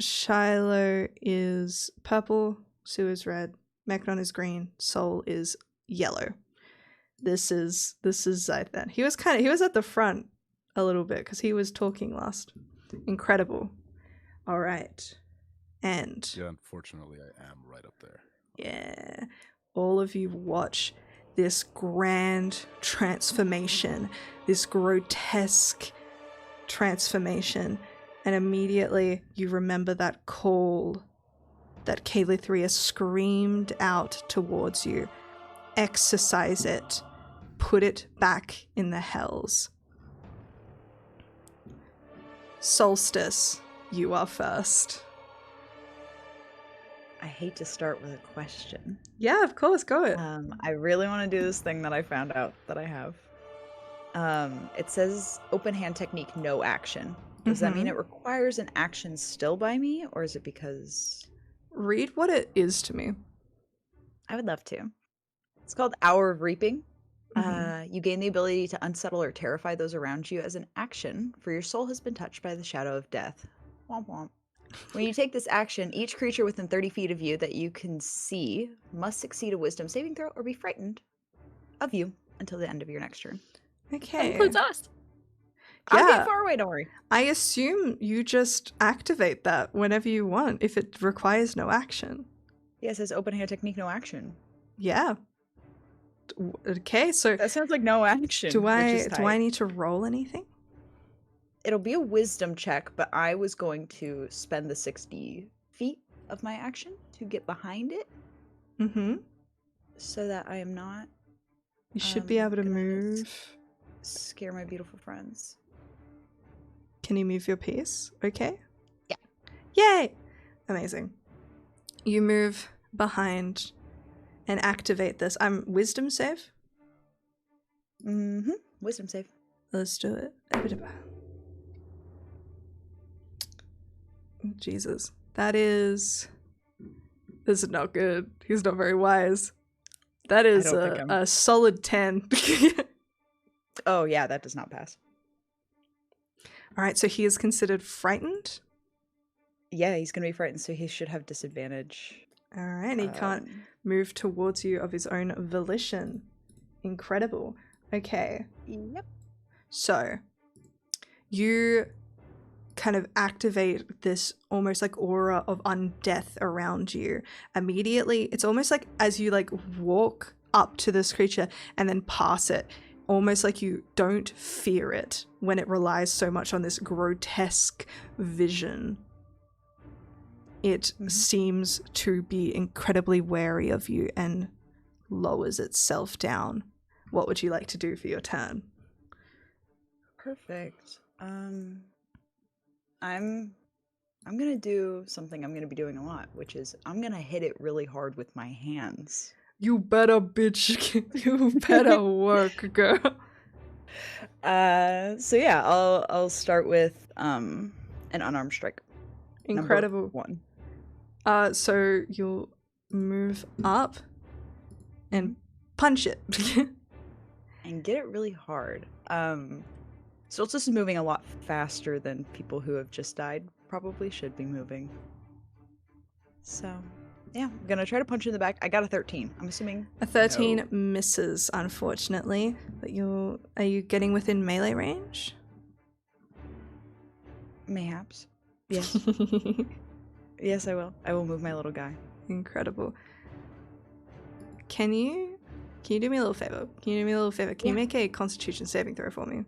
Shiloh is purple, Sue is red, Meknon is green, Soul is yellow. This is Zythan. He was at the front a little bit because he was talking last. Incredible. All right. And Yeah, unfortunately, I am right up there. yeah, all of you watch this grand transformation, this grotesque transformation, and immediately you remember that call that Calithria screamed out towards you. Exercise it. Put it back in the hells. Solstice, you are first. I hate to start with a question. Yeah, of course, go it. I really want to do this thing that I found out that I have. It says open hand technique, no action. Does that mean it requires an action still by me, or is it because... Read what it is to me. I would love to. It's called Hour of Reaping. You gain the ability to unsettle or terrify those around you as an action, for your soul has been touched by the shadow of death. Womp womp. When you take this action, each creature within 30 feet of you that you can see must succeed a wisdom saving throw or be frightened of you until the end of your next turn. That Okay. includes us. I'll Yeah. get far away, don't worry. I assume you just activate that whenever you want if it requires no action. Yeah, it says open hand technique, no action. Yeah. Okay, so That sounds like no action. do which is I tight. need to roll anything? It'll be a wisdom check, but I was going to spend the 60 feet of my action to get behind it Mm-hmm. so that I am not You should be able to gonna move. scare my beautiful friends. Can you move your piece? Okay. Yeah. Yay! Amazing. You move behind and activate this. Wisdom save? Wisdom save. Let's do it. Jesus. This is not good. He's not very wise. That is don't think I'm- a solid 10. Oh yeah, that does not pass. Alright, so he is considered frightened. Yeah, he's gonna be frightened, so he should have disadvantage. Alright, and he can't move towards you of his own volition. Incredible. Okay. Yep. So, you kind of activate this almost like aura of undeath around you. Immediately, it's almost like as you like walk up to this creature and then pass it, almost like you don't fear it when it relies so much on this grotesque vision. It seems to be incredibly wary of you and lowers itself down. What would you like to do for your turn? Perfect. I'm gonna do something I'm gonna be doing a lot, which is I'm gonna hit it really hard with my hands. You better, bitch. You better work, girl. So yeah, I'll start with an unarmed strike. Incredible. Number 1. So you'll move up and punch it. And get it really hard. Solstice is moving a lot faster than people who have just died probably should be moving. So, yeah, I'm gonna try to punch you in the back. I got a 13. I'm assuming A 13 no. misses, unfortunately. But are you getting within melee range? Mayhaps. Yes. Yes, I will. I will move my little guy. Incredible. Can you do me a little favor? Can you make a Constitution saving throw for me?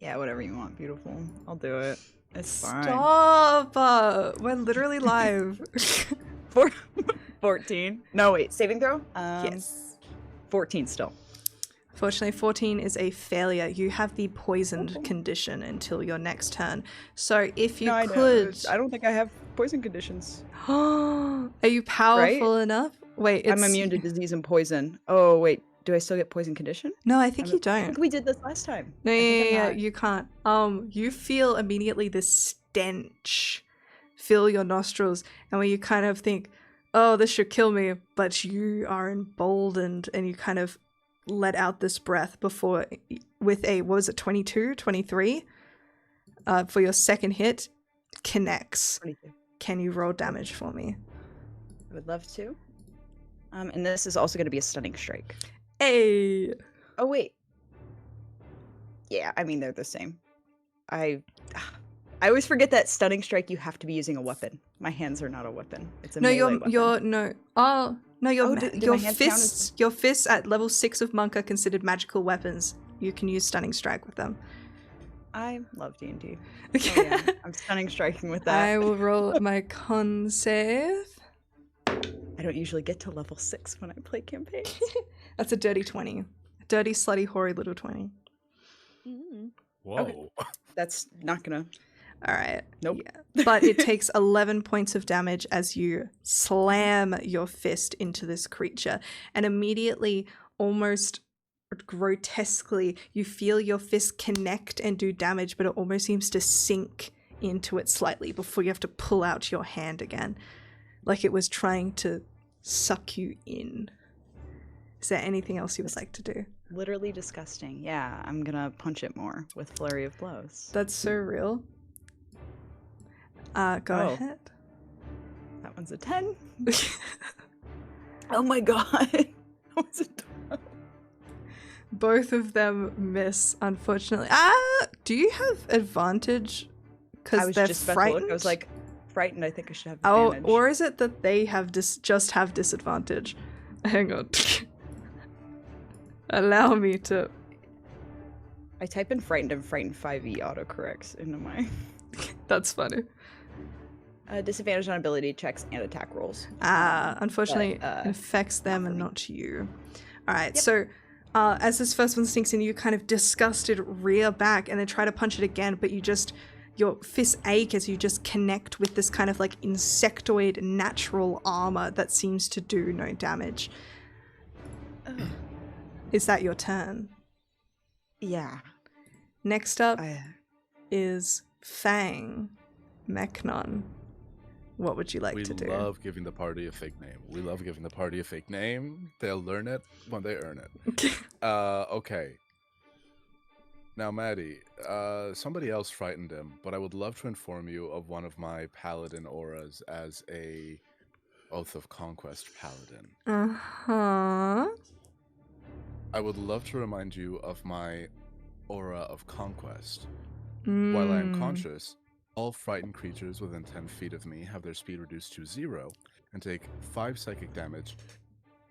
Yeah, whatever you want, beautiful. I'll do it. It's fine. Stop! We're literally live. 14. No, wait. Saving throw? Yes. 14 still. Fortunately, 14 is a failure. You have the poisoned condition until your next turn. So if you No, could... I don't think I have poison conditions. Are you powerful enough? Wait, it's... I'm immune to disease and poison. Oh, wait. Do I still get poison condition? No, I think you I don't. think we did this last time. No, I think I'm yeah, not. you can't. You feel immediately this stench fill your nostrils, and when you kind of think, oh, this should kill me, but you are emboldened, and you kind of let out this breath before, with a, what was it, 22, 23? For your second hit, connects. 22. Can you roll damage for me? I would love to. And this is also going to be a stunning strike. Hey! Oh, wait. Yeah, I mean, they're the same. I always forget that stunning strike you have to be using a weapon. My hands are not a weapon. It's a melee weapon. Your do my hands count as- your fists at level 6 of monk are considered magical weapons. You can use stunning strike with them. I love D&D. Oh, yeah. I'm stunning striking with that. I will roll my con save. I don't usually get to level 6 when I play campaigns. That's a dirty 20. Dirty, slutty, hoary little 20. Whoa. Okay. That's not gonna... All right. Nope. Yeah. But it takes 11 points of damage as you slam your fist into this creature. And immediately, almost grotesquely, you feel your fist connect and do damage, but it almost seems to sink into it slightly before you have to pull out your hand again. Like it was trying to suck you in. Is there anything else you would like to do? Literally disgusting. Yeah, I'm gonna punch it more with Flurry of Blows. That's so real. Go ahead. That one's a 10. Oh my god. That was a 12. Both of them miss, unfortunately. Do you have advantage? I Because was they're just about to frightened? look. I was like, frightened, I think I should have Oh, advantage. or is it that they have just have disadvantage? Hang on. Allow me to... I type in frightened and frightened 5e autocorrects into my... That's funny. Disadvantage on ability checks and attack rolls. Unfortunately, but, it affects them not for and me. not you. Alright, Yep. so as this first one sinks in, you kind of disgusted rear back and then try to punch it again, but you just... Your fists ache as you just connect with this kind of like insectoid natural armor that seems to do no damage. Is that your turn? Yeah. Next up is Fang Mechnon. What would you like We to do? love giving the party a fake name. We love giving the party a fake name. They'll learn it when they earn it. Okay. Now, Maddie, somebody else frightened him, but I would love to inform you of one of my paladin auras as a Oath of Conquest paladin. Uh-huh. I would love to remind you of my aura of conquest. While I am conscious, all frightened creatures within 10 feet of me have their speed reduced to 0 and take 5 psychic damage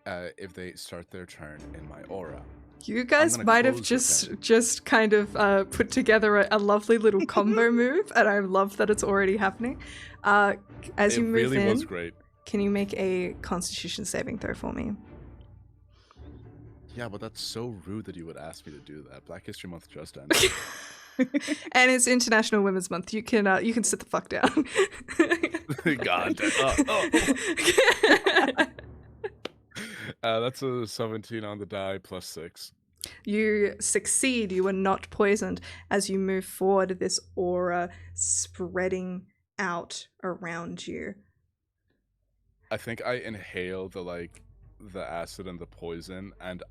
if they start their turn in my aura. You guys gonna might have close it just kind of put together a lovely little combo move, and I love that it's already happening. As you It move really in, was great. can you make a Constitution saving throw for me? Yeah, but that's so rude that you would ask me to do that. Black History Month just ended. And it's International Women's Month. You can sit the fuck down. God. That's a 17 on the die plus 6. You succeed. You are not poisoned. As you move forward, this aura spreading out around you. I think I inhale the acid and the poison, and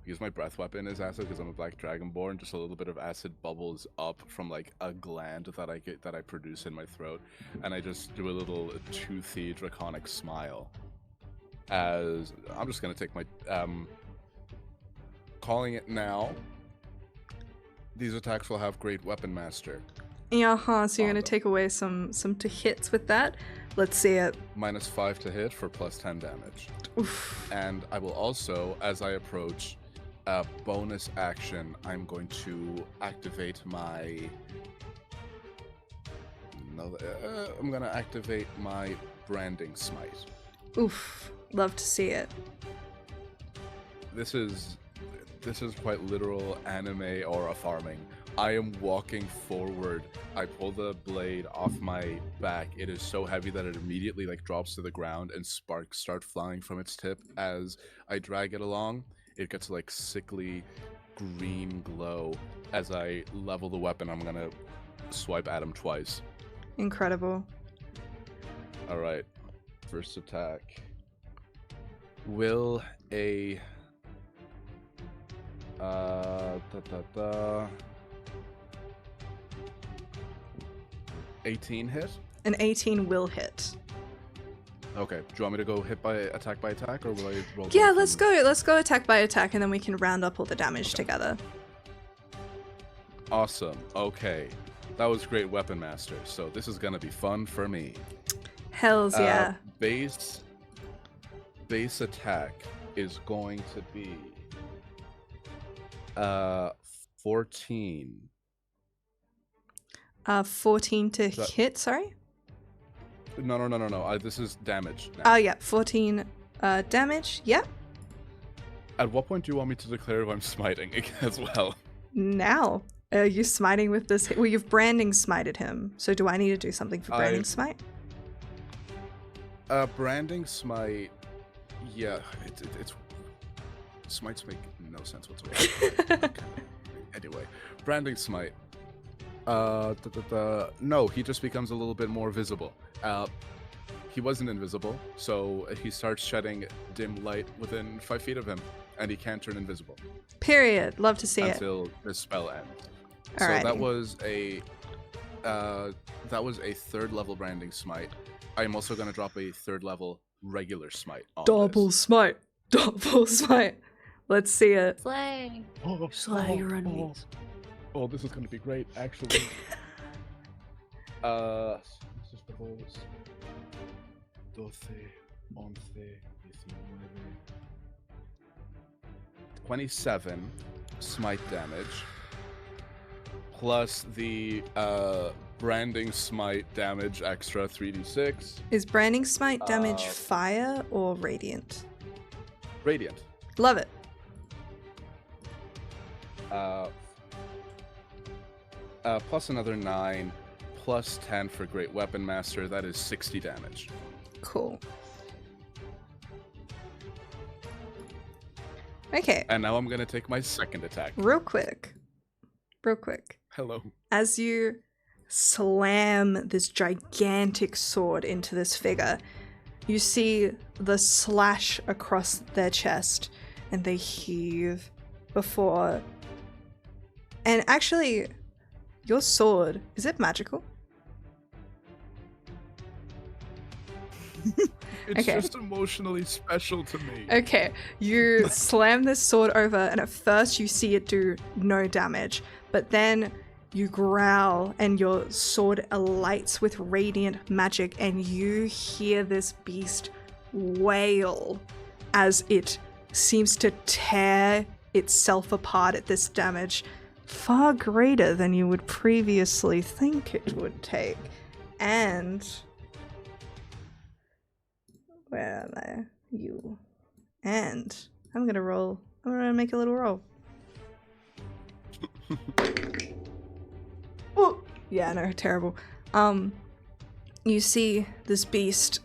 because my breath weapon is acid because I'm a black dragonborn, just a little bit of acid bubbles up from like a gland that I produce in my throat, and I just do a little toothy draconic smile. As I'm just gonna take my calling it now. These attacks will have great weapon master. Uh-huh, so you're gonna take away some to hits with that. Let's see it. -5 to hit for +10 damage. Oof. And I will also, as I approach a bonus action, I'm going to activate my... I'm gonna activate my branding smite. Oof. Love to see it. This is this is quite literal anime aura farming. I am walking forward. I pull the blade off my back. It is so heavy that it immediately like drops to the ground, and sparks start flying from its tip as I drag it along. It gets like sickly green glow. As I level the weapon, I'm gonna swipe at him twice. Incredible. All right, first attack. Will a 18 hit? An 18 will hit. Okay. Do you want me to go attack by attack, or will I roll? Yeah, both let's of them? go. Let's go attack by attack, and then we can round up all the damage together. Awesome. Okay, that was great, Weapon Master. So this is gonna be fun for me. Hells yeah. Base attack is going to be 14. 14 to That- hit. Sorry. No. This is damage. Now. Oh yeah, 14 damage. Yeah. At what point do you want me to declare if I'm smiting as well? Now, are you smiting with this? Well, you've branding smited him. So do I need to do something for branding smite? Branding smite. Yeah, it's smites make no sense whatsoever. Anyway, branding smite. No, he just becomes a little bit more visible. He wasn't invisible, so he starts shedding dim light within 5 feet of him, and he can't turn invisible Period. Love to see it. until the spell ends. Alrighty. So that was a 3rd level branding smite. I'm also gonna drop a 3rd level regular smite on Double this. smite. Double smite. Let's see it. Slay. Slay your enemies. Oh, this is gonna be great, actually. This is the rolls. 12, 11, 19. 27 smite damage, plus the branding smite damage extra 3d6. Is branding smite damage fire or radiant? Radiant. Love it. Plus another 9, plus 10 for Great Weapon Master. That is 60 damage. Cool. Okay, And now I'm gonna take my second attack. real quick. Hello. As you slam this gigantic sword into this figure, you see the slash across their chest, and they heave before. And actually, your sword, is it magical? It's Okay. just emotionally special to me. Okay, you slam this sword over, and at first you see it do no damage, but then you growl, and your sword alights with radiant magic, and you hear this beast wail as it seems to tear itself apart at this damage, far greater than you would previously think it would take. And where am I? You. And I'm gonna make a little roll. Oh, yeah, no, terrible. You see this beast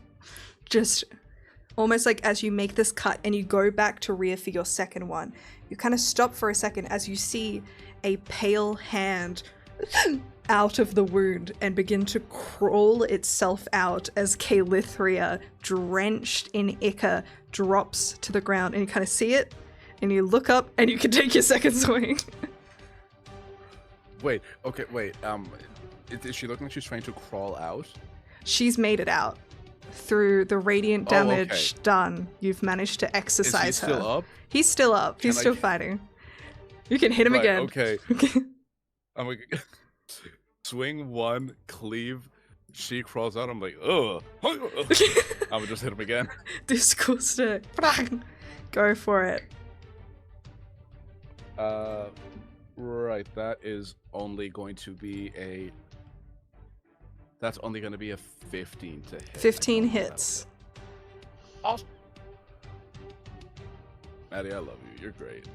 just almost like as you make this cut and you go back to rear for your second one, you kind of stop for a second as you see a pale hand out of the wound and begin to crawl itself out as Calithria, drenched in ichor, drops to the ground, and you kind of see it, and you look up, and you can take your second swing. Wait. Is she looking like she's trying to crawl out? She's made it out. Through the radiant Oh, damage okay. done, you've managed to exercise Is he still her. up? He's still up. He's Can I- still fighting. You can hit him Right, again. okay. I'm like, swing one, cleave. She crawls out. I'm like, ugh. I would just hit him again. Disgusting. Go for it. Right. That is only going to be a. That's only going to be a 15 to hit. 15 I don't know hits. Awesome. Maddie, I love you. You're great.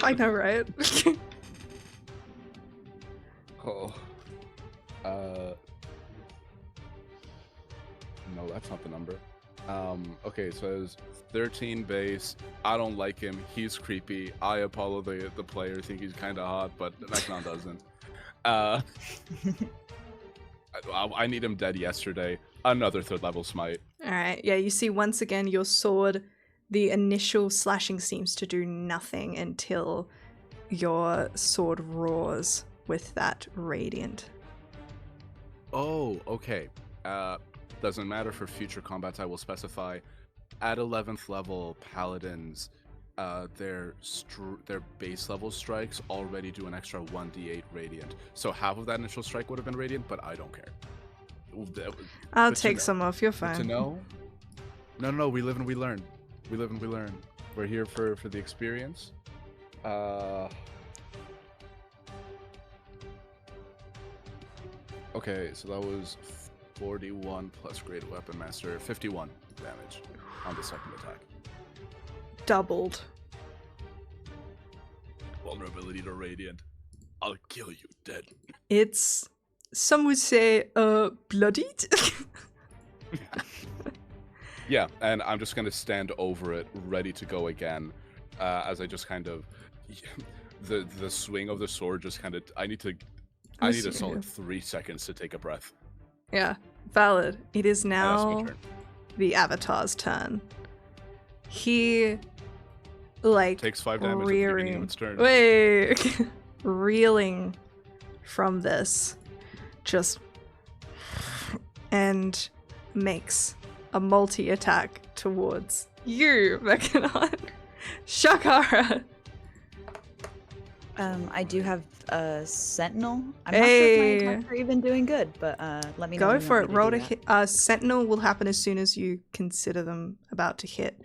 I know, right? Oh. No, that's not the number. Okay, so it's 13 base. I don't like him. He's creepy. I, Apollo, the player, think he's kind of hot, but Mechnon doesn't. I need him dead yesterday. Another 3rd level smite. Alright, yeah, you see once again your sword, the initial slashing seems to do nothing until your sword roars with that radiant. Oh, okay. Doesn't matter for future combats, I will specify. At 11th level, paladins, their base level strikes already do an extra 1d8 radiant. So half of that initial strike would have been radiant, but I don't care. I'll Good to take know. some off, you're Good to fine. know? No, we live and we learn. We live and we learn. We're here for the experience. Okay, so that was 41 plus Great Weapon Master, 51 damage on the second attack. Doubled. Vulnerability to radiant. I'll kill you dead. It's, some would say, bloodied? Yeah, and I'm just gonna stand over it, ready to go again, as I just kind of, the swing of the sword just kind of, I need a solid 3 seconds to take a breath. Yeah, valid. It is And that's my now turn. the Avatar's turn. He, like, Takes 5 damage at the beginning of its turn. Wait, reeling from this, just, and makes a multi-attack towards you, Mekanon. Shakara. I do have a sentinel. I'm not sure if my attacks are even doing good, but let me know. Go when you for want it. me to Roll do to that. hit. Sentinel will happen as soon as you consider them about to hit.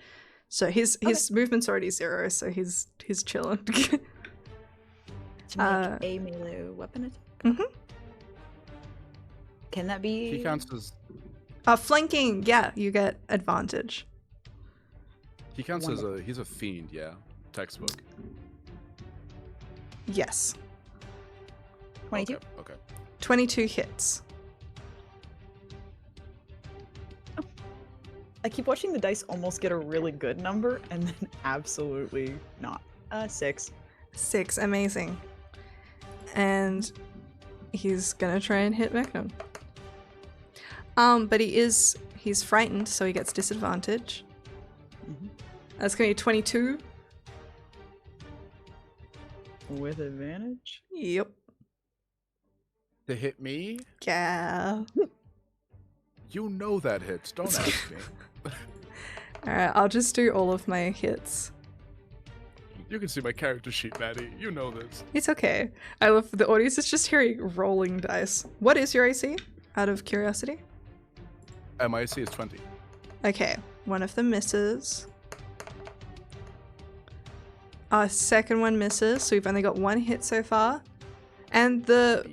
So his movement's already 0, so he's chilling. To make a melee weapon attack. Mhm. Can that be? He counts as Flanking. Yeah, you get advantage. he's a fiend, yeah. Textbook. Yes. 22. Okay. 22 hits. I keep watching the dice almost get a really good number and then absolutely not. 6. 6. Amazing. And he's gonna try and hit Mechnon. But he's frightened, so he gets disadvantage. Mhm. That's gonna be 22. With advantage? Yep. To hit me? Yeah. You know that hits. Don't ask me. Alright, I'll just do all of my hits. You can see my character sheet, Maddie. You know this. It's okay. I love the audience is just hearing rolling dice. What is your AC? Out of curiosity? My AC is 20. Okay, one of them misses. Second one misses, so we've only got 1 hit so far. And the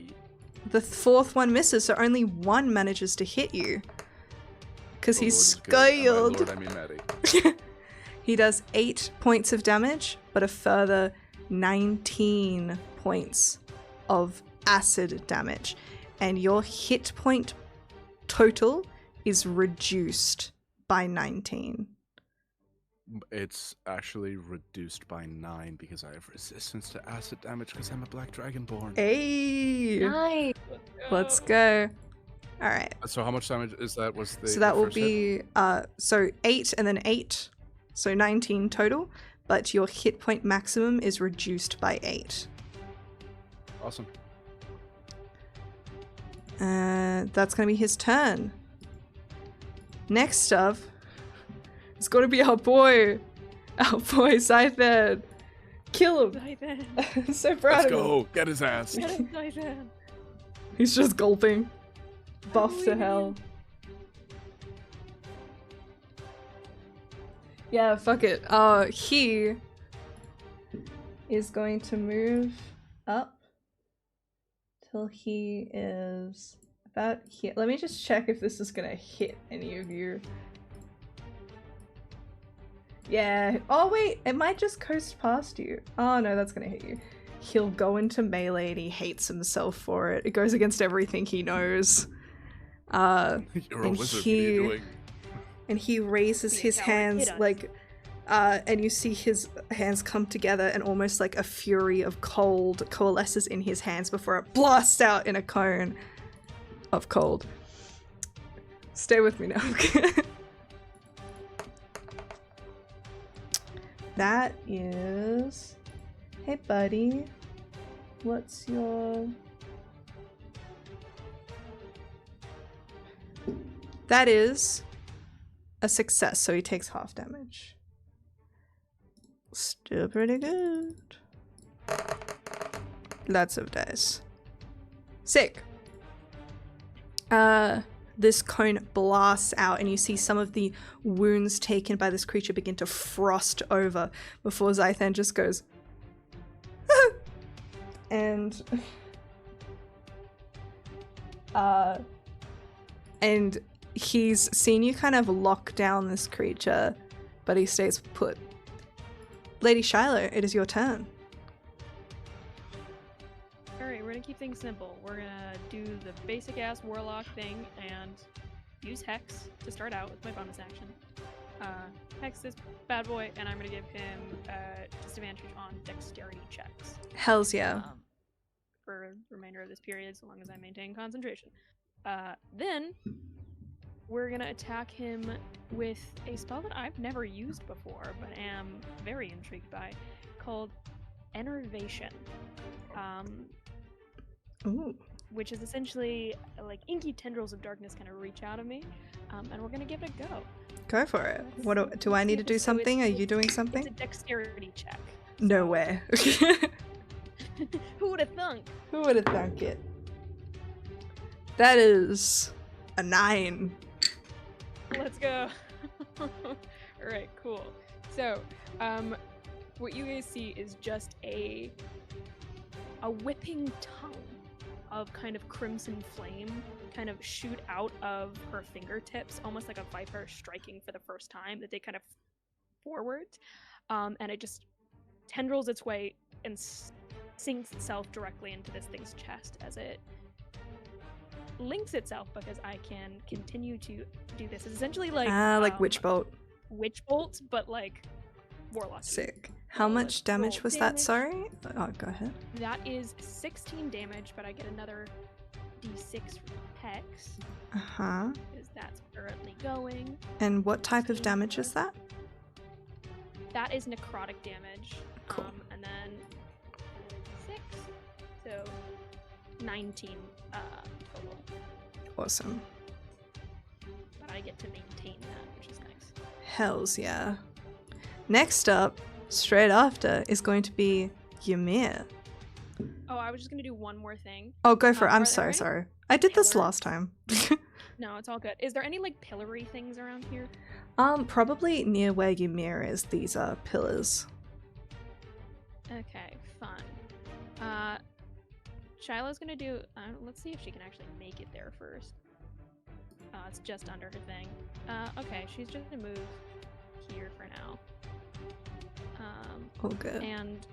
4th one misses, so only 1 manages to hit you. Because The he's Lord is good. And by scaled. Lord, I mean Maddie. He does 8 points of damage, but a further 19 points of acid damage. And your hit point total is reduced by 19. It's actually reduced by 9 because I have resistance to acid damage because I'm a black dragonborn. Hey! Nice. Let's go. Alright, So how much damage is that? Was the so that the will first hit? be, so 8 and then 8, so 19 total, but your hit point maximum is reduced by 8. Awesome. That's gonna be his turn. Next up, it's gonna be our boy Scythed. Kill him. I'm so proud Let's of him. go. Get his ass. He's just gulping. Buff to hell. Yeah, fuck it. He is going to move up till he is about here. Let me just check if this is gonna hit any of you. Yeah. Oh wait, it might just coast past you. Oh no, that's gonna hit you. He'll go into melee and he hates himself for it. It goes against everything he knows. You're a And wizard. What are he- you doing? And he raises Be a his coward, hands hit us. like and you see his hands come together and almost like a fury of cold coalesces in his hands before it blasts out in a cone of cold. Stay with me now. That is... Hey buddy. What's your... That is a success, so he takes half damage. Still pretty good. Lots of dice. Sick. This cone blasts out and you see some of the wounds taken by this creature begin to frost over before Zythan just goes and he's seen you kind of lock down this creature, but he stays put. Lady Shiloh, it is your turn. Alright, we're gonna keep things simple. We're gonna do the basic ass warlock thing and use Hex to start out with my bonus action. Hex this bad boy, and I'm gonna give him disadvantage on dexterity checks. Hells yeah. For the remainder of this period, so long as I maintain concentration. Then we're gonna attack him with a spell that I've never used before, but am very intrigued by, called Enervation. Ooh. Which is essentially like inky tendrils of darkness kind of reach out of me, and we're gonna give it a go. Go for it. What do I need to do something? Are you doing It's something? a dexterity check. No way. Who would have thunk? Who would have thunk it? That is a 9. Let's go. Alright, cool. So, what you guys see is just a whipping tongue of kind of crimson flame kind of shoot out of her fingertips, almost like a viper striking for the first time, that they kind of forward, and it just tendrils its way and sinks itself directly into this thing's chest as it links itself, because I can continue to do this. It's essentially like Witch Bolt. Witch Bolt, but like warlock. Sick. How So much let's damage roll was that? damage. Sorry? Oh, go ahead. That is 16 damage, but I get another d6 from Hex, Uh-huh. because that's currently going. And what type of damage is that? That is necrotic damage. Cool. And then 6, so 19 total. Awesome. But I get to maintain that, which is nice. Hells yeah. Next up, straight after, is going to be Ymir. Oh, I was just gonna do one more thing. Oh, go for it. Are I'm there sorry, any sorry. I did this pillars? last time. No, it's all good. Is there any like pillory things around here? Probably near where Ymir is, these are pillars. Okay, fun. Shiloh's gonna do. Let's see if she can actually make it there first. It's just under her thing. Okay, she's just gonna move here for now. All good. And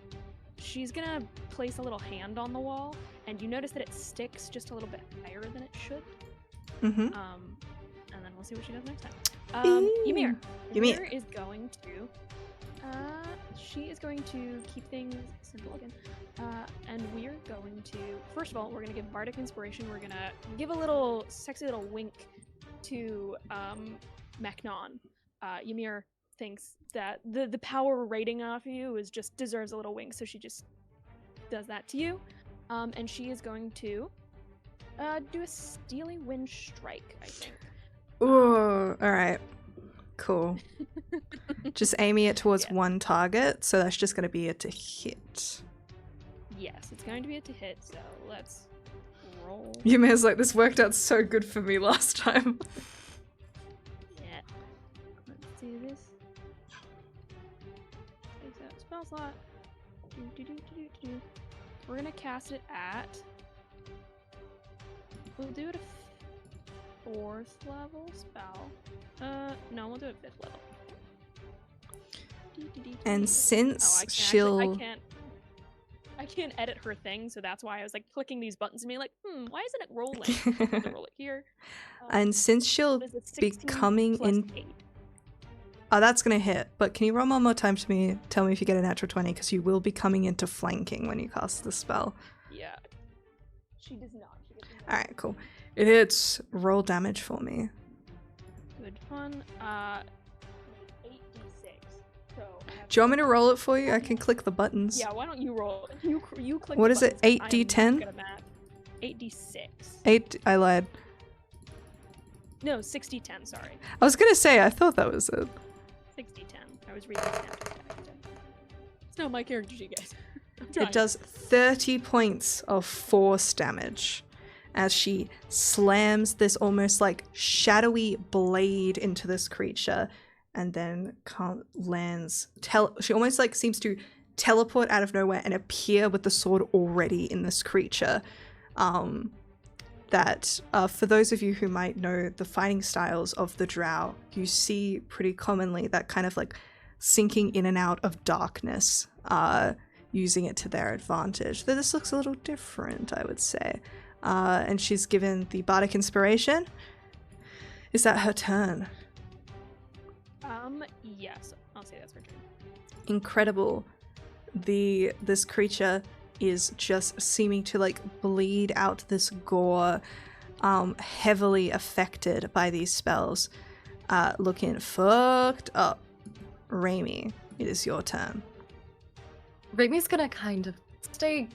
she's gonna place a little hand on the wall, and you notice that it sticks just a little bit higher than it should. Mm-hmm. And then we'll see what she does next time. Ymir. Ymir. Ymir is going to. She is going to keep things simple again. And we're going to. First of all, we're gonna give Bardic Inspiration. We're gonna give a little sexy little wink to Meknon. Ymir thinks that the power rating off you is just deserves a little wink, so she just does that to you. And she is going to do a Steely Wind Strike, I think. Ooh, alright. Cool. Just aiming it towards Yeah. one target, so that's just going to be a to hit. Yes, it's going to be a to hit, so let's roll. Ymir's like, this worked out so good for me last time. Yeah. Let's do this. Take that spell slot. We're gonna cast it at. We'll do it a 4th level spell. No, we'll do it 5th level. And since I can't edit her thing, so that's why I was like clicking these buttons and being like, why isn't it rolling? I have to roll it here. And since she'll What is it, be 16 coming plus in... 8? Oh, that's gonna hit. But can you roll one more time to me? Tell me if you get a natural 20, because you will be coming into flanking when you cast the spell. Yeah. She does not. Alright, cool. It hits. Roll damage for me. Good fun. 8d6. So Do you want me to roll it for you? I can click the buttons. yeah, why don't you roll? You click. What the is it, buttons, 'cause I am 8d10? not good at math. 8d6. 8. I lied. No, 60-10. Sorry, I was gonna say, I thought that was it. 60-10. I was reading Snapchat. It's not my character sheet, guys. I'm trying. It does 30 points of force damage as she slams this almost like shadowy blade into this creature and then lands. She almost like seems to teleport out of nowhere and appear with the sword already in this creature. For those of you who might know the fighting styles of the drow, you see pretty commonly that kind of like sinking in and out of darkness, using it to their advantage. Though this looks a little different, I would say. And she's given the bardic inspiration. Is that her turn? Yes, I'll say that's her turn. Incredible. This creature is just seeming to like bleed out this gore, heavily affected by these spells, looking fucked up. Raimi, it is your turn. Raimi's gonna kind of stay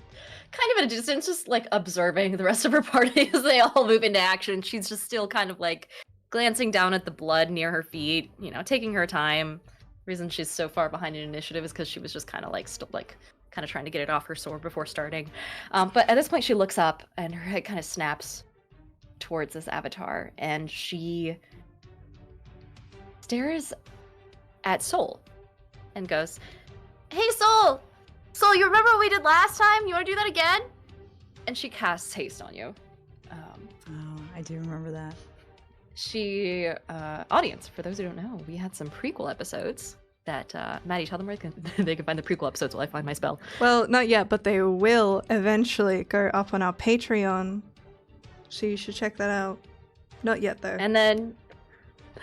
at a distance, just like observing the rest of her party as they all move into action. She's just still kind of like glancing down at the blood near her feet, you know, taking her time. The reason she's so far behind in initiative is because she was just kind of like kind of trying to get it off her sword before starting. But at this point, she looks up and her head kind of snaps towards this avatar, and she stares at Soul and goes, Hey, Soul! Soul, you remember what we did last time? You want to do that again? and she casts haste on you. Oh, I do remember that. She, audience, for those who don't know, we had some prequel episodes that, Maddie, tell them where they can find the prequel episodes while I find my spell. Well, not yet, but they will eventually go up on our Patreon. So you should check that out. Not yet, though. And then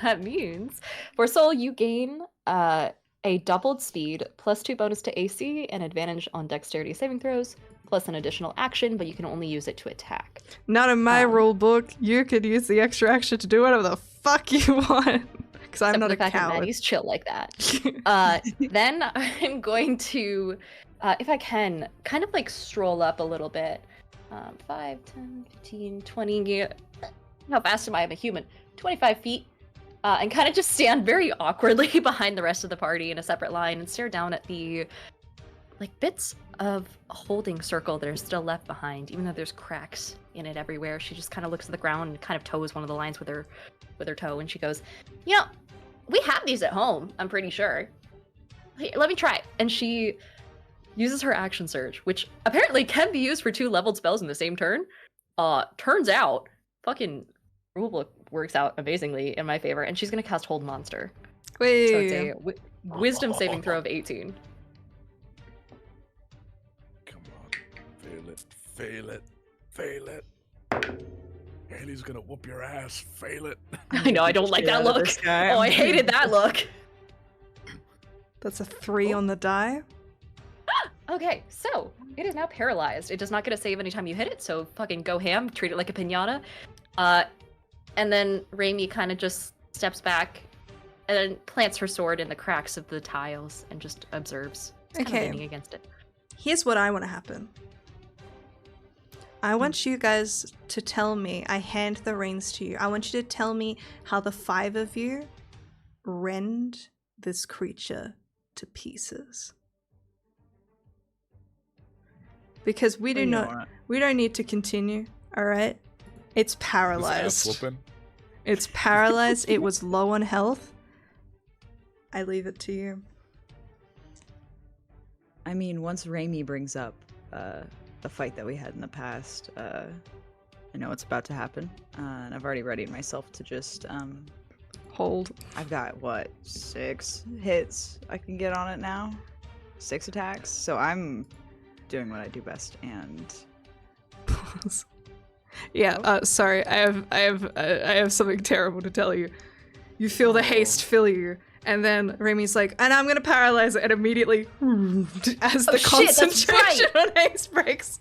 that means for Soul, you gain a doubled speed, +2 bonus to AC, and advantage on dexterity saving throws, plus an additional action, but you can only use it to attack. Not in my rule book. You could use the extra action to do whatever the fuck you want. Because I'm not a coward. Maddie's chill like that. Then I'm going to, if I can, kind of like stroll up a little bit. 5, 10, 15, 20. How fast am I? I'm a human. 25 feet. And kind of just stand very awkwardly behind the rest of the party in a separate line and stare down at the like bits of a holding circle that are still left behind, even though there's cracks in it everywhere. She just kind of looks at the ground and kind of toes one of the lines with her toe, and she goes, You know, we have these at home, I'm pretty sure. Hey, let me try. and she uses her action surge, which apparently can be used for 2 leveled spells in the same turn. Turns out, fucking rulebook works out amazingly in my favor, and she's gonna cast Hold Monster. Wait. So it's a wisdom saving throw of 18. Come on. Fail it. Fail it. Fail it. Haley's gonna whoop your ass. Fail it. I know, I don't like that look. Oh, I hated that look. That's a 3 on the die. Okay, so it is now paralyzed. It does not get a save anytime you hit it, so fucking go ham, treat it like a piñata. And then Raimi kind of just steps back and then plants her sword in the cracks of the tiles and just observes. It's kind of Okay. leaning against it. Here's what I want to happen. I want you guys to tell me, I hand the reins to you. I want you to tell me how the 5 of you rend this creature to pieces. Because we don't need to continue, all right? It's paralyzed. It's paralyzed. It was low on health. I leave it to you. I mean, once Raimi brings up the fight that we had in the past, I know it's about to happen, and I've already readied myself to just Hold hold? I've got, what, 6 hits I can get on it now? 6 attacks? So I'm doing what I do best, and... Pause. Yeah, sorry, I have something terrible to tell you. You feel the haste fill you, and then Remy's like, and I'm gonna paralyze it, and immediately, as the concentration on haste breaks.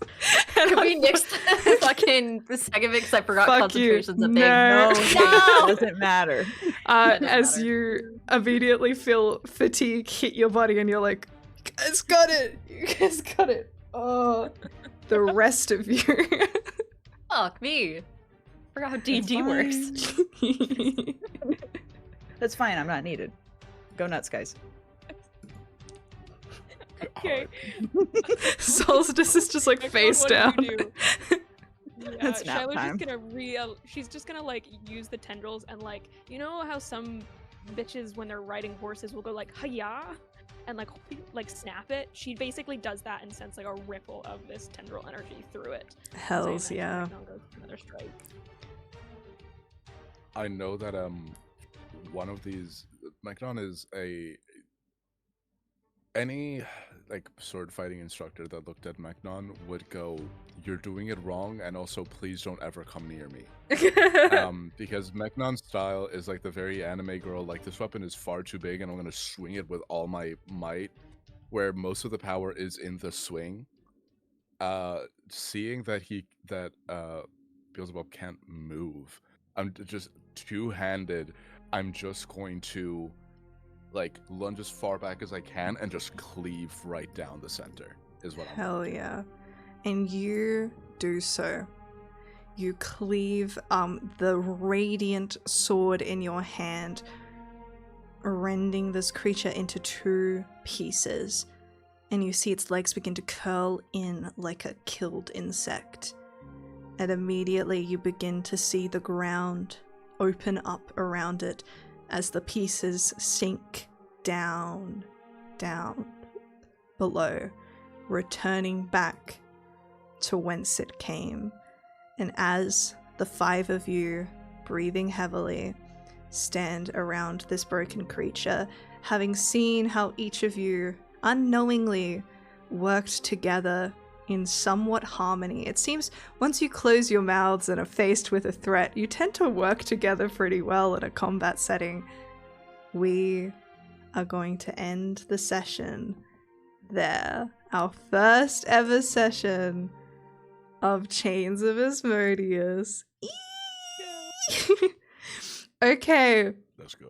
Can we nix the fucking the second because I forgot concentration's a thing. No. It doesn't matter. As you immediately feel fatigue hit your body, and you're like, you guys got it! You guys got it! Oh, the rest of you. Fuck me. Forgot how D&D works. That's fine, I'm not needed. Go nuts, guys. Okay. Solstice is just like face down. It's nap Shiloh's time. just gonna she's just gonna like use the tendrils and like, you know how some bitches when they're riding horses will go like hiya and like snap it? She basically does that and sends like a ripple of this tendril energy through it. Hells So yeah. Magnon goes for another strike. I know that one of these Magnon is any like sword fighting instructor that looked at Magnon would go, "You're doing it wrong, and also please don't ever come near me." Because Magnon's style is like the very anime girl, like this weapon is far too big and I'm gonna swing it with all my might, where most of the power is in the swing. Seeing that Beelzebub can't move, I'm just two-handed. I'm just going to like lunge as far back as I can and just cleave right down the center is what I'm Hell yeah. And you do so. You cleave the radiant sword in your hand, rending this creature into 2 pieces. And you see its legs begin to curl in like a killed insect. And immediately you begin to see the ground open up around it as the pieces sink down below, returning back to whence it came. And as the 5 of you, breathing heavily, stand around this broken creature, having seen how each of you unknowingly worked together in somewhat harmony. It seems once you close your mouths and are faced with a threat, you tend to work together pretty well in a combat setting. We are going to end the session there. Our first ever session of Chains of Asmodeus. Okay. Let's go.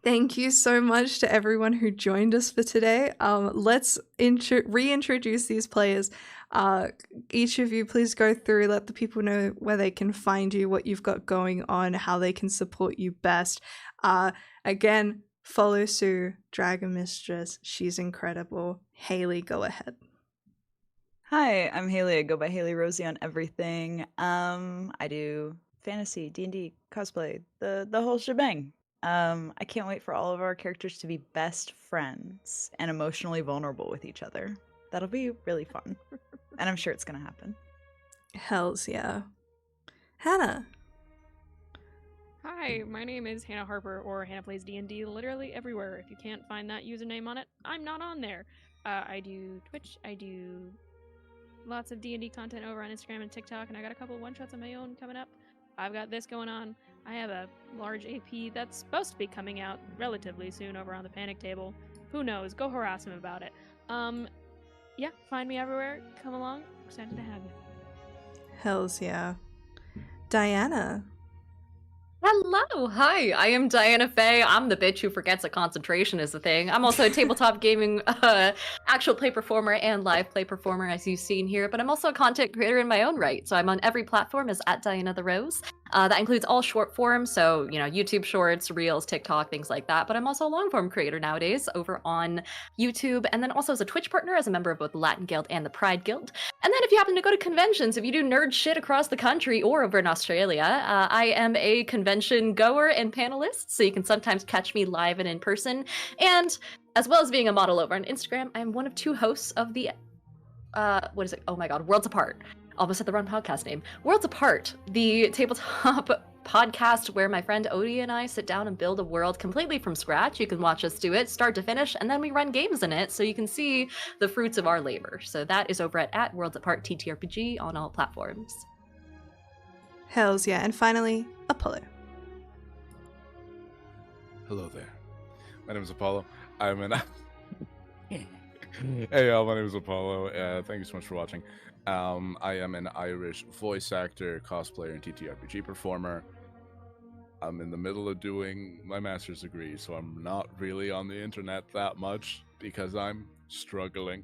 Thank you so much to everyone who joined us for today. Let's reintroduce these players. Each of you, please go through, let the people know where they can find you, what you've got going on, how they can support you best. Again, follow Sue, Dragon Mistress. She's incredible. Haley, go ahead. Hi, I'm Haley. I go by Haley Rosie on everything. I do fantasy, D&D, cosplay, the whole shebang. I can't wait for all of our characters to be best friends and emotionally vulnerable with each other. That'll be really fun. And I'm sure it's gonna happen. Hells yeah. Hannah. Hi, my name is Hannah Harper, or Hannah Plays D&D literally everywhere. If you can't find that username on it, I'm not on there. I do Twitch, I do lots of D&D content over on Instagram and TikTok, and I got a couple of one-shots of my own coming up. I've got this going on. I have a large AP that's supposed to be coming out relatively soon over on the Panic Table. Who knows? Go harass him about it. Yeah, find me everywhere. Come along. Excited to have you. Hells yeah. Diana. Hello, hi, I am Diana Faye. I'm the bitch who forgets that concentration is a thing. I'm also a tabletop gaming actual play performer and live play performer, as you've seen here, but I'm also a content creator in my own right. So I'm on every platform as @DianaTheRose. That includes all short form, so YouTube Shorts, Reels, TikTok, things like that. But I'm also a long form creator nowadays over on YouTube, and then also as a Twitch partner, as a member of both the Latin Guild and the Pride Guild. And then if you happen to go to conventions, if you do nerd shit across the country or over in Australia, I am a convention goer and panelist, so you can sometimes catch me live and in person. And as well as being a model over on Instagram, I am one of 2 hosts of the what is it? Oh my god, Worlds Apart. Almost said the wrong podcast name. Worlds Apart, the tabletop podcast where my friend Odie and I sit down and build a world completely from scratch. You can watch us do it start to finish, and then we run games in it so you can see the fruits of our labor. So that is over at Worlds Apart TTRPG on all platforms. Hells yeah. And finally, Apollo. Hello there. My name is Apollo. I'm an. Hey y'all, my name is Apollo. Thank you so much for watching. I am an Irish voice actor, cosplayer, and TTRPG performer. I'm in the middle of doing my master's degree, so I'm not really on the internet that much because I'm struggling.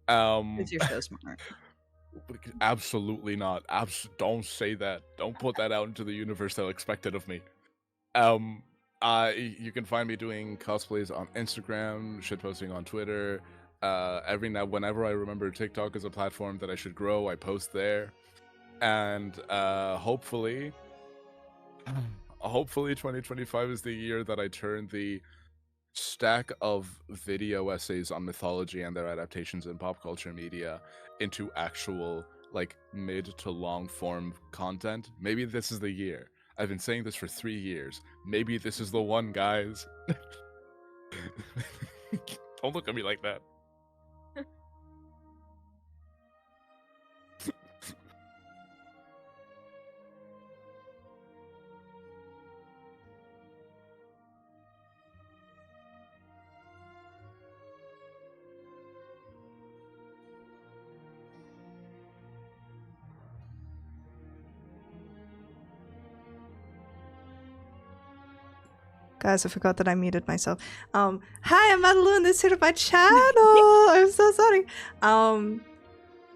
Because you're so smart. Absolutely not. Don't say that. Don't put that out into the universe. They'll expect it of me. You can find me doing cosplays on Instagram, shitposting on Twitter. Whenever I remember TikTok is a platform that I should grow, I post there. And hopefully 2025 is the year that I turn the stack of video essays on mythology and their adaptations in pop culture media into actual, like, mid to long form content. Maybe this is the year. I've been saying this for 3 years. Maybe this is the one, guys. Don't look at me like that. Guys, I forgot that I muted myself. Hi, I'm Madeline. This is my channel. I'm so sorry.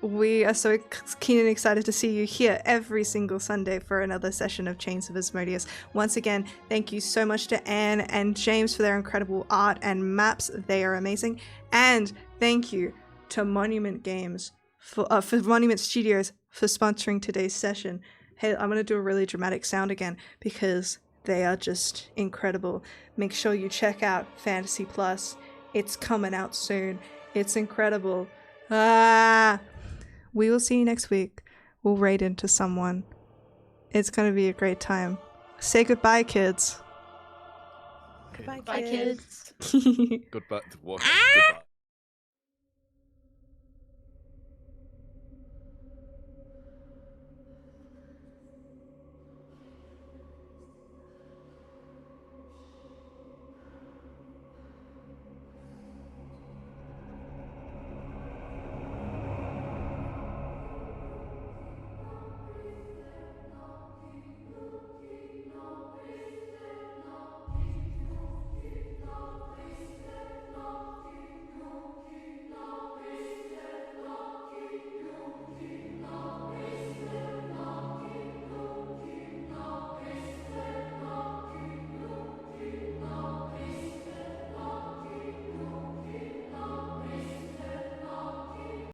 We are so keen and excited to see you here every single Sunday for another session of Chains of Asmodeus. Once again, thank you so much to Anne and James for their incredible art and maps. They are amazing. And thank you to Monument Games for Monument Studios for sponsoring today's session. Hey, I'm gonna do a really dramatic sound again because they are just incredible. Make sure you check out Fantasy Plus. It's coming out soon. It's incredible. We will see you next week. We'll raid into someone. It's going to be a great time. Say goodbye, kids. Goodbye, Bye, kids. kids. Goodbye. Goodbye.